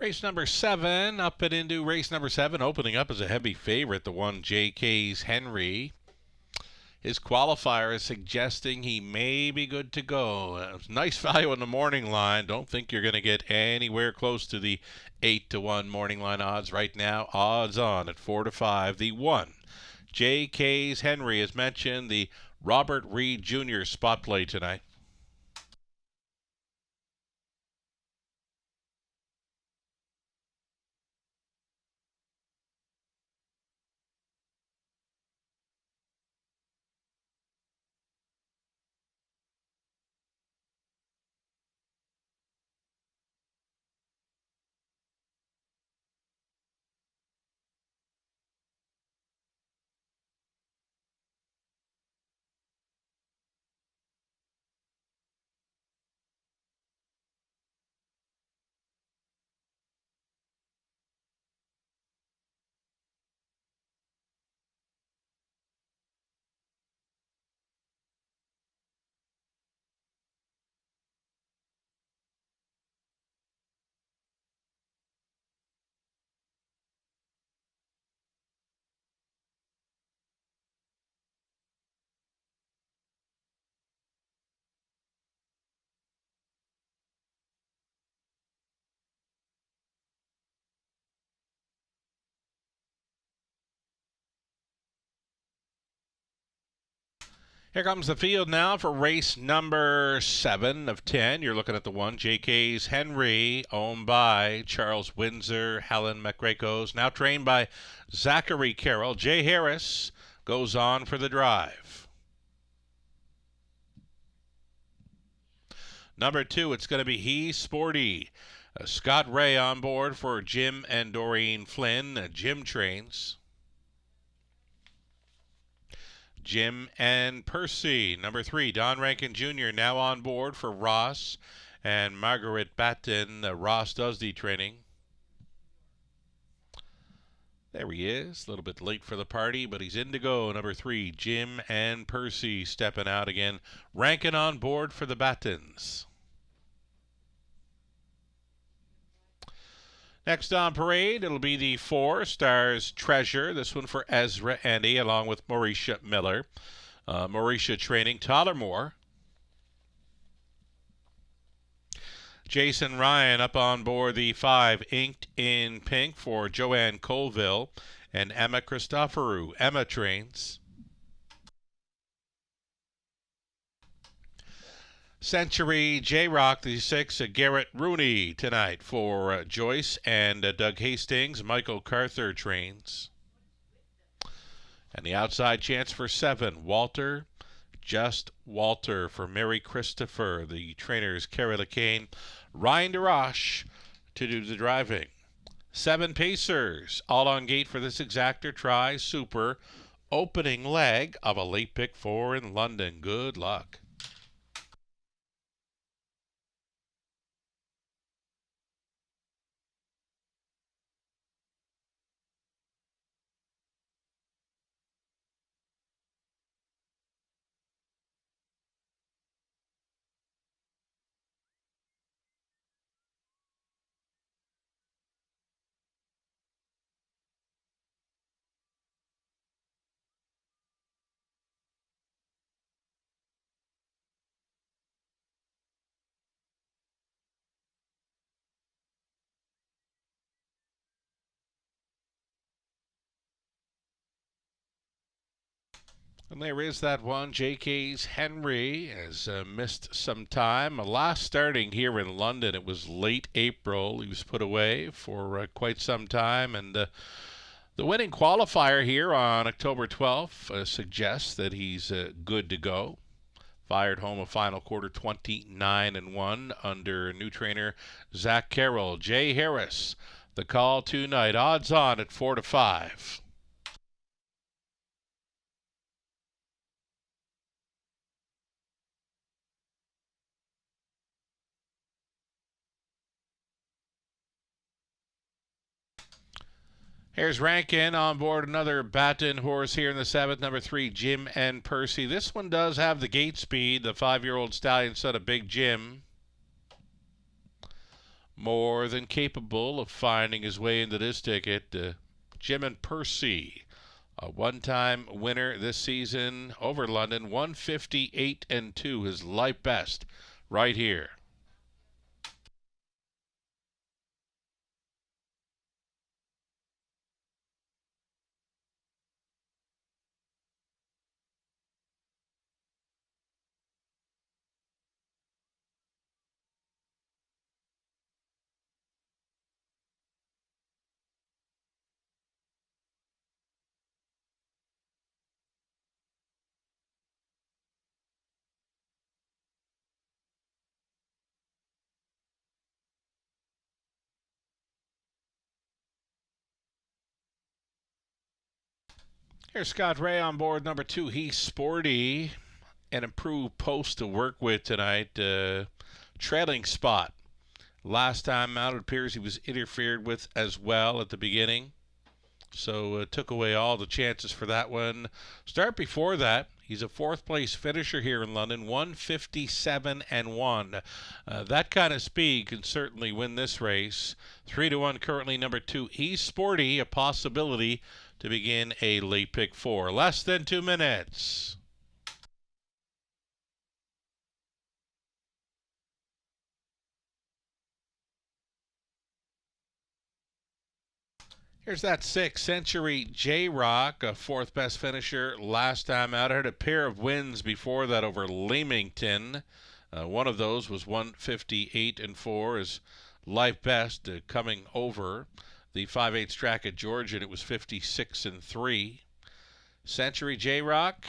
Race number 7, up and into race number 7, opening up as a heavy favorite, the one JK's Henry. His qualifier is suggesting he may be good to go. Nice value on the morning line. Don't think you're going to get anywhere close to the 8-1 morning line odds right now. Odds on at 4-5. The 1, JK's Henry, as mentioned, the Robert Reed Jr. spot play tonight. Here comes the field now for race number 7 of 10. You're looking at the 1, JK's Henry, owned by Charles Windsor, Helen McRakos, now trained by Zachary Carroll. Jay Harris goes on for the drive. Number 2, it's going to be He Sporty. Scott Ray on board for Jim and Doreen Flynn. Jim trains. Jim and Percy. Number 3, Don Rankin Jr. now on board for Ross and Margaret Batten. Ross does the training. There he is. A little bit late for the party, but he's in to go. Number 3, Jim and Percy stepping out again. Rankin on board for the Battens. Next on parade, it'll be the 4, Stars Treasure. This one for Ezra Andy, along with Mauricia Miller. Mauricia training Tollermore. Jason Ryan up on board the 5, Inked in Pink for Joanne Colville and Emma Christoforou. Emma trains. Century J-Rock, the 6, Garrett Rooney tonight for Joyce and Doug Hastings. Michael Carther trains. And the outside chance for 7, Walter, Just Walter for Mary Christopher. The trainers, Kerry LeCain, Ryan DeRoche to do the driving. 7 Pacers, all on gate for this exactor try. Super, opening leg of a late pick 4 in London. Good luck. And there is that one. JK's Henry has missed some time. Last starting here in London, it was late April. He was put away for quite some time. And the winning qualifier here on October 12th suggests that he's good to go. Fired home a final quarter 29-1 under new trainer Zach Carroll. Jay Harris, the call tonight. Odds on at 4-5. Here's Rankin on board another Batten horse here in the 7th, number 3, Jim and Percy. This one does have the gate speed, the 5-year-old stallion son of Big Jim. more than capable of finding his way into this ticket. Jim Percy, a one-time winner this season over London, 158-2, his life best right here. Here's Scott Ray on board number 2. He's sporty. An improved post to work with tonight. Trailing spot. Last time out, it appears he was interfered with as well at the beginning. So took away all the chances for that one. Start before that. He's a fourth-place finisher here in London, 157-1. That kind of speed can certainly win this race. 3-1 currently number 2. He's sporty, a possibility to begin a late pick 4. Less than 2 minutes. Here's that 6, Century J-Rock, a fourth best finisher last time out. Had a pair of wins before that over Leamington. One of those was 158-4, his life best coming over the 5/8 track at Georgia, and it was 56-3. Century J-Rock,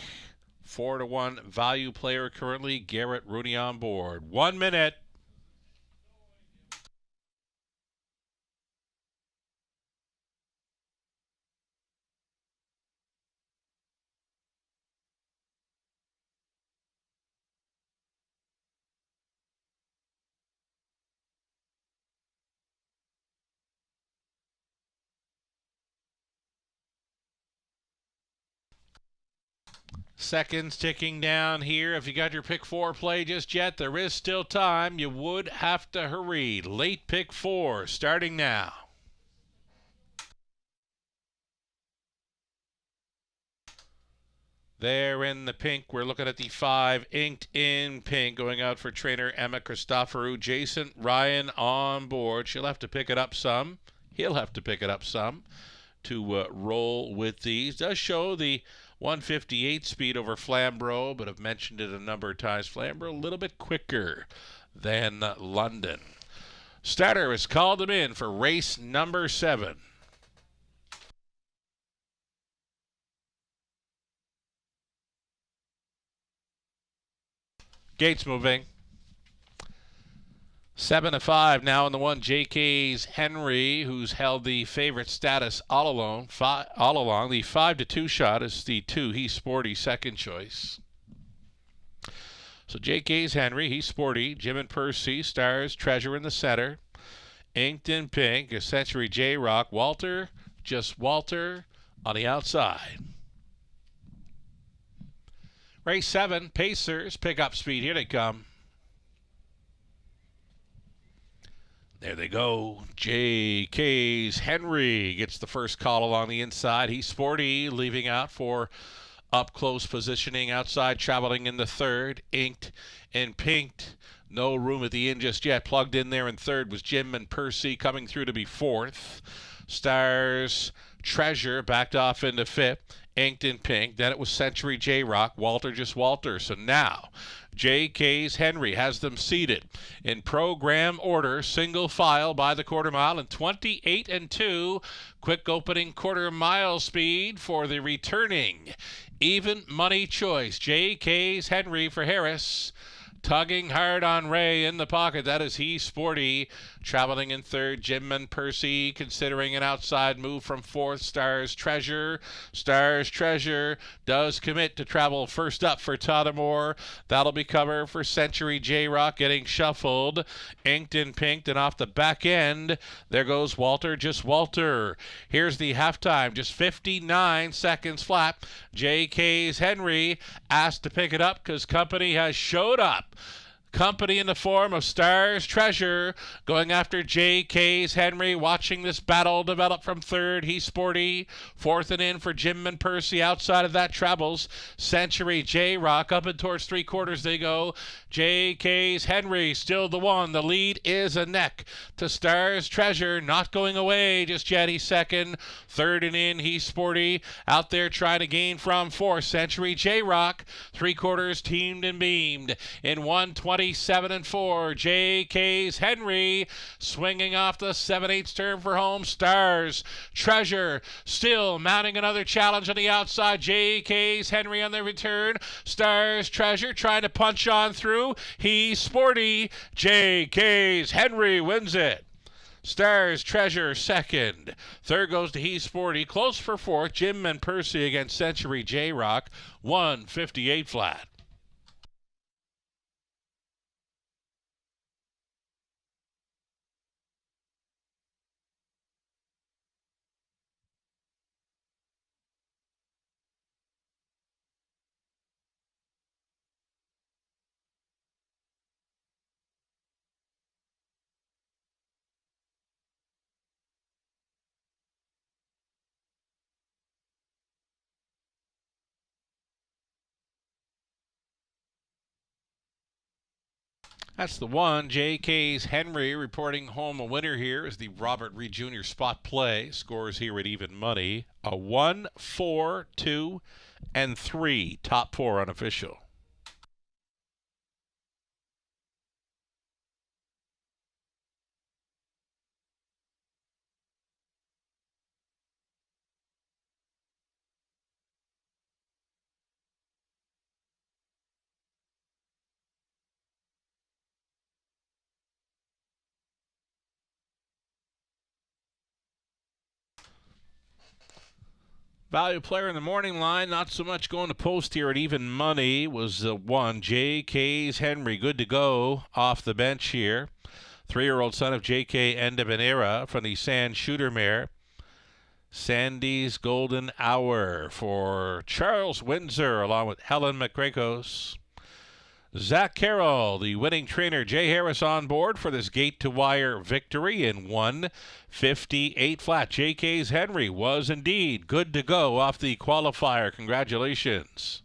4-1 value player currently. Garrett Rooney on board. 1 minute. Seconds ticking down here. If you got your pick 4 play just yet, there is still time. You would have to hurry. Late pick 4 starting now. There in the pink, we're looking at the 5, Inked in Pink, going out for trainer Emma Christoforou. Jason Ryan on board. She'll have to pick it up some. He'll have to pick it up some to roll with these. Does show the 158 speed over Flamborough, but I've mentioned it a number of times. Flamborough a little bit quicker than London. Starter has called him in for race number 7. Gates moving. 7-5 now in the 1, JK's Henry, who's held the favorite status all along. The 5-2 shot is the 2. He's sporty, second choice. So JK's Henry, he's sporty. Jim Percy, Stars, Treasure in the center. Inked in Pink, a Century J-Rock. Walter, just Walter on the outside. Race 7, Pacers, pick up speed. Here they come. There they go. JK's Henry gets the first call along the inside. He's sporty, leaving out for up-close positioning outside, traveling in the 3rd. Inked and Pinked. No room at the end just yet. Plugged in there in 3rd was Jim Percy, coming through to be 4th. Stars Treasure backed off into 5th. Inked in Pink. Then it was Century J-Rock. Walter, just Walter. So now JK's Henry has them seated in program order, single file by the quarter mile, and 28-2. Quick opening quarter mile speed for the returning even money choice. JK's Henry for Harris. Tugging hard on Ray in the pocket. That is He Sporty. Traveling in 3rd, Jim Percy, considering an outside move from 4th. Stars Treasure. Stars Treasure does commit to travel first up for Tottenmore. That'll be cover for Century J-Rock, getting shuffled. Inked and Pinked, and off the back end, there goes Walter, just Walter. Here's the halftime, just 59 seconds flat. JK's Henry asked to pick it up because company has showed up. Company in the form of Stars Treasure going after J.K.'s Henry. Watching this battle develop from third. He's Sporty. Fourth and in for Jim and Percy. Outside of that travels Century J-Rock. Up and towards three-quarters they go. J.K.'s Henry still the one. The lead is a neck to Stars Treasure. Not going away just yet. He's second. Third and in. He's Sporty. Out there trying to gain from fourth. Century J-Rock. Three-quarters teamed and beamed in 127 and 4. J.K.'s Henry swinging off the 7/8 turn for home. Stars Treasure still mounting another challenge on the outside. J.K.'s Henry on the return. Stars Treasure trying to punch on through. He's Sporty. J.K.'s Henry wins it. Stars Treasure second. Third goes to He's Sporty. Close for fourth. Jim and Percy against Century J-Rock. 158 flat. That's the one. J.K.'s Henry reporting home a winner here is the Robert Reed Jr. spot play. Scores here at even money. A 1, 4, 2, and 3. Top four unofficial. Value player in the morning line, not so much going to post here at even money, was the one. J.K.'s Henry, good to go off the bench here. 3-year-old son of J.K. End of an Era from the Sand Shooter mare. Sandy's Golden Hour for Charles Windsor along with Helen McCrakos. Zach Carroll, the winning trainer, Jay Harris on board for this gate-to-wire victory in 158 flat. J.K.'s Henry was indeed good to go off the qualifier. Congratulations.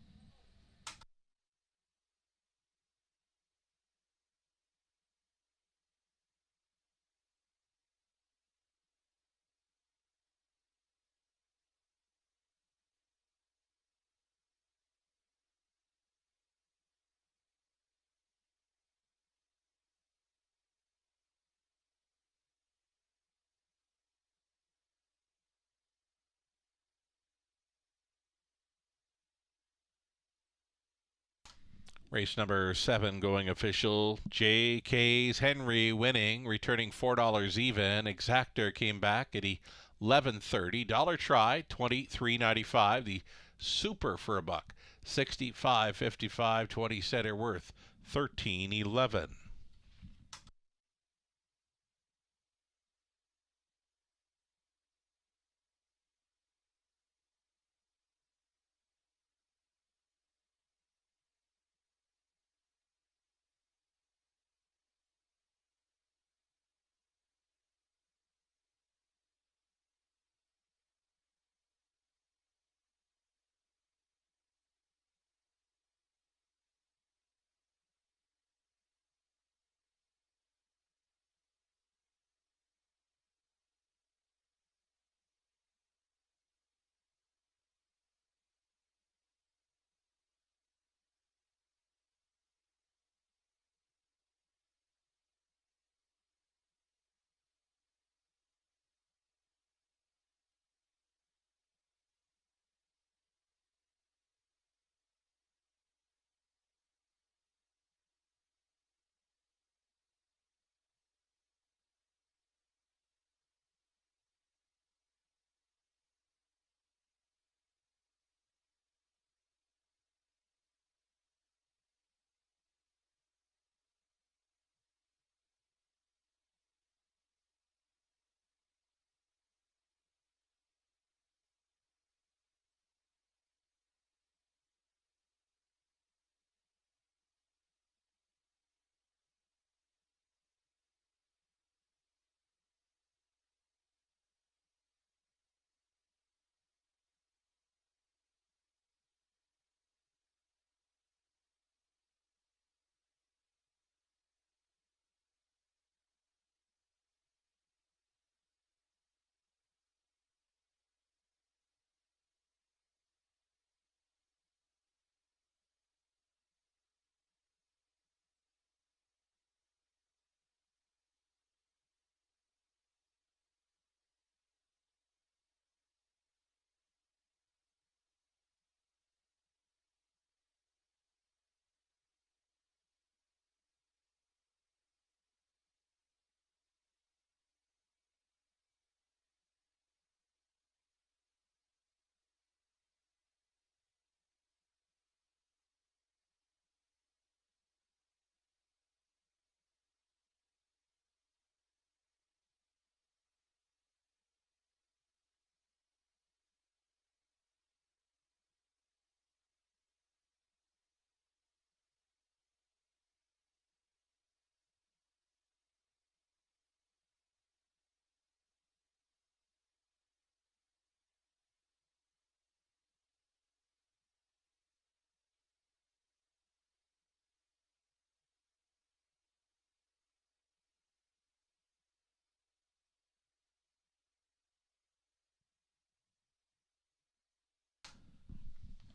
Race number 7 going official. J.K.'s Henry winning, returning $4 even. Exactor came back at $11.30. Dollar try, $23.95. The super for a buck, $65.55. 20 center worth, $13.11.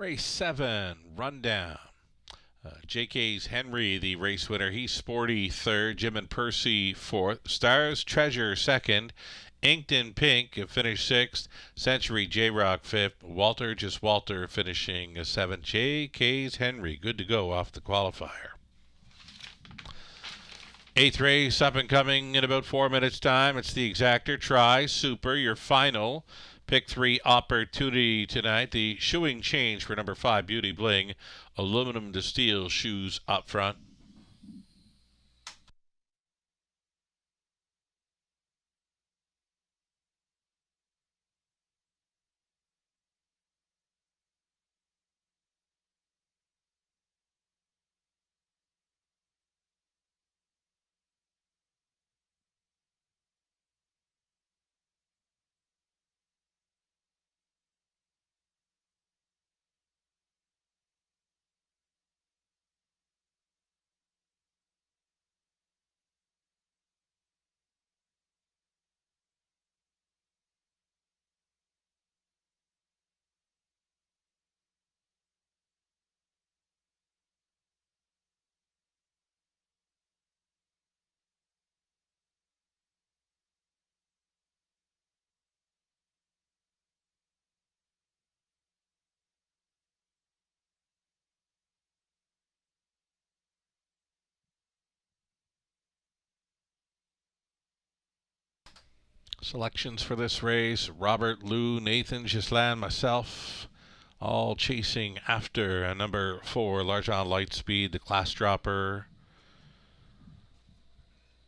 Race 7, Rundown. JK's Henry, the race winner. He's Sporty third. Jim and Percy fourth. Stars Treasure second. Inked in Pink finished sixth. Century J-Rock fifth. Walter Just Walter finishing seventh. JK's Henry, good to go off the qualifier. Eighth race up and coming in about 4 minutes' time. It's the Exactor Try Super, your final Pick 3 opportunity tonight. The shoeing change for number 5, Beauty Bling. Aluminum to steel shoes up front. Selections for this race: Robert, Lou, Nathan, Ghislain, myself, all chasing after number 4, Largent Lightspeed, the class dropper.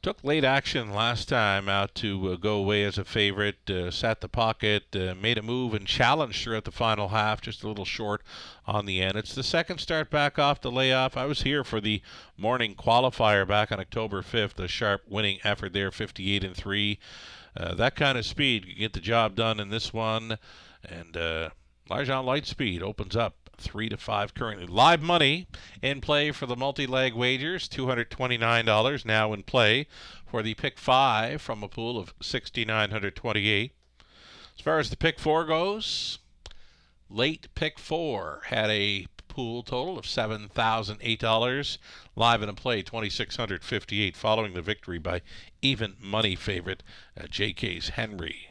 Took late action last time out to go away as a favorite. Sat the pocket, made a move and challenged throughout the final half, just a little short on the end. It's the second start back off the layoff. I was here for the morning qualifier back on October 5th. A sharp winning effort there, 58-3. That kind of speed, you get the job done in this one. And Largent Lightspeed opens up 3-5 currently. Live money in play for the multi-leg wagers, $229 now in play for the pick 5 from a pool of $6,928. As far as the pick 4 goes, late pick 4 had a pool total of $7,008. Live and in play, $2,658, following the victory by even money favorite JK's Henry.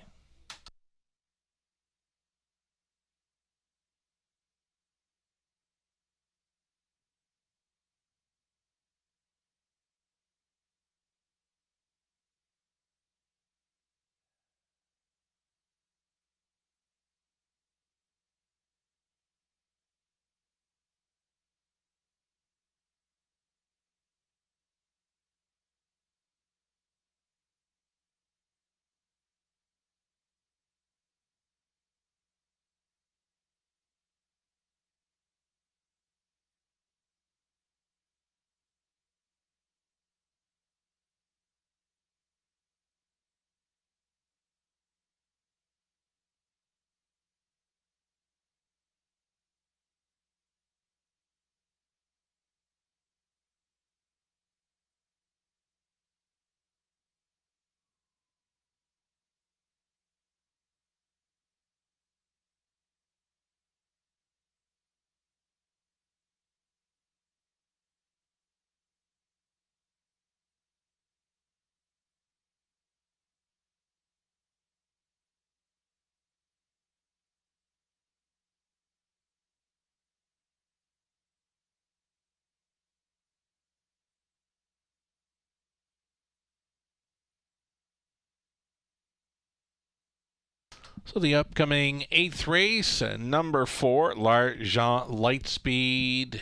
So the upcoming 8th race, number 4, Largent Lightspeed.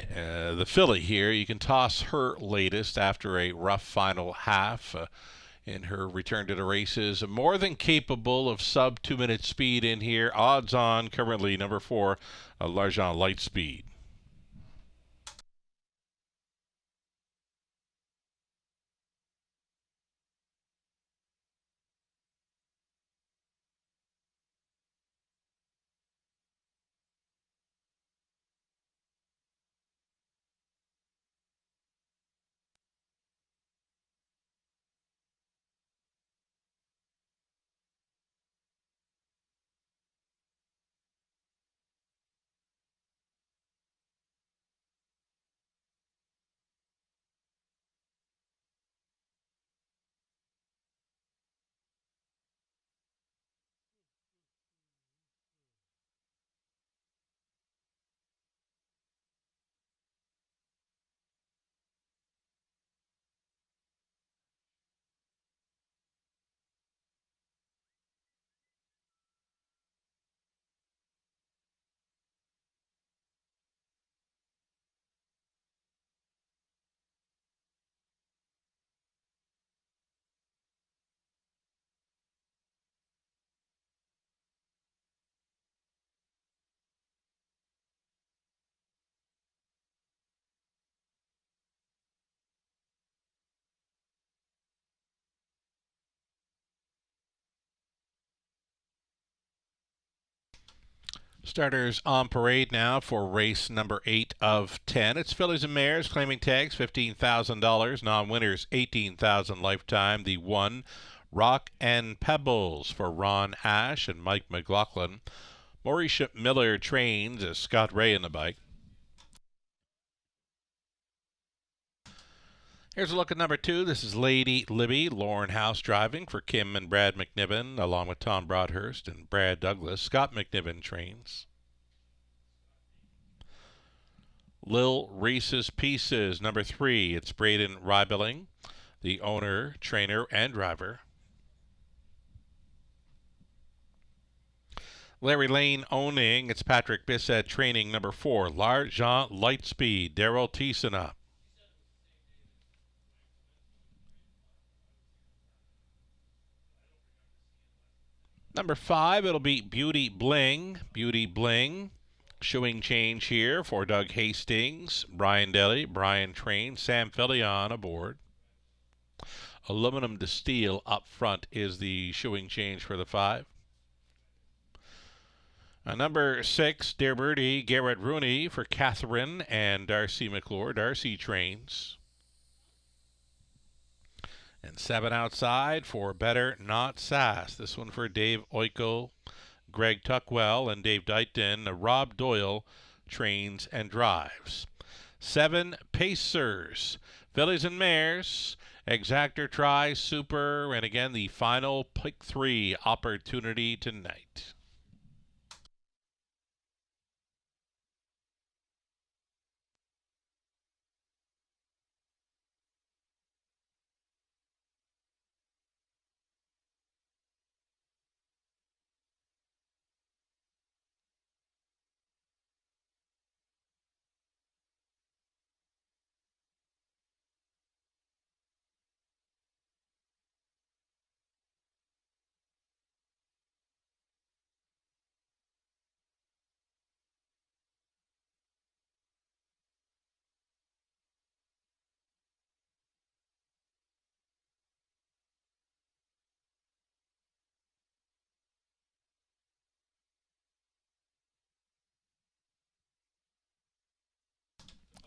The filly here, you can toss her latest after a rough final half in her return to the races. More than capable of sub 2-minute speed in here. Odds on currently number 4, Largent Lightspeed. Starters on parade now for race number 8 of 10. It's fillies and mares claiming tags $15,000. Non-winners $18,000 lifetime. The 1, Rock and Pebbles for Ron Ash and Mike McLaughlin. Mauricia Miller trains as Scott Ray in the bike. Here's a look at number 2. This is Lady Libby, Lauren House driving for Kim and Brad McNiven, along with Tom Broadhurst and Brad Douglas. Scott McNiven trains. Lil Reese's Pieces, number 3. It's Braden Rybilling, the owner, trainer, and driver. Larry Lane owning. It's Patrick Bissett training, number 4. L'Argent Lightspeed, Daryl Teesona. Number 5, it'll be Beauty Bling. Beauty Bling. Shoeing change here for Doug Hastings, Brian Daly, Brian Train, Sam Fillion aboard. Aluminum to steel up front is the shoeing change for the 5. Number 6, Dear Birdie, Garrett Rooney for Catherine and Darcy McClure. Darcy trains. And 7 outside for Better Not Sass. This one for Dave Oikel, Greg Tuckwell, and Dave Dighton. Rob Doyle trains and drives. 7 Pacers, fillies and mares, Exactor Try, Super, and again the final pick 3 opportunity tonight.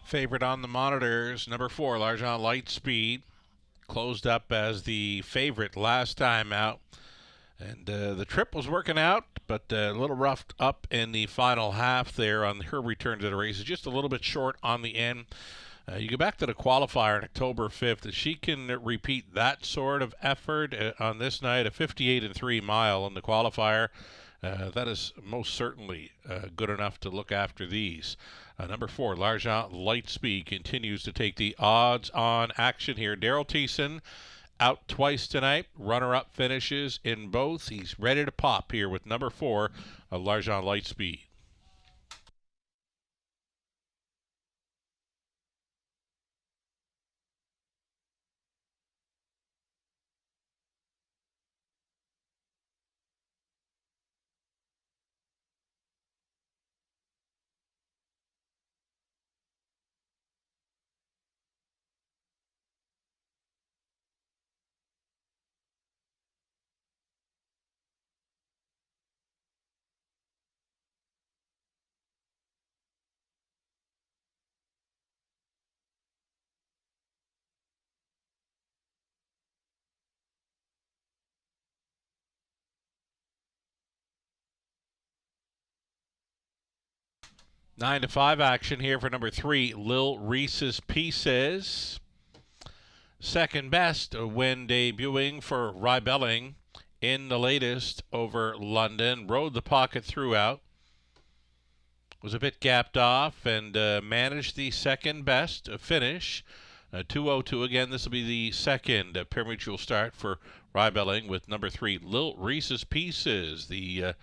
Favorite on the monitors, number 4, L'Argent Lightspeed, closed up as the favorite last time out. And the trip was working out, but a little roughed up in the final half there on her return to the race. Just a little bit short on the end. You go back to the qualifier on October 5th. If she can repeat that sort of effort on this night, a 58-3 mile on the qualifier, that is most certainly good enough to look after these. Number 4, L'Argent Lightspeed continues to take the odds-on action here. Daryl Teeson out twice tonight. Runner-up finishes in both. He's ready to pop here with number 4, L'Argent Lightspeed. Nine to 5 action here for number 3, Lil Reese's Pieces. Second best when debuting for Rybelling in the latest over London. Rode the pocket throughout. Was a bit gapped off and managed the second best finish. 2:02 again. This will be the second pari-mutuel start for Rybelling with number 3, Lil Reese's Pieces. The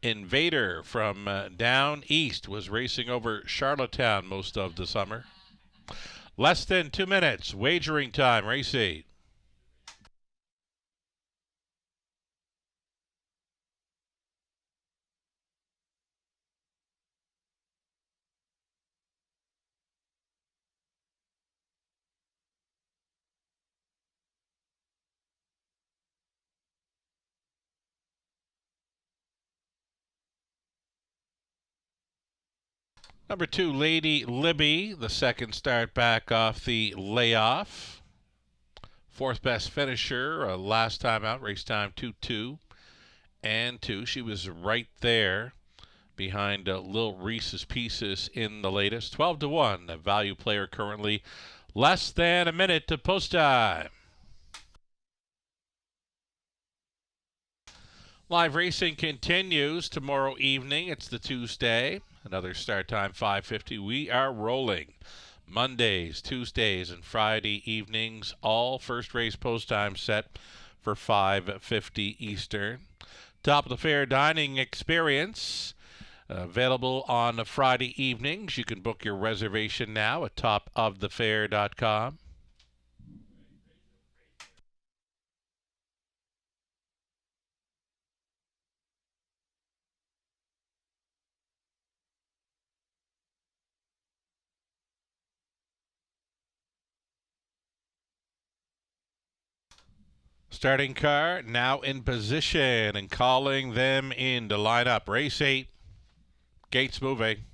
Invader from down east was racing over Charlottetown most of the summer. Less than 2 minutes. Wagering time. Race 8. Number 2, Lady Libby, the second start back off the layoff. Fourth best finisher, last time out, race time 2-2 and 2. She was right there behind Lil Reese's Pieces in the latest. 12-1, a value player currently. Less than a minute to post time. Live racing continues tomorrow evening. It's the Tuesday. Another start time, 5:50. We are rolling. Mondays, Tuesdays, and Friday evenings, all first race post time set for 5:50 Eastern. Top of the Fair dining experience available on Friday evenings. You can book your reservation now at topofthefair.com. Starting car now in position and calling them in to line up. Race 8. Gates moving.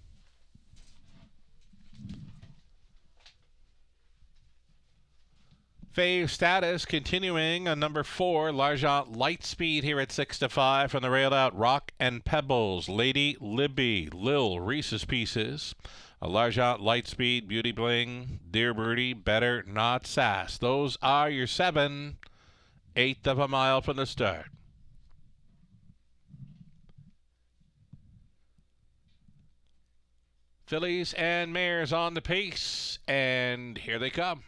Fave status continuing on number 4. L'Argent Lightspeed here at 6-5 from the railed out. Rock and Pebbles. Lady Libby. Lil Reese's Pieces. L'Argent Lightspeed. Beauty Bling. Dear Birdie. Better Not Sass. Those are your 7. 1/8 of a mile from the start. Fillies and mares on the pace, and here they come.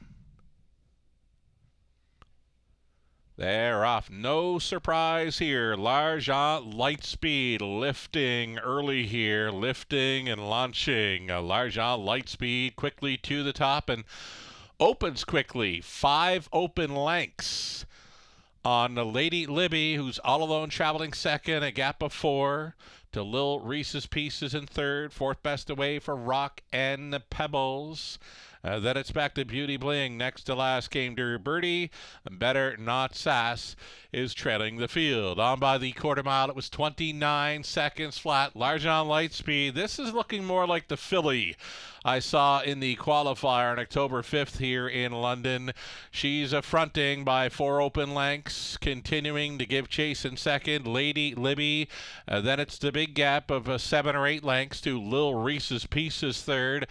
They're off. No surprise here. L'Argent Lightspeed lifting early here, lifting and launching. L'Argent Lightspeed quickly to the top and opens quickly. 5 open lengths on the Lady Libby, who's all alone traveling second, a gap of 4 to Lil Reese's Pieces in third. Fourth best away for Rock and the Pebbles. Then it's back to Beauty Bling. Next to last came Dear Birdie. Better Not Sass is trailing the field. On by the quarter mile, it was 29 seconds flat. L'Argent Lightspeed. This is looking more like the filly I saw in the qualifier on October 5th here in London. She's fronting by 4 open lengths, continuing to give chase in second. Lady Libby. Then it's the big gap of 7 or 8 lengths to Lil Reese's Pieces third.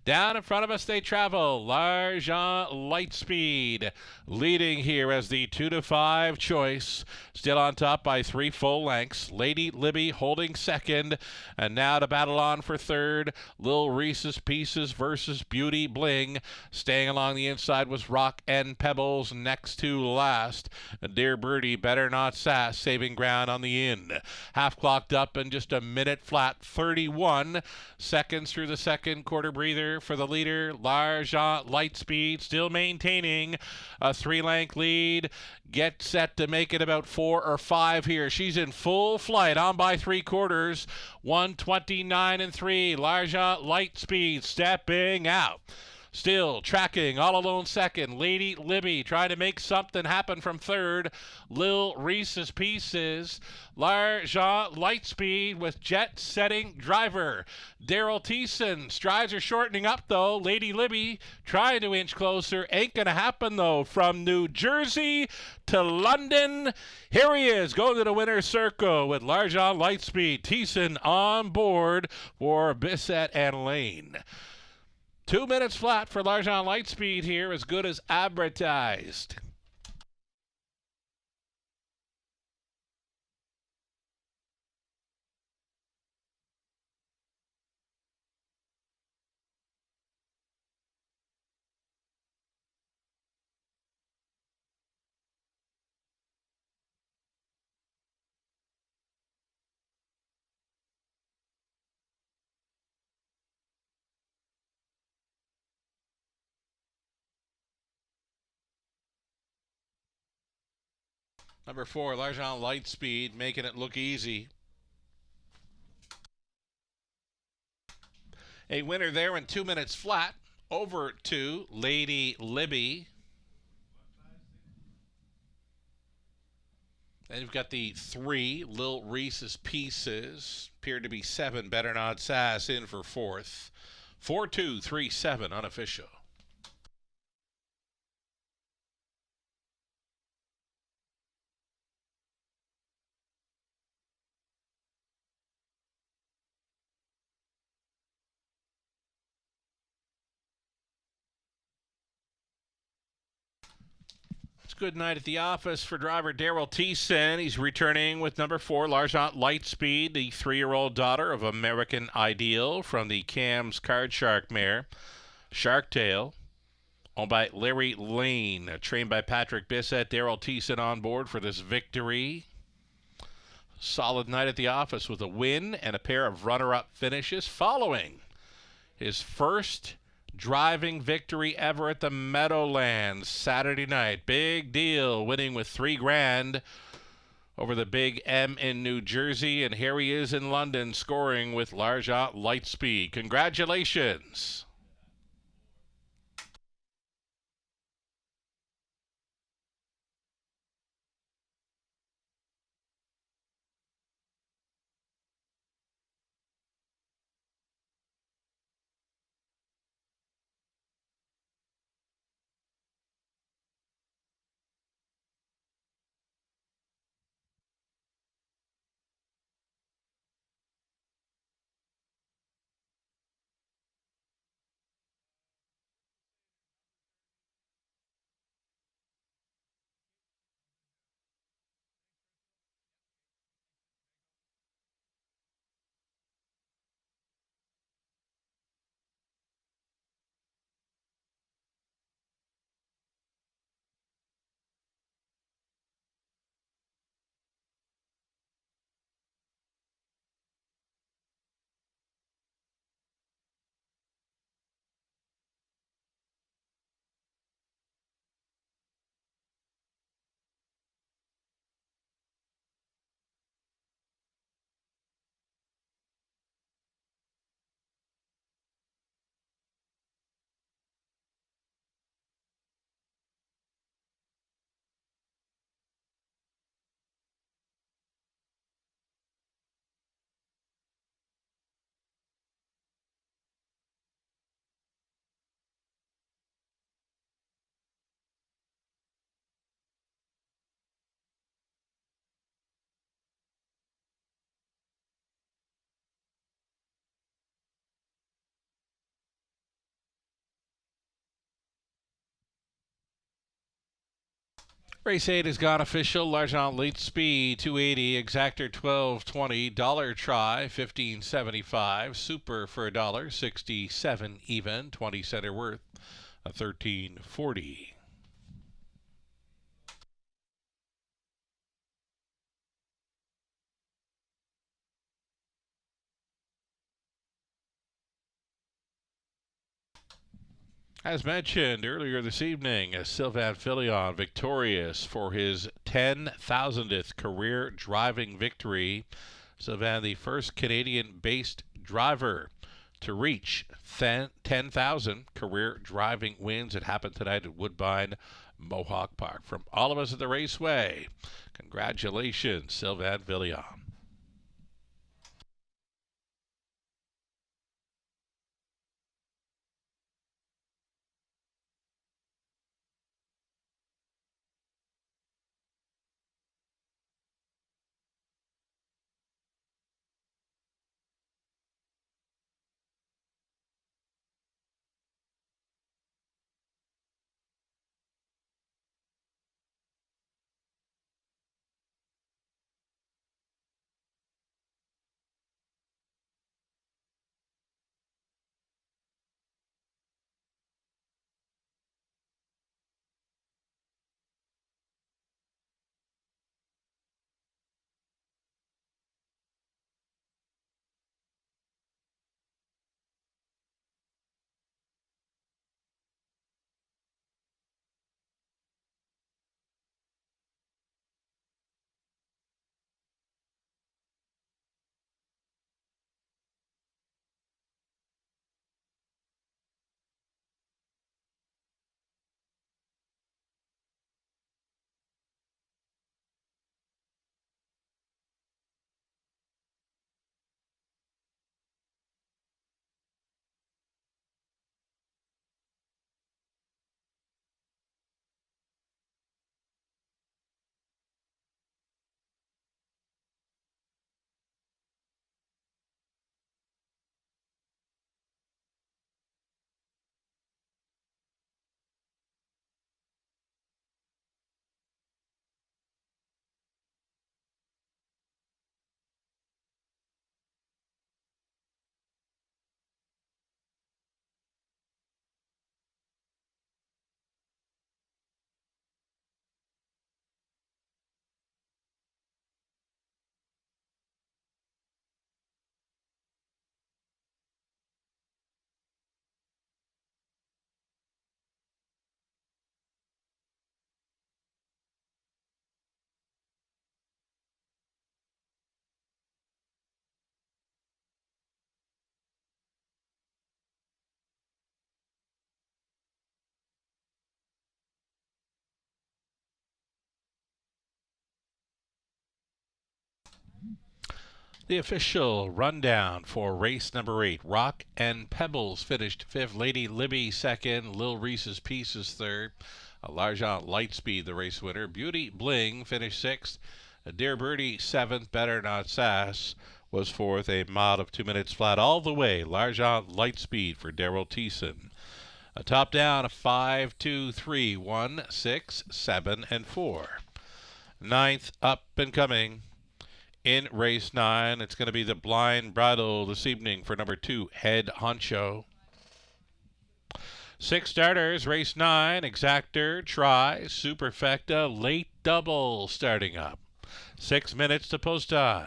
Down in front of us they travel. L'Argent Lightspeed leading here as the 2-5 choice. Still on top by 3 full lengths. Lady Libby holding second. And now to battle on for third. Lil Reese's Pieces versus Beauty Bling. Staying along the inside was Rock and Pebbles next to last. Dear Birdie, Better Not Sass saving ground on the end. Half clocked up in just a minute flat. 31 seconds through the second quarter breather for the leader. L'Argent Lightspeed still maintaining a 3-length lead. Get set to make it about 4 or 5 here. She's in full flight on by 3/4. 1:29 and 3. L'Argent Lightspeed stepping out. Still tracking all alone second. Lady Libby trying to make something happen from third. Lil Reese's Pieces. L'Argent Lightspeed with jet-setting driver. Daryl Thiessen. Strides are shortening up, though. Lady Libby trying to inch closer. Ain't going to happen, though. From New Jersey to London, here he is, going to the winner's circle with L'Argent Lightspeed. Thiessen on board for Bissett and Lane. 2 minutes flat for L'Argent Lightspeed here, as good as advertised. Number 4, L'Argent Lightspeed, making it look easy. A winner there in 2 minutes flat. Over to Lady Libby. And you've got the 3 Lil Reese's Pieces. Appeared to be 7 Better Not Sass in for 4th. 4-2-3-7 unofficial. It's a good night at the office for driver Daryl Thiessen. He's returning with number 4, L'Argent Lightspeed, the 3-year-old daughter of American Ideal from the Cam's Card Shark mare. Sharktail, owned by Larry Lane, trained by Patrick Bissett. Daryl Thiessen on board for this victory. Solid night at the office with a win and a pair of runner-up finishes following his first driving victory ever at the Meadowlands Saturday night. Big deal, winning with $3,000 over the Big M in New Jersey. And here he is in London scoring with L'Argent Lightspeed. Congratulations. Race 8 has gone official. L'Argent Lightspeed 280, Exactor 1220, dollar try 1575, Super for $1, 67 even, 20 center worth, a 1340. As mentioned earlier this evening, Sylvain Filion victorious for his 10,000th career driving victory. Sylvain, the first Canadian-based driver to reach 10,000 career driving wins. It happened tonight at Woodbine Mohawk Park. From all of us at the Raceway, congratulations, Sylvain Filion. The official rundown for race number 8. Rock and Pebbles finished 5th. Lady Libby 2nd. Lil Reese's Pieces 3rd. L'Argent Lightspeed, the race winner. Beauty Bling finished 6th. Dear Birdie 7th. Better Not Sass was 4th. A mod of 2 minutes flat all the way. L'Argent Lightspeed for Daryl Thiessen. A top down of 5, 2, 3, 1, 6, 7, and 4. 9th up and coming. In race 9, it's going to be the Blind Bridle this evening for number 2, Head Honcho. 6 starters, race 9, Exactor, Try, Superfecta, Late Double starting up. 6 minutes to post time.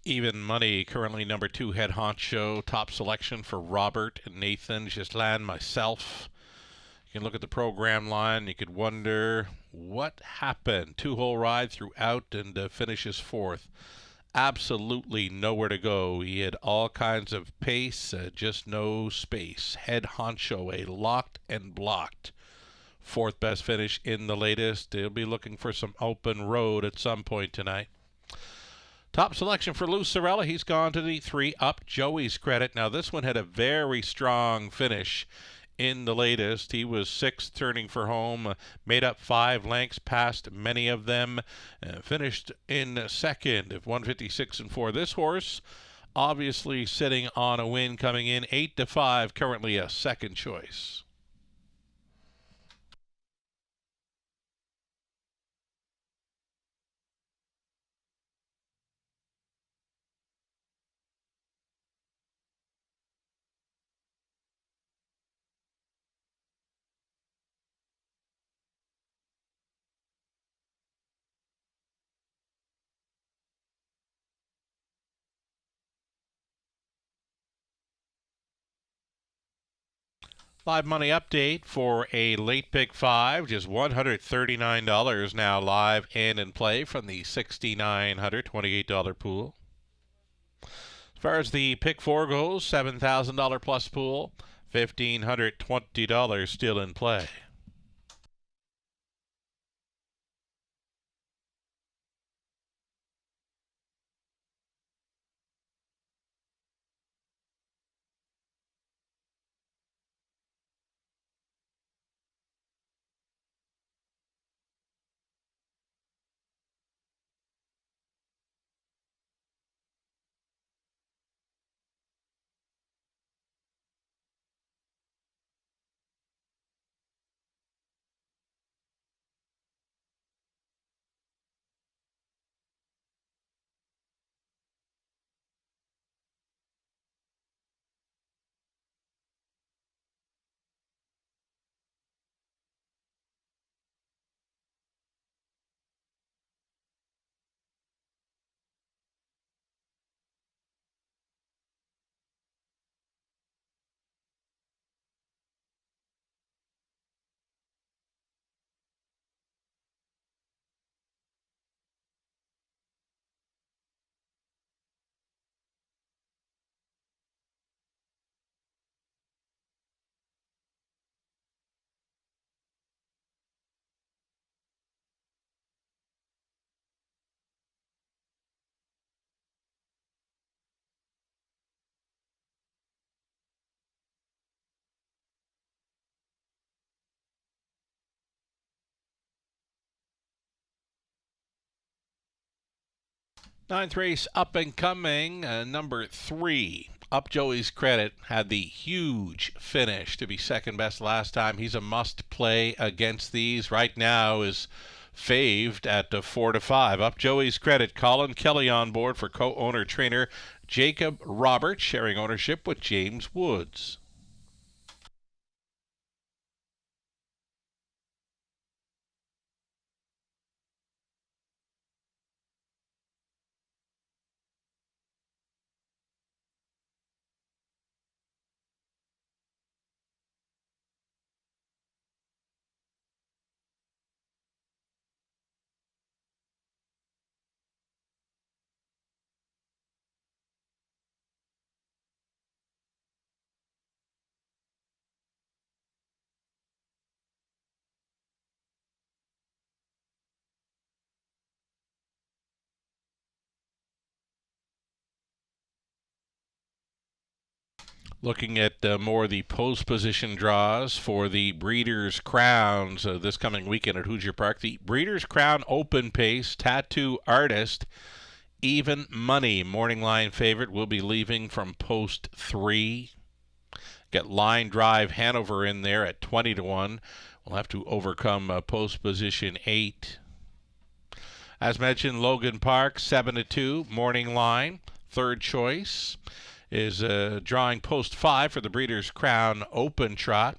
Even money, currently number 2, Head Honcho. Top selection for Robert, Nathan, Gislan, myself. You can look at the program line. You could wonder what happened. 2-hole ride throughout and finishes 4th. Absolutely nowhere to go. He had all kinds of pace, just no space. Head Honcho, a locked and blocked 4th best finish in the latest. He'll be looking for some open road at some point tonight. Top selection for Lou Sorella. He's gone to the 3 up. Joey's Credit. Now this one had a very strong finish in the latest. He was 6th turning for home, made up 5 lengths, passed many of them, finished in 2nd of 156 and 4. This horse obviously sitting on a win coming in 8-5, currently a second choice. Live money update for a late pick 5, just $139 now live and in play from the $6,928 pool. As far as the pick 4 goes, $7,000 plus pool, $1,520 still in play. Ninth race up and coming, number 3. Up Joey's Credit had the huge finish to be second best last time. He's a must play against these. Right now is faved at 4-5. Up Joey's Credit, Colin Kelly on board for co-owner trainer Jacob Roberts, sharing ownership with James Woods. Looking at more of the post position draws for the Breeders' Crowns this coming weekend at Hoosier Park. The Breeders' Crown Open Pace Tattoo Artist Even Money morning line favorite will be leaving from post 3. Got Line Drive Hanover in there at 20-1. We'll have to overcome post position 8. As mentioned, Logan Park 7-2 morning line. Third choice is drawing post 5 for the Breeders' Crown Open Trot.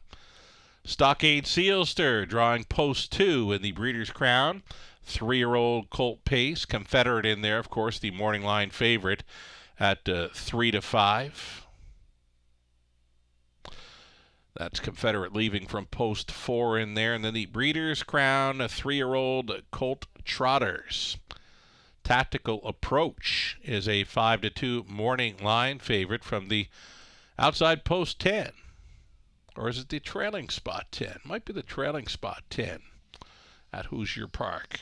Stockade Sealster drawing post 2 in the Breeders' Crown. 3-year-old Colt Pace, Confederate in there, of course, the morning line favorite at 3-5. That's Confederate leaving from post 4 in there. And then the Breeders' Crown 3-year-old Colt Trotters. Tactical Approach is a 5-2 morning line favorite from the outside post 10. Or is it the trailing spot 10? Might be the trailing spot 10 at Hoosier Park.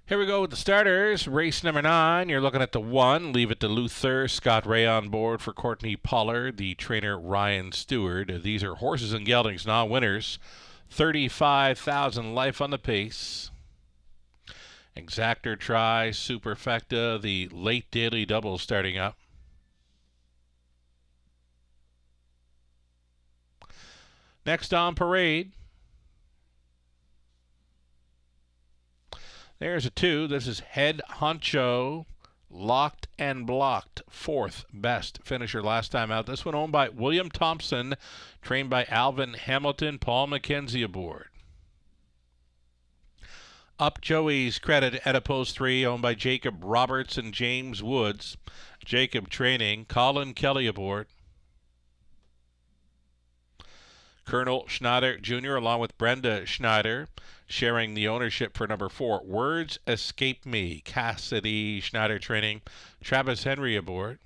Here we go with the starters. Race number 9. You're looking at the 1. Leave it to Luther. Scott Ray on board for Courtney Pollard. The trainer Ryan Stewart. These are horses and geldings, non-winners. 35,000 life on the pace. Exactor Try, Superfecta, the late daily double starting up. Next on parade. There's a 2. This is Head Honcho, Locked and Blocked, 4th best finisher last time out. This one owned by William Thompson, trained by Alvin Hamilton, Paul McKenzie aboard. Up Joey's Credit at a post 3, owned by Jacob Roberts and James Woods. Jacob training, Colin Kelly aboard. Colonel Schneider Jr. along with Brenda Schneider sharing the ownership for number 4. Words Escape Me. Cassidy Schneider training. Travis Henry aboard.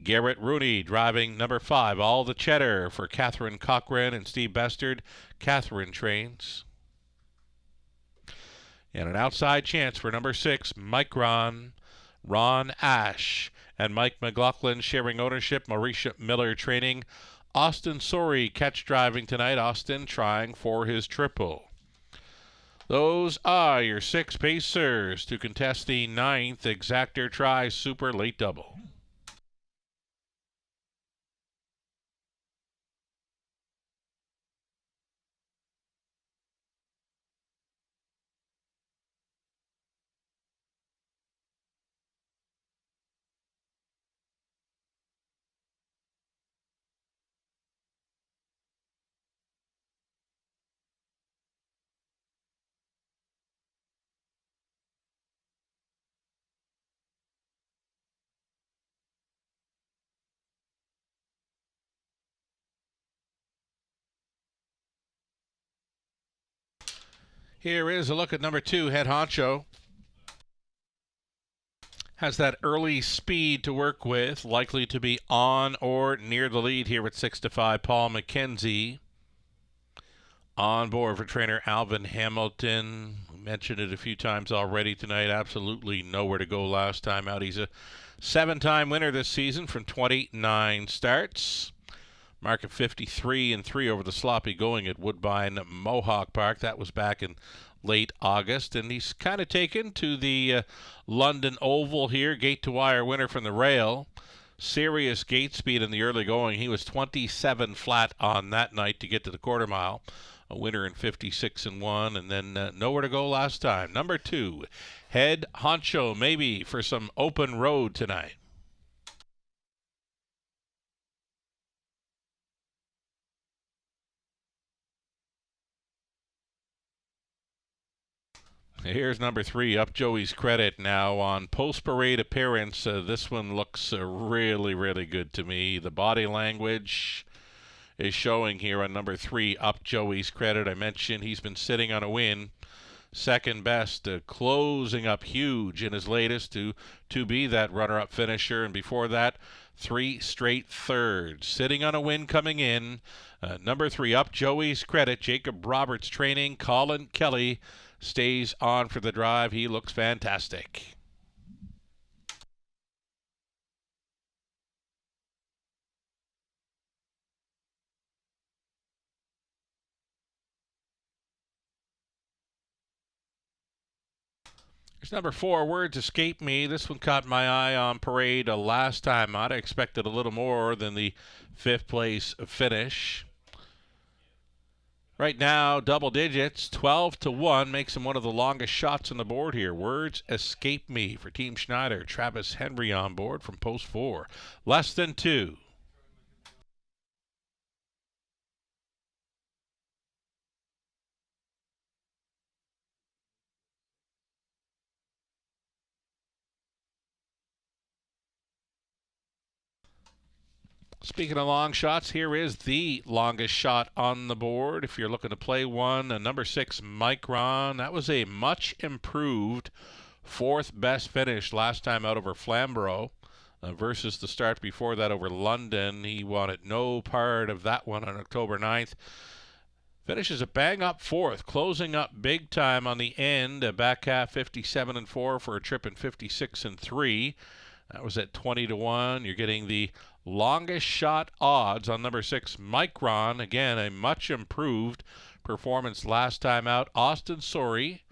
Garrett Rooney driving number 5. All the Cheddar for Catherine Cochran and Steve Bestard. Catherine trains. And an outside chance for number 6. Micron, Ron Ash, and Mike McLaughlin sharing ownership. Mauricia Miller training. Austin Sorey catch driving tonight. Austin trying for his triple. Those are your 6 pacers to contest the 9th Exactor Try Super Late Double. Here is a look at number 2, Head Honcho. Has that early speed to work with, likely to be on or near the lead here at 6-5. Paul McKenzie on board for trainer Alvin Hamilton. We mentioned it a few times already tonight. Absolutely nowhere to go last time out. He's a 7-time winner this season from 29 starts. Mark of 53-3 over the sloppy going at Woodbine Mohawk Park. That was back in late August, and he's kind of taken to the London Oval here. Gate to wire winner from the rail. Serious gate speed in the early going. He was 27 flat on that night to get to the quarter mile. A winner in 56-1, and then nowhere to go last time. Number 2, Head Honcho, maybe for some open road tonight. Here's number 3, Up Joey's Credit now on post-parade appearance. This one looks really, really good to me. The body language is showing here on number 3, Up Joey's Credit. I mentioned he's been sitting on a win. Second best, closing up huge in his latest to be that runner-up finisher. And before that, 3 straight thirds. Sitting on a win coming in. Number 3, Up Joey's Credit. Jacob Roberts training. Colin Kelly stays on for the drive. He looks fantastic. Here's number 4, Words Escape Me. This one caught my eye on parade last time out. I expected a little more than the 5th place finish. Right now, double digits, 12-1, makes him one of the longest shots on the board here. Words Escape Me for Team Schneider. Travis Henry on board from post 4. Less than 2. Speaking of long shots, here is the longest shot on the board. If you're looking to play one, number 6, Micron. That was a much improved 4th best finish last time out over Flamborough versus the start before that over London. He wanted no part of that one on October 9th. Finishes a bang-up 4th, closing up big time on the end. Back half 57-4 for a trip in 56-3. That was at 20-1. You're getting the longest shot odds on number 6, Micron. Again, a much improved performance last time out. Austin Sorey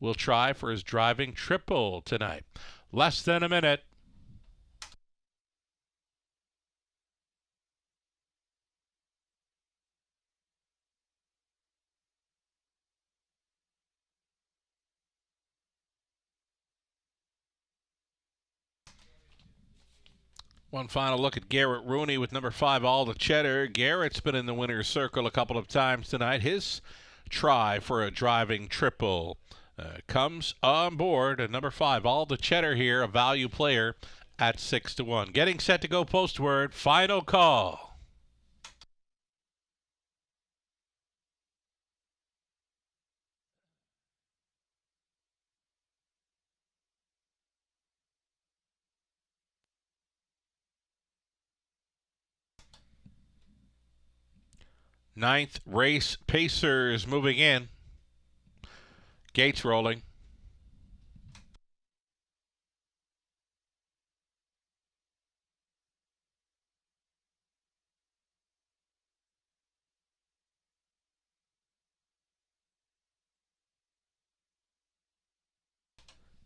will try for his driving triple tonight. Less than a minute. One final look at Garrett Rooney with number 5, All the Cheddar. Garrett's been in the winner's circle a couple of times tonight. His try for a driving triple comes on board at number 5, All the Cheddar here, a value player at 6-1. Getting set to go postward. Final call. Ninth race, Pacers moving in. Gates rolling.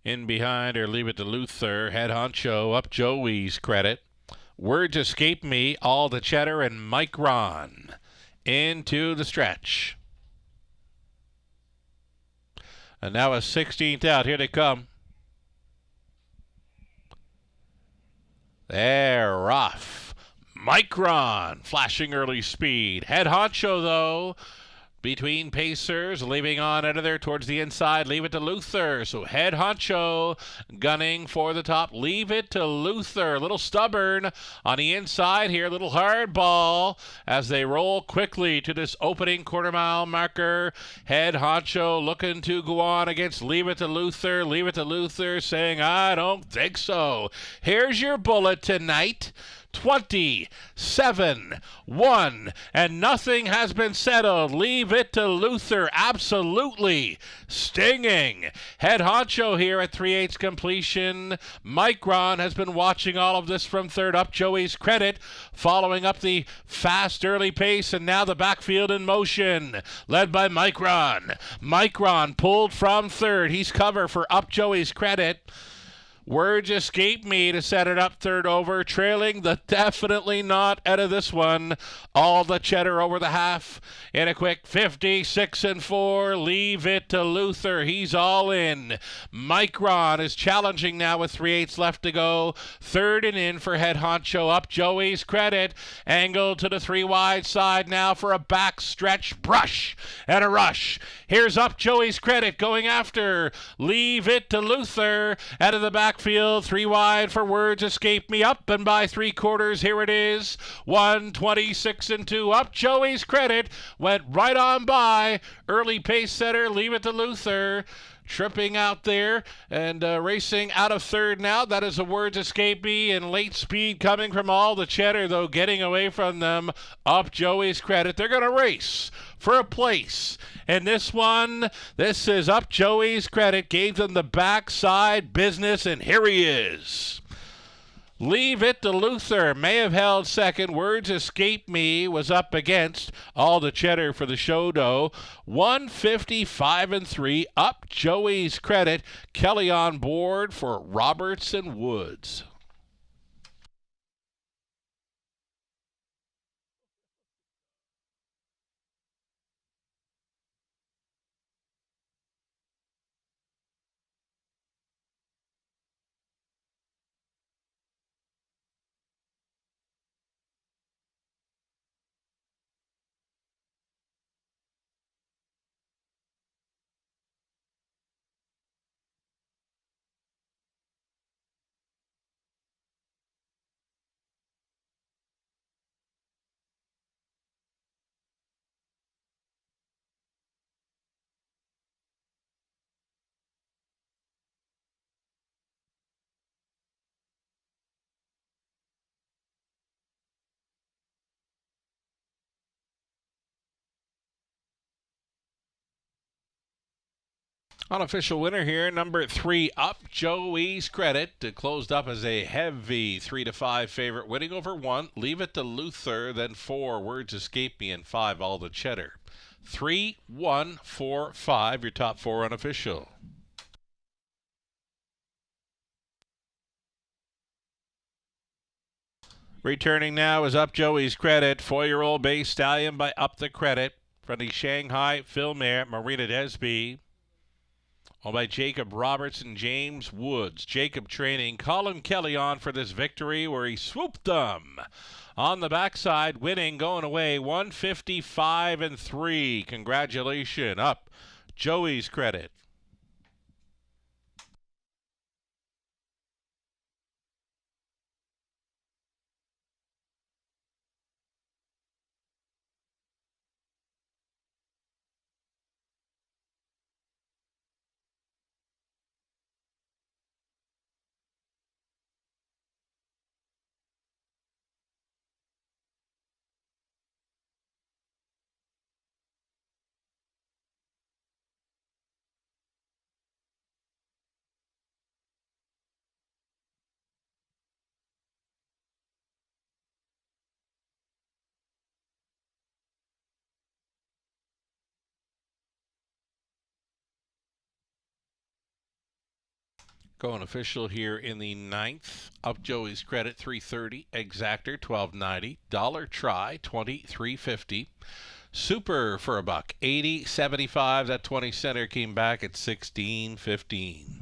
In behind or leave it to Luther. Head Honcho, Up Joey's Credit. Words Escape Me, All the Cheddar, and Micron into the stretch. And now a 16th out. Here they come. They're off. Micron flashing early speed. Head Honcho, though, between pacers, leaving on out of there towards the inside. Leave it to Luther. So Head Honcho gunning for the top. Leave it to Luther. A little stubborn on the inside here. A little hard ball as they roll quickly to this opening quarter mile marker. Head Honcho looking to go on against Leave It to Luther. Leave It to Luther saying, I don't think so. Here's your bullet tonight. 27-1, and nothing has been settled. Leave it to Luther. Absolutely stinging. Head Honcho here at 3/8 completion. Micron has been watching all of this from third up. Joey's Credit following up the fast early pace, and now the backfield in motion, led by Micron. Micron pulled from third. He's cover for Up Joey's Credit. Words escape me to set it up third over, trailing the definitely not out of this one. All the cheddar over the half in a quick 56-4. Leave it to Luther. He's all in. Micron is challenging now with 3/8 left to go. Third and in for Head Honcho. Up Joey's Credit. Angled to the 3 wide side now for a back stretch brush and a rush. Here's Up Joey's Credit going after. Leave it to Luther. Out of the backfield, 3 wide for Words Escape Me. Up and by 3/4. Here it is. 126-2. Up Joey's Credit went right on by. Early pace setter. Leave it to Luther. Tripping out there and racing out of third now. That is a Words Escape Me, and late speed coming from all the cheddar, though, getting away from them. Up Joey's Credit. They're going to race for a place. And this one, this is Up Joey's Credit. Gave them the backside business, and here he is. Leave it to Luther. May have held second. Words Escape Me was up against all the cheddar for the show dough. 155-3. Up Joey's Credit. Kelly on board for Roberts and Woods. Unofficial winner here, number 3, Up Joey's Credit. It closed up as a heavy 3-5 favorite, winning over 1. Leave it to Luther, then 4, Words Escape Me, and 5, All the Cheddar. 3, 1, 4, 5, your top 4 unofficial. Returning now is Up Joey's Credit, 4-year-old Bay Stallion by Up the Credit, from the Shanghai Philmare Marina Desby. Owned by Jacob Roberts and James Woods. Jacob training Colin Kelly on for this victory where he swooped them on the backside, winning, going away 155-3. Congratulations, Up Joey's Credit. Going official here in the 9th. Up Joey's Credit, 330. Exactor, 1290. Dollar Try, 2350. Super for $1, 80.75. That 20 center came back at 16.15.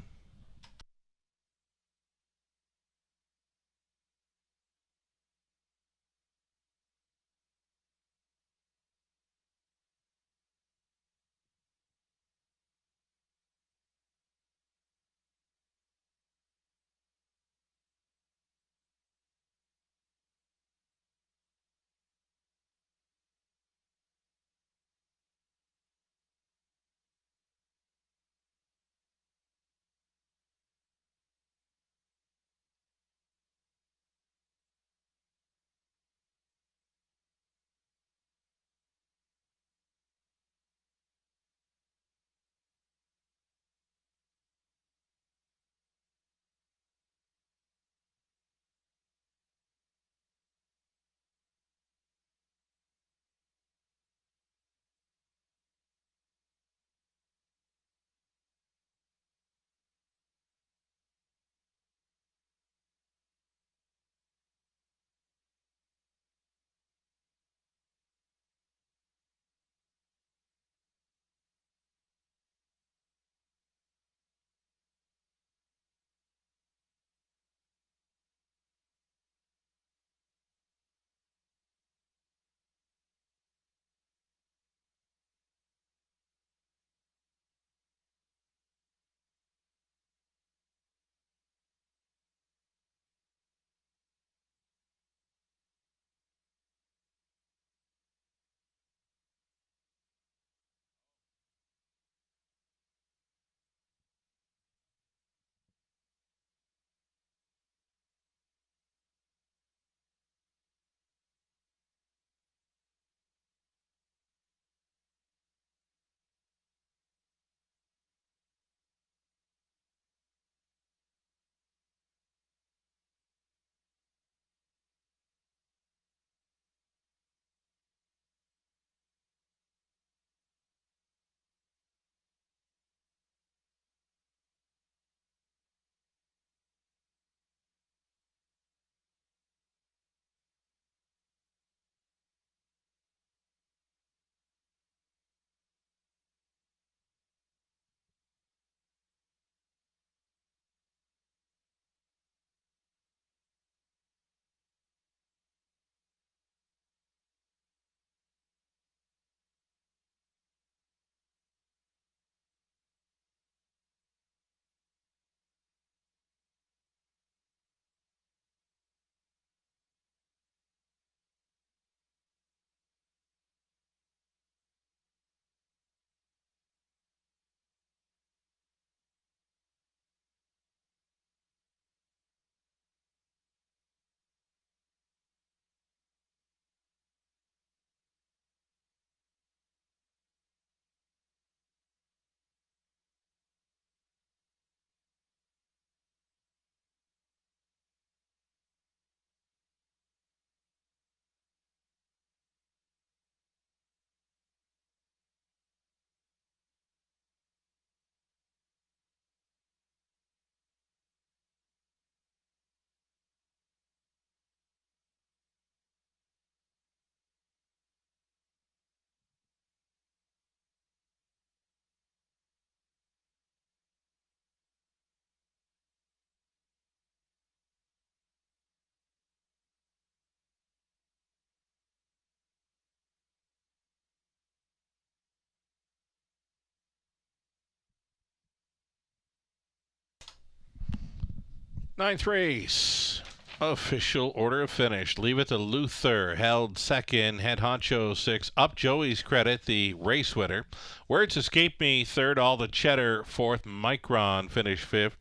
Ninth race. Official order of finish. Leave It to Luther held second. Head Honcho 6. Up Joey's Credit, the race winner. Words Escape Me third. All the Cheddar fourth. Micron finished fifth.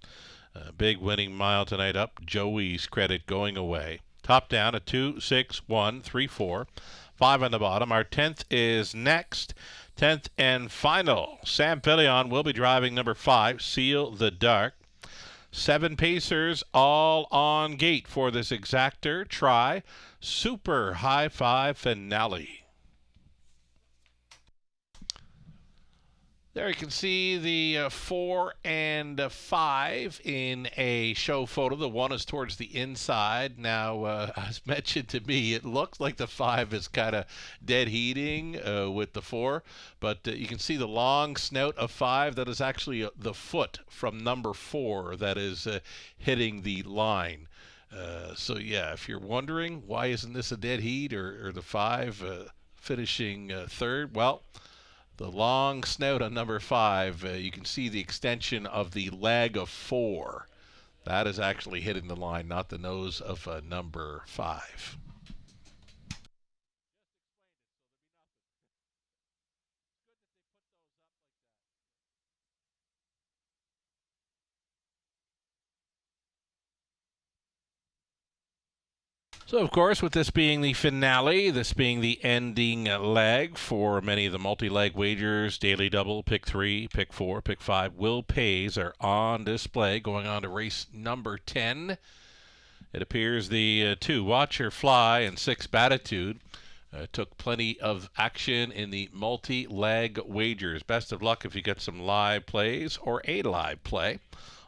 Big winning mile tonight. Up Joey's Credit going away. Top down at 2, 6, 1, 3, 4. 5 on the bottom. Our 10th is next. 10th and final. Sam Pillion will be driving number 5, Seal the Dark. 7 pacers all on gate for this exactor. Try Super High Five Finale. There you can see the 4 and 5 in a show photo. The 1 is towards the inside. Now, as mentioned to me, it looks like the 5 is kind of dead heating with the 4. But you can see the long snout of 5. That is actually the foot from number 4 that is hitting the line. So, yeah, if you're wondering why isn't this a dead heat or the 5 finishing third, well, the long snout on number 5, you can see the extension of the leg of 4. That is actually hitting the line, not the nose of number 5. So, of course, with this being the finale, this being the ending leg for many of the multi-leg wagers, Daily Double, Pick 3, Pick 4, Pick 5, Will Pays are on display. Going on to race number 10. It appears the 2, Watch Her Fly, and 6, Batitude took plenty of action in the multi-leg wagers. Best of luck if you get some live plays or a live play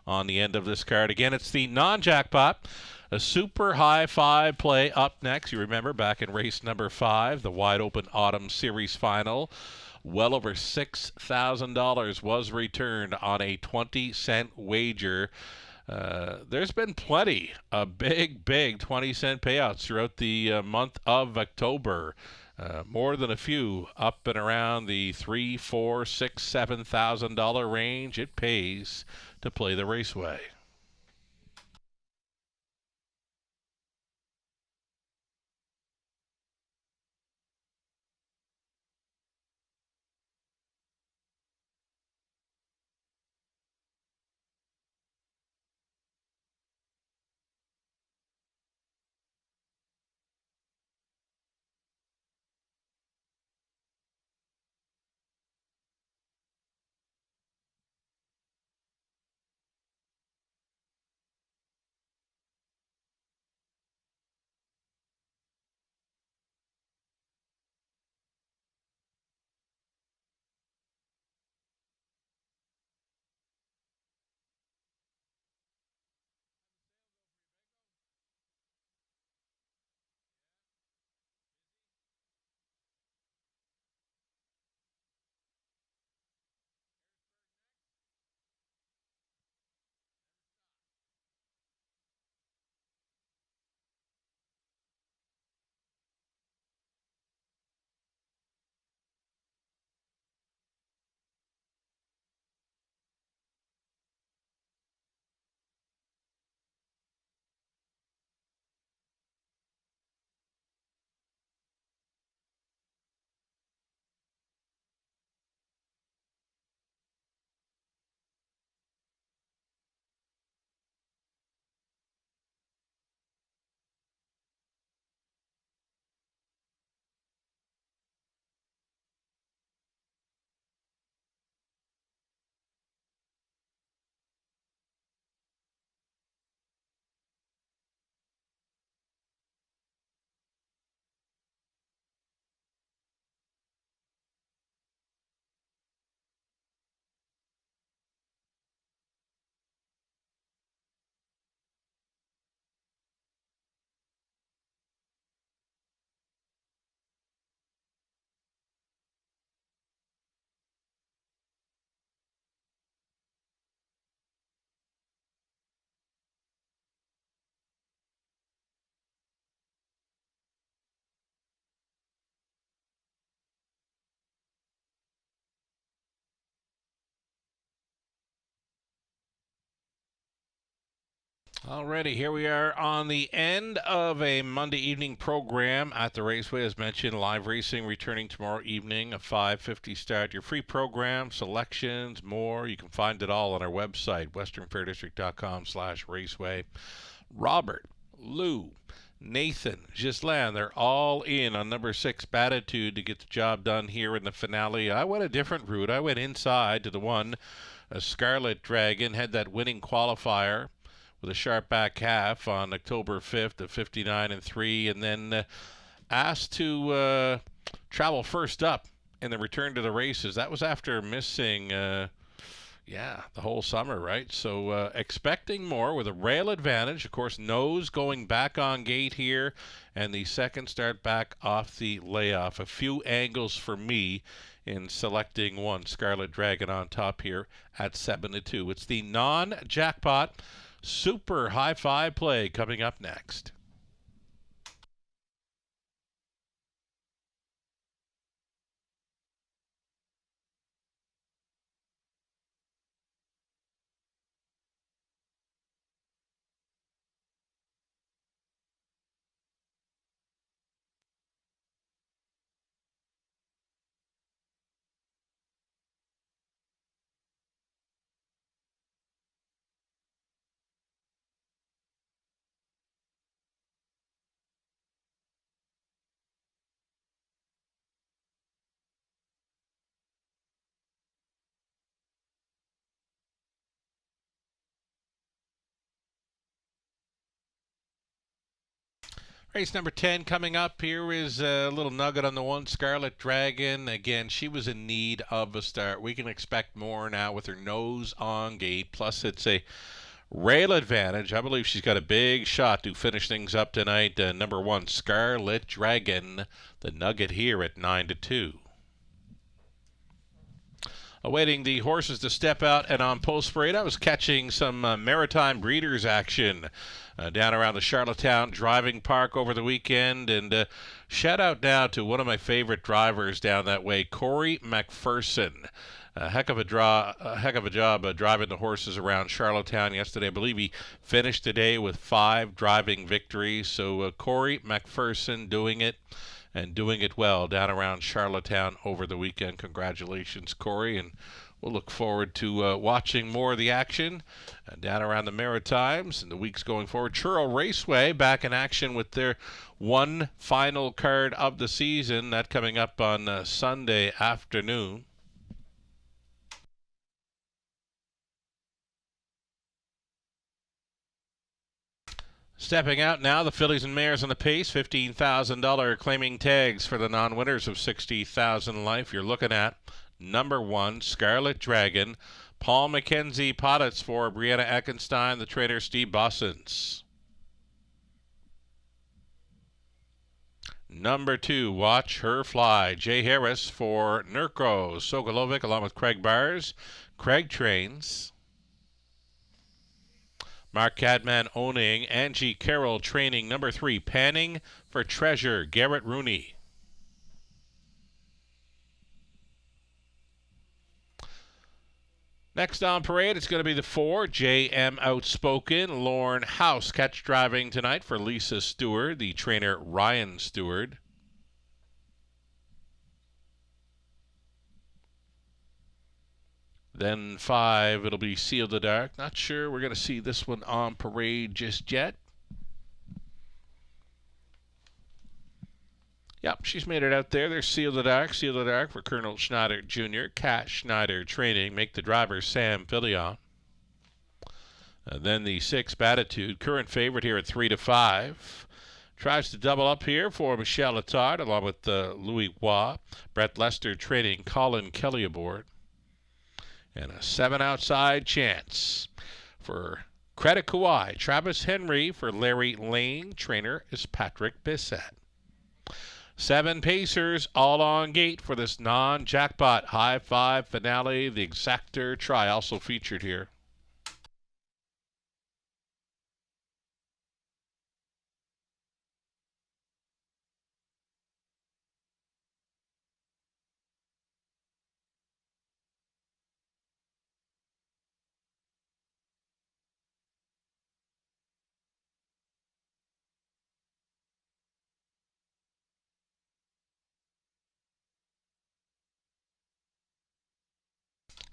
on the end of this card. Again, it's the non-jackpot. A Super High Five play up next. You remember back in race number 5, the Wide Open Autumn Series Final, well over $6,000 was returned on a 20-cent wager. There's been plenty of big 20-cent payouts throughout the month of October. More than a few up and around the $3,000, $4,000, $6,000, $7,000 range. It pays to play the Raceway. Alrighty, here we are on the end of a Monday evening program at the Raceway. As mentioned, live racing returning tomorrow evening, a 5:50 start. Your free program, selections, more. You can find it all on our website, westernfairdistrict.com/raceway. Robert, Lou, Nathan, Ghislaine, they're all in on number 6, Batitude, to get the job done here in the finale. I went a different route. I went inside to the one, Scarlet Dragon, had that winning qualifier with a sharp back half on October 5th at 59-3, and then asked to travel first up in the return to the races. That was after missing the whole summer, right? So expecting more with a rail advantage. Of course, Nose going back on gate here, and the second start back off the layoff. A few angles for me in selecting one, Scarlet Dragon on top here at 7-2. It's the non-jackpot Super High Five play coming up next. Race number 10 coming up. Here is a little nugget on the one, Scarlet Dragon. Again, she was in need of a start. We can expect more now with her nose on gate. Plus, it's a rail advantage. I believe she's got a big shot to finish things up tonight. Number 1, Scarlet Dragon. The nugget here at 9-2. Awaiting the horses to step out and on post parade, I was catching some Maritime Breeders action down around the Charlottetown Driving Park over the weekend. And shout out now to one of my favorite drivers down that way, Corey McPherson. A heck of a job driving the horses around Charlottetown yesterday. I believe he finished the day with 5 driving victories. So Corey McPherson doing it, and doing it well down around Charlottetown over the weekend. Congratulations, Corey, and we'll look forward to watching more of the action down around the Maritimes in the weeks going forward. Churro Raceway back in action with their one final card of the season. That coming up on Sunday afternoon. Stepping out now, the fillies and mares on the pace. $15,000 claiming tags for the non-winners of $60,000 life. You're looking at number 1, Scarlet Dragon. Paul Mackenzie Pottits for Brianna Eckenstein, the trainer Steve Bossens. Number 2, Watch Her Fly. Jay Harris for Nurko Sokolovic along with Craig Bars. Craig trains. Mark Cadman owning. Angie Carroll training. Number 3, Panning for Treasure. Garrett Rooney. Next on parade, it's going to be the 4, J.M. Outspoken. Lorne House catch driving tonight for Lisa Stewart, the trainer Ryan Stewart. Then 5, it'll be Seal the Dark. Not sure we're going to see this one on parade just yet. Yep, she's made it out there. There's Seal the Dark for Colonel Schneider Jr. Cat Schneider training. Make the driver Sam Fillion. Then the 6, Batitude. Current favorite here at 3-5. Tries to double up here for Michelle Attard along with Louis Waugh. Brett Lester training. Colin Kelly aboard. And a 7 outside chance for Credit Kawhi. Travis Henry for Larry Lane. Trainer is Patrick Bissett. 7 pacers all on gate for this non-jackpot high 5 finale. The Exactor Try also featured here.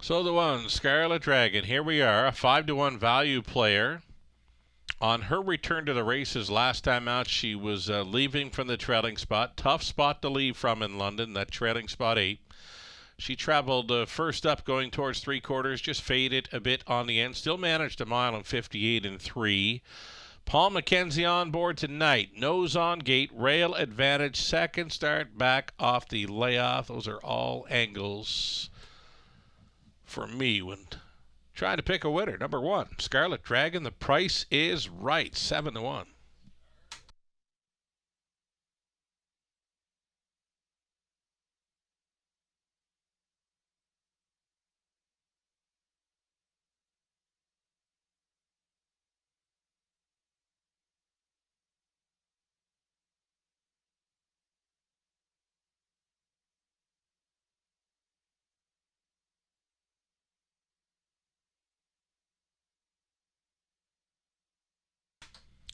So the one, Scarlet Dragon. Here we are, a 5-1 value player. On her return to the races last time out, she was leaving from the trailing spot. Tough spot to leave from in London, that trailing spot 8. She traveled first up going towards 3/4, just faded a bit on the end. Still managed a mile in 58 and 3. Paul McKenzie on board tonight. Nose on gate, rail advantage, second start back off the layoff. Those are all angles for me when trying to pick a winner. Number 1, Scarlet Dragon. The price is right, 7-1.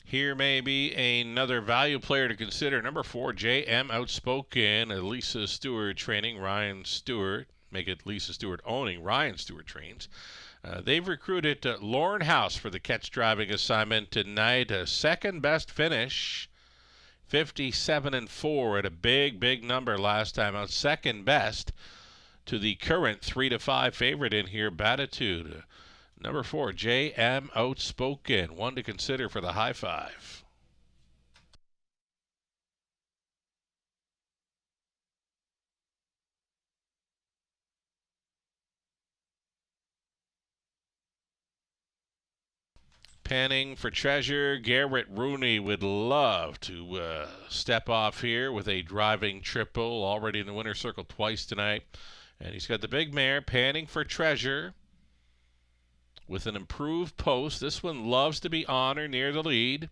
Here may be another value player to consider. Number 4, JM Outspoken. Lisa Stewart training Ryan Stewart. Make it Lisa Stewart owning Ryan Stewart trains. They've recruited Lauren House for the catch driving assignment tonight. A second best finish, 57 and 4 at a big number last time out. Second best to the current 3-5 favorite in here, Batitude. Number 4, JM Outspoken. One to consider for the high 5. Panning for treasure. Garrett Rooney would love to step off here with a driving triple. Already in the winner's circle twice tonight. And he's got the big mare, Panning for Treasure, with an improved post. This one loves to be on or near the lead.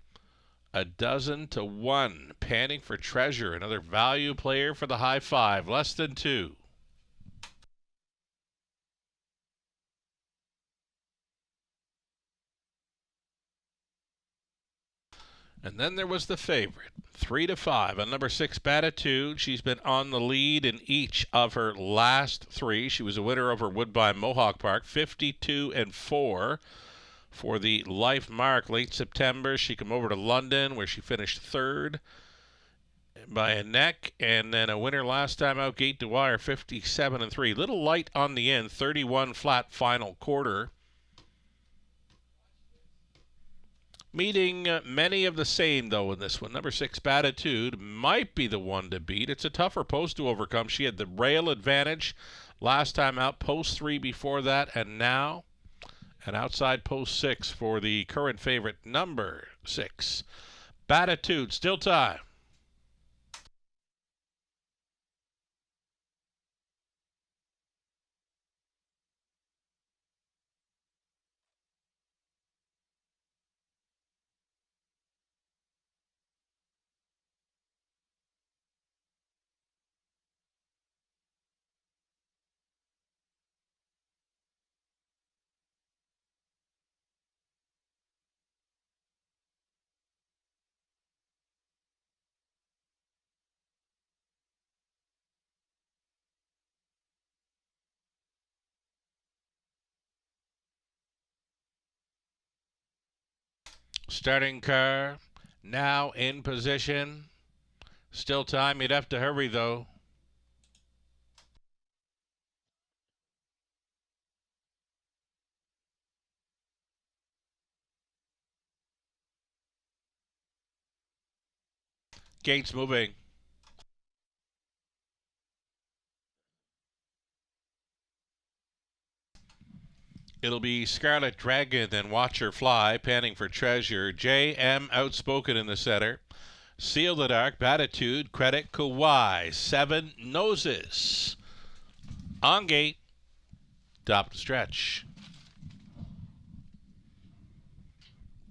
12-1. Panning for Treasure, another value player for the high 5, less than 2. And then there was the favorite, 3-5 on number 6, Batitude. She's been on the lead in each of her last 3. She was a winner over Woodbine Mohawk Park, 52 and 4 for the life mark. Late September, she came over to London where she finished 3rd by a neck, and then a winner last time out, Gate to Wire, 57 and 3. Little light on the end, 31 flat final quarter. Meeting many of the same, though, in this one. Number 6, Batitude, might be the one to beat. It's a tougher post to overcome. She had the rail advantage last time out, post 3 before that, and now an outside post 6 for the current favorite, number 6, Batitude. Still time. Starting car now in position. Still time. You'd have to hurry, though. Gates moving. It'll be Scarlet Dragon, then Watch Her Fly, Panning for Treasure. JM Outspoken in the center. Seal the Dark, Batitude, Credit, Kawhi. 7 Noses. On gate. Top to stretch.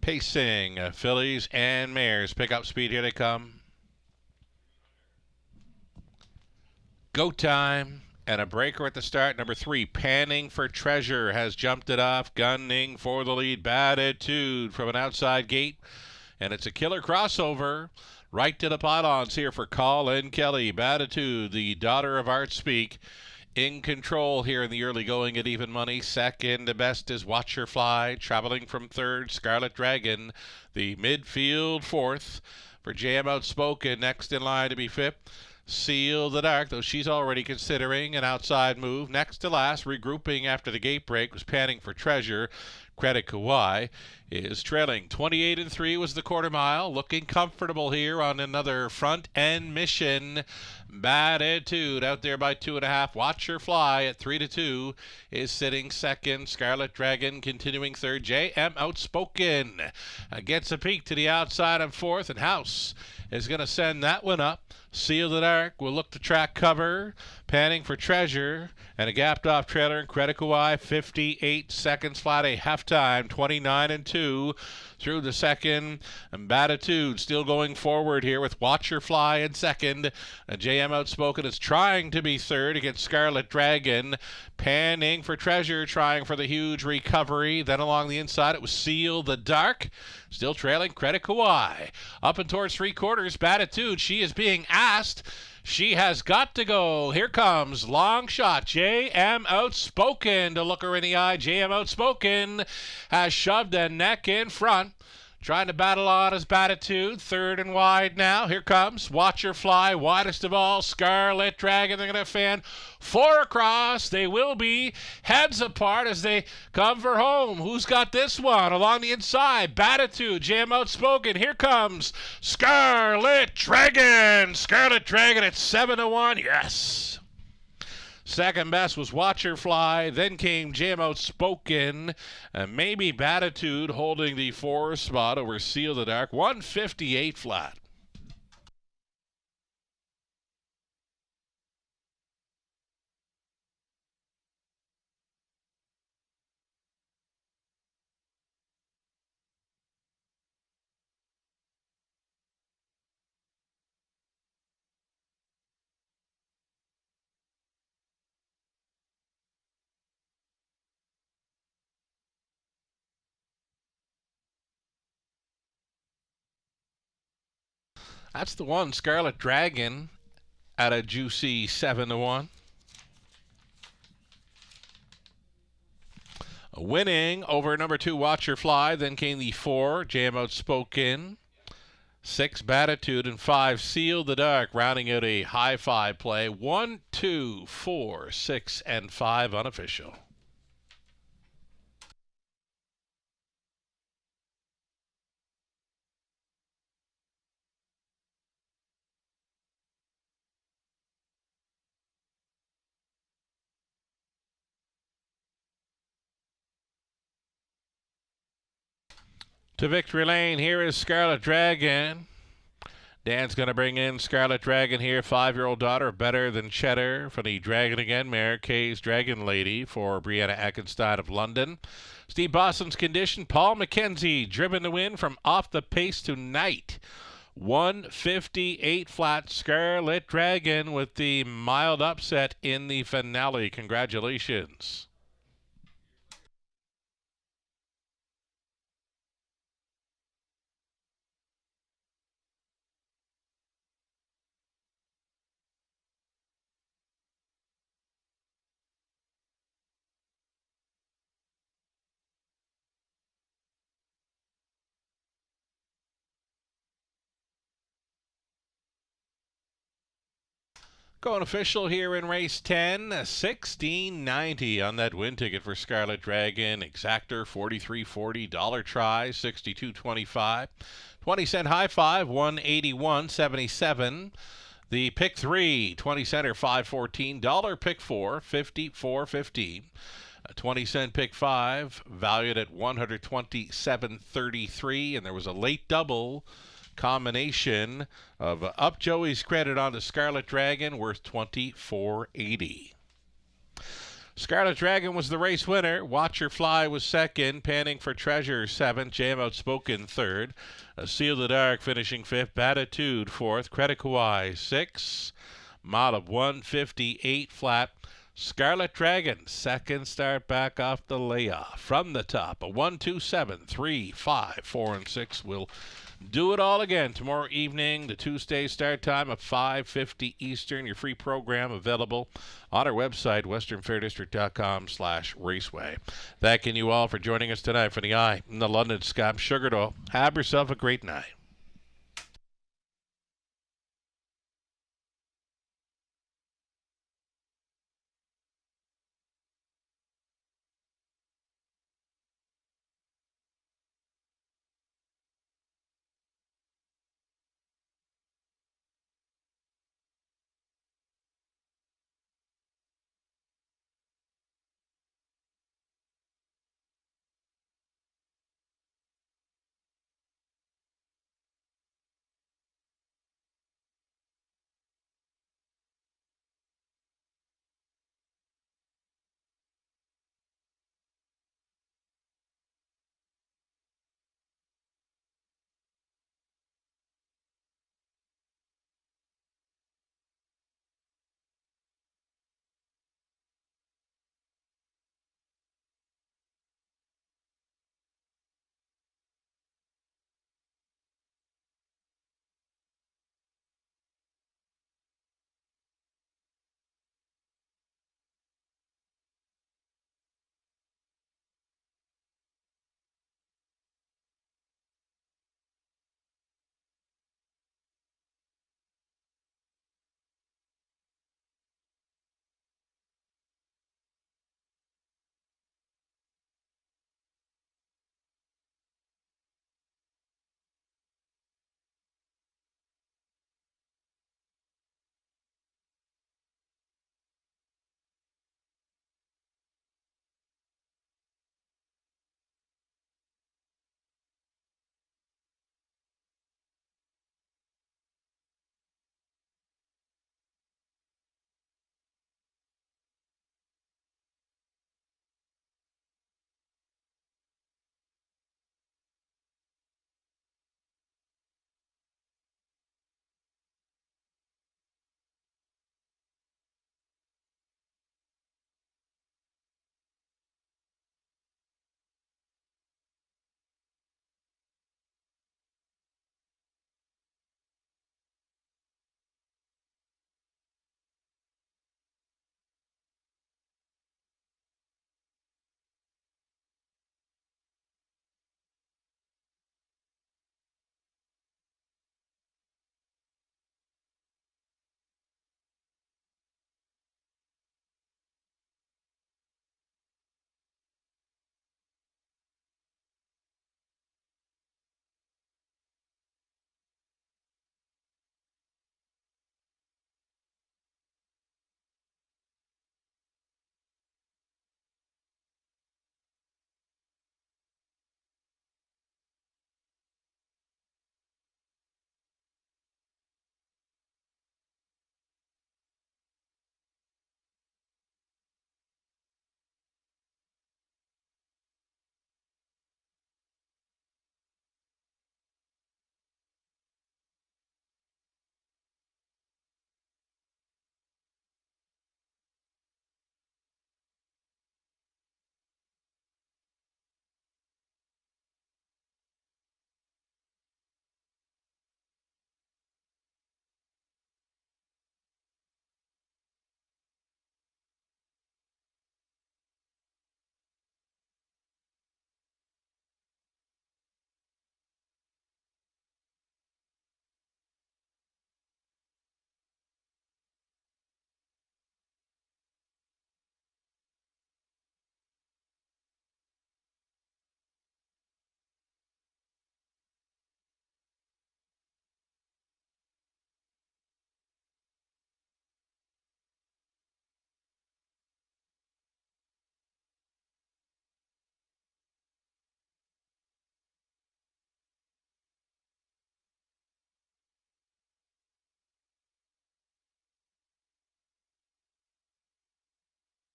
Pacing, fillies and mares. Pick up speed, here they come. Go time. And a breaker at the start. Number 3, Panning for Treasure, has jumped it off, gunning for the lead. Batitude from an outside gate. And it's a killer crossover. Right to the pylons here for Colin Kelly. Batitude, the daughter of Art Speak, in control here in the early going at even money. Second best is Watch Her Fly. Traveling from third, Scarlet Dragon. The midfield fourth for JM Outspoken. Next in line to be fifth, Seal the Dark, though she's already considering an outside move. Next to last, regrouping after the gate break, was Panning for Treasure. Credit Kawhi is trailing. 28-3 was the quarter mile. Looking comfortable here on another front end mission. Bad Attitude out there by 2.5. Watch Her Fly at 3-2 is sitting second. Scarlet Dragon continuing third. JM Outspoken gets a peek to the outside of fourth, and House is going to send that one up. Seal the Dark will look to track cover. Panning for Treasure and a gapped off trailer in Credit Kawhi. 58 seconds flat, a halftime. 29-2 through the second. And Batitude still going forward here with Watch Her Fly in second. JM Outspoken is trying to be third against Scarlet Dragon. Panning for Treasure trying for the huge recovery. Then along the inside it was Seal the Dark, still trailing Credit Kawhi. Up and towards three quarters, Batitude, she is being asked. She has got to go. Here comes long shot. JM Outspoken to look her in the eye. JM Outspoken has shoved a neck in front. Trying to battle on his Batitude. Third and wide now. Here comes Watch Her Fly. Widest of all, Scarlet Dragon. They're going to fan four across. They will be heads apart as they come for home. Who's got this one? Along the inside, Batitude, JM Outspoken. Here comes Scarlet Dragon. Scarlet Dragon at 7-1. Yes. Second best was Watch Her Fly. Then came JM Outspoken. Maybe Batitude holding the 4 spot over Seal the Dark. 158 flat. That's the one, Scarlet Dragon, at a juicy 7-1. Winning over number 2, Watch Her Fly. Then came the 4, JM Outspoken. 6, Batitude. And 5, Seal the Dark, rounding out a high 5 play. 1, 2, 4, 6, and 5 unofficial. To victory lane, here is Scarlet Dragon. Dan's going to bring in Scarlet Dragon here, 5-year-old daughter, Better Than Cheddar for the Dragon Again, Mare Kay's Dragon Lady for Brianna Eckenstein of London. Steve Boston's condition, Paul McKenzie, driven to win from Off the Pace Tonight. 158 flat, Scarlet Dragon with the mild upset in the finale. Congratulations. Going official here in race 10, $16.90 on that win ticket for Scarlet Dragon. Exactor, $43.40. Dollar try, $62.25. 20-cent high five, $181.77. The pick 3, 20 center, $5.14. Dollar pick 4, $54.50. A 20-cent pick 5, valued at $127.33. And there was a late double combination of up Joey's credit on the Scarlet Dragon, worth $24.80. Scarlet Dragon was the race winner. Watch Her Fly was second. Panning for Treasure 7th. JM Outspoken 3rd. Seal the Dark finishing 5th. Batitude 4th. Credit Kawhi 6th. Mile of 158 flat. Scarlet Dragon, second start back off the layoff. From the top, a 1, 2, 7, 3, 5, 4, and 6 will do it all again tomorrow evening. The Tuesday start time at 5:50 Eastern. Your free program available on our website, westernfairdistrict.com/raceway. Thanking you all for joining us tonight for the Eye in the London Sky. I'm Sugar Doyle. Have yourself a great night.